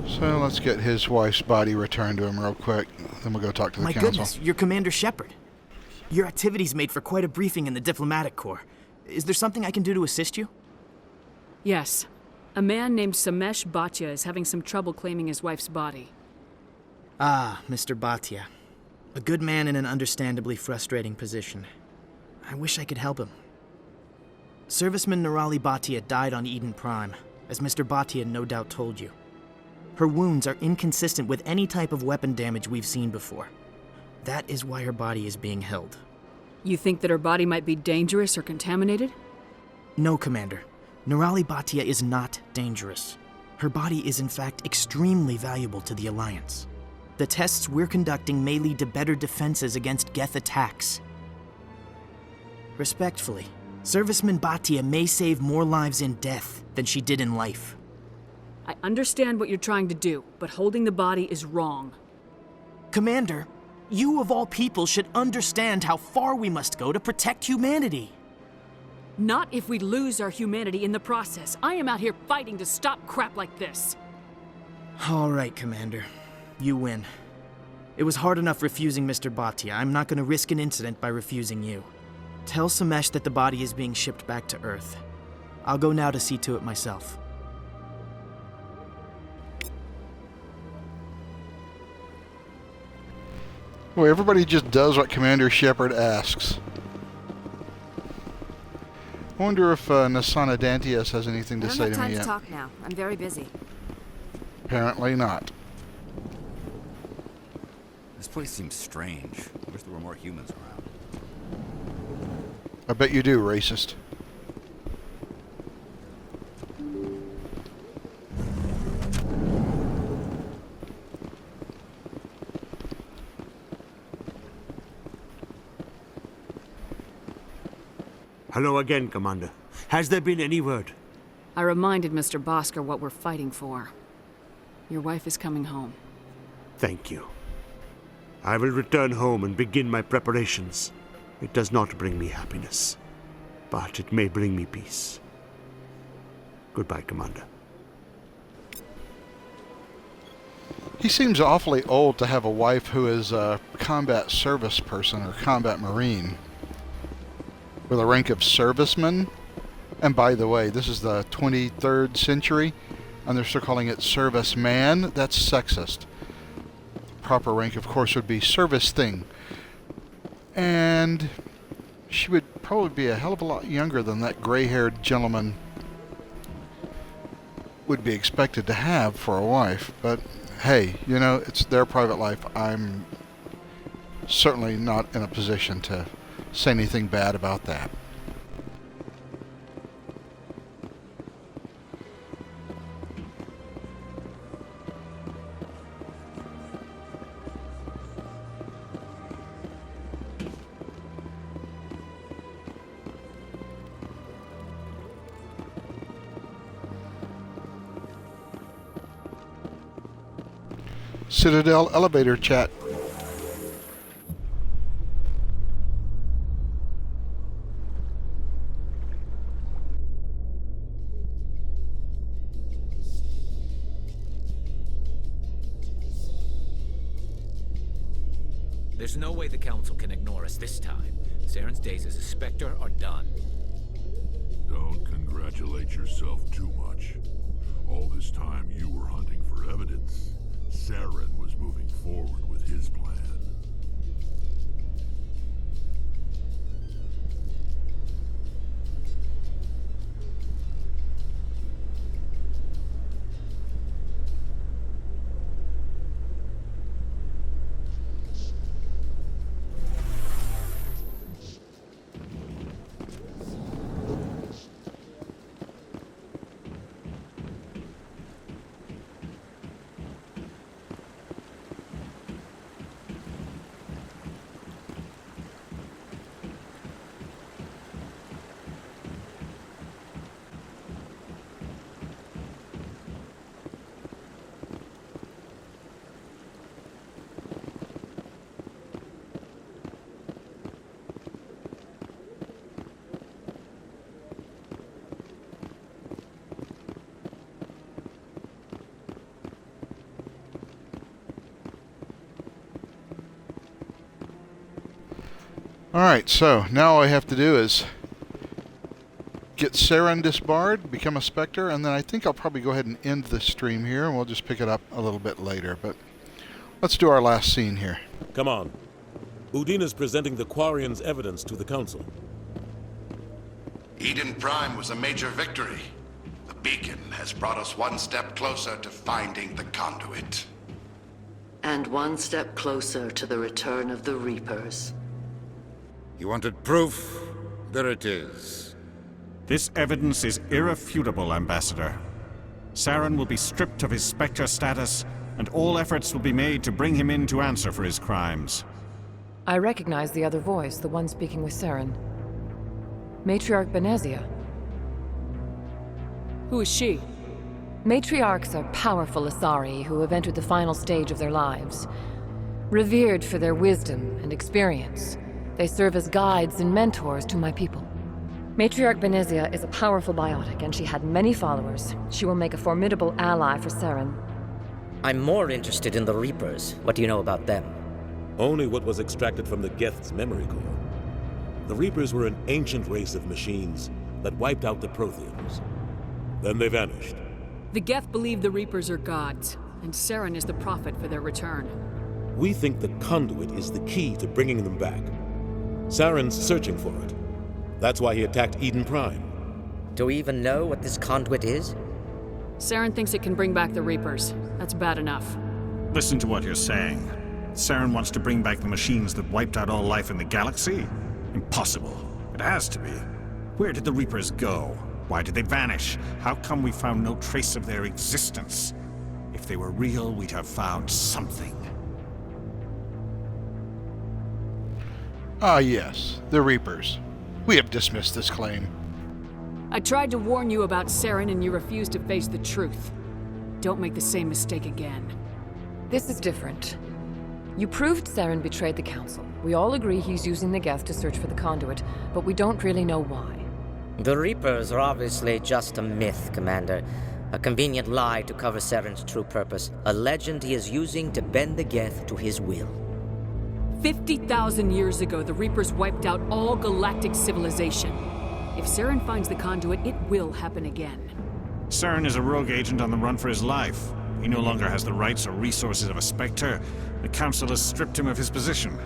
So let's get his wife's body returned to him real quick. Then we'll go talk to the council. My goodness, you're Commander Shepard. Your activities made for quite a briefing in the Diplomatic Corps. Is there something I can do to assist you? Yes. A man named Samesh Bhatia is having some trouble claiming his wife's body. Ah, Mr. Bhatia. A good man in an understandably frustrating position. I wish I could help him. Serviceman Nirali Bhatia died on Eden Prime, as Mr. Bhatia no doubt told you. Her wounds are inconsistent with any type of weapon damage we've seen before. That is why her body is being held. You think that her body might be dangerous or contaminated? No, Commander. Nirali Bhatia is not dangerous. Her body is in fact extremely valuable to the Alliance. The tests we're conducting may lead to better defenses against Geth attacks. Respectfully, Serviceman Bhatia may save more lives in death than she did in life. I understand what you're trying to do, but holding the body is wrong. Commander, you of all people should understand how far we must go to protect humanity. Not if we lose our humanity in the process. I am out here fighting to stop crap like this. All right, Commander. You win. It was hard enough refusing Mr. Bhatia. I'm not going to risk an incident by refusing you. Tell Samesh that the body is being shipped back to Earth. I'll go now to see to it myself. Well, everybody just does what Commander Shepard asks. I wonder if Nasana Dantius has anything to say to me yet. I don't have time to talk now. I'm very busy. Apparently not. This place seems strange. I wish there were more humans around. I bet you do, racist. Hello again, Commander. Has there been any word? I reminded Mr. Bosker what we're fighting for. Your wife is coming home. Thank you. I will return home and begin my preparations. It does not bring me happiness, but it may bring me peace. Goodbye, Commander. He seems awfully old to have a wife who is a combat service person or combat marine with a rank of serviceman. And by the way, this is the 23rd century, and they're still calling it serviceman. That's sexist. Proper rank, of course, would be service thing. And she would probably be a hell of a lot younger than that gray-haired gentleman would be expected to have for a wife. But hey, you know, it's their private life. I'm certainly not in a position to say anything bad about that. Citadel elevator chat. There's no way the Council can ignore us this time. Saren's days as a Spectre are done. Don't congratulate yourself too much. All this time you were hunting for evidence. Saren was moving forward with his plan. Alright, so now all I have to do is get Saren disbarred, become a Spectre, and then I think I'll probably go ahead and end the stream here, and we'll just pick it up a little bit later. But let's do our last scene here. Come on. Udina's presenting the Quarians' evidence to the Council. Eden Prime was a major victory. The beacon has brought us one step closer to finding the conduit. And one step closer to the return of the Reapers. You wanted proof? There it is. This evidence is irrefutable, Ambassador. Saren will be stripped of his Spectre status, and all efforts will be made to bring him in to answer for his crimes. I recognize the other voice, the one speaking with Saren. Matriarch Benezia. Who is she? Matriarchs are powerful Asari who have entered the final stage of their lives. Revered for their wisdom and experience, they serve as guides and mentors to my people. Matriarch Benezia is a powerful biotic, and she had many followers. She will make a formidable ally for Saren. I'm more interested in the Reapers. What do you know about them? Only what was extracted from the Geth's memory core. The Reapers were an ancient race of machines that wiped out the Protheans. Then they vanished. The Geth believe the Reapers are gods, and Saren is the prophet for their return. We think the conduit is the key to bringing them back. Saren's searching for it. That's why he attacked Eden Prime. Do we even know what this conduit is? Saren thinks it can bring back the Reapers. That's bad enough. Listen to what you're saying. Saren wants to bring back the machines that wiped out all life in the galaxy? Impossible. It has to be. Where did the Reapers go? Why did they vanish? How come we found no trace of their existence? If they were real, we'd have found something. Ah, yes, the Reapers. We have dismissed this claim. I tried to warn you about Saren, and you refused to face the truth. Don't make the same mistake again. This is different. You proved Saren betrayed the Council. We all agree he's using the Geth to search for the conduit, but we don't really know why. The Reapers are obviously just a myth, Commander. A convenient lie to cover Saren's true purpose. A legend he is using to bend the Geth to his will. 50,000 years ago, the Reapers wiped out all galactic civilization. If Saren finds the conduit, it will happen again. Saren is a rogue agent on the run for his life. He no longer has the rights or resources of a Spectre. The Council has stripped him of his position.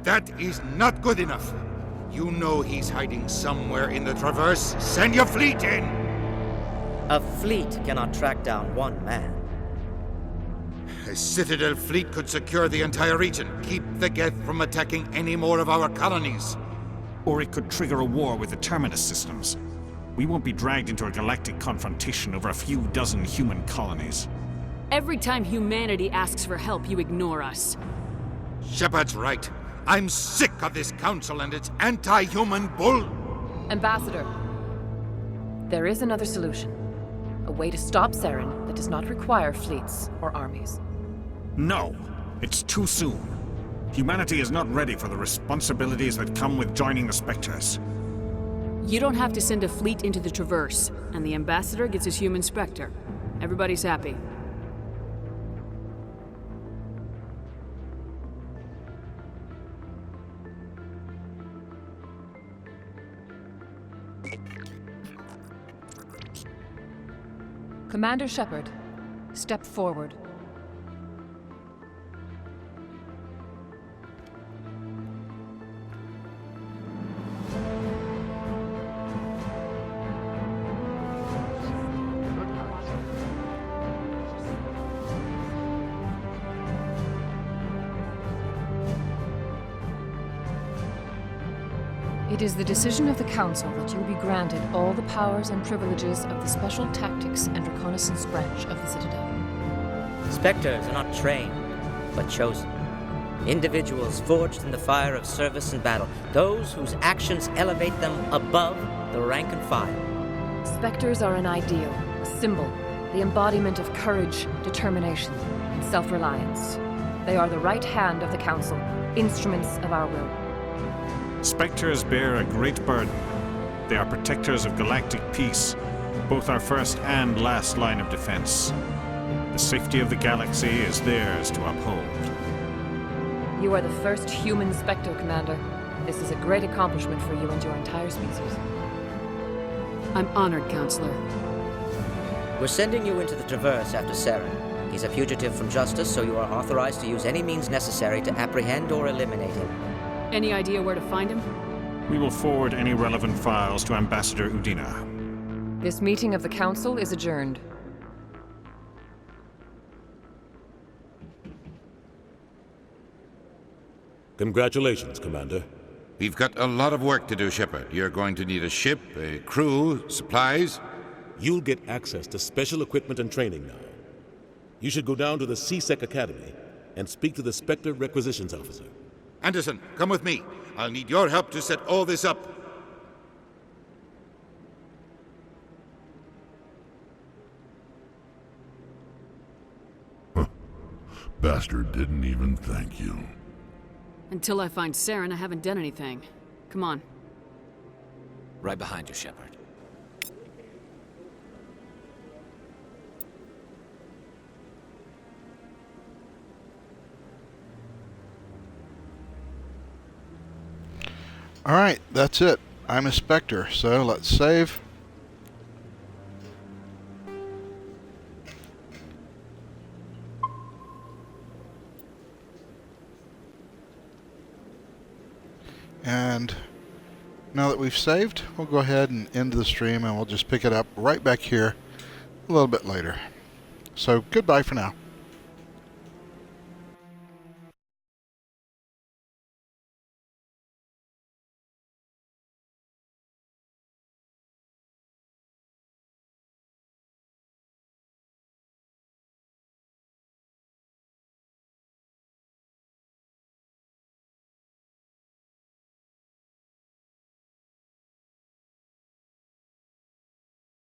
That is not good enough. You know he's hiding somewhere in the Traverse. Send your fleet in! A fleet cannot track down one man. A Citadel fleet could secure the entire region, keep the Geth from attacking any more of our colonies. Or it could trigger a war with the Terminus systems. We won't be dragged into a galactic confrontation over a few dozen human colonies. Every time humanity asks for help, you ignore us. Shepard's right. I'm sick of this council and its anti-human bull. Ambassador, there is another solution. A way to stop Saren that does not require fleets or armies. No, it's too soon. Humanity is not ready for the responsibilities that come with joining the Spectres. You don't have to send a fleet into the Traverse, and the Ambassador gets his human Spectre. Everybody's happy. Commander Shepard, step forward. It is the decision of the Council that you be granted all the powers and privileges of the Special Tactics and Reconnaissance Branch of the Citadel. Spectres are not trained, but chosen. Individuals forged in the fire of service and battle. Those whose actions elevate them above the rank and file. Spectres are an ideal, a symbol, the embodiment of courage, determination, and self-reliance. They are the right hand of the Council, instruments of our will. Spectres bear a great burden. They are protectors of galactic peace, both our first and last line of defense. The safety of the galaxy is theirs to uphold. You are the first human Spectre, Commander. This is a great accomplishment for you and your entire species. I'm honored, Counselor. We're sending you into the Traverse after Saren. He's a fugitive from justice, so you are authorized to use any means necessary to apprehend or eliminate him. Any idea where to find him? We will forward any relevant files to Ambassador Udina. This meeting of the Council is adjourned. Congratulations, Commander. We've got a lot of work to do, Shepard. You're going to need a ship, a crew, supplies. You'll get access to special equipment and training now. You should go down to the C-Sec Academy and speak to the Spectre Requisitions Officer. Anderson, come with me. I'll need your help to set all this up. Bastard didn't even thank you. Until I find Saren, I haven't done anything. Come on. Right behind you, Shepard. Alright, that's it. I'm a Spectre, so let's save. And now that we've saved, we'll go ahead and end the stream and we'll just pick it up right back here a little bit later. So goodbye for now.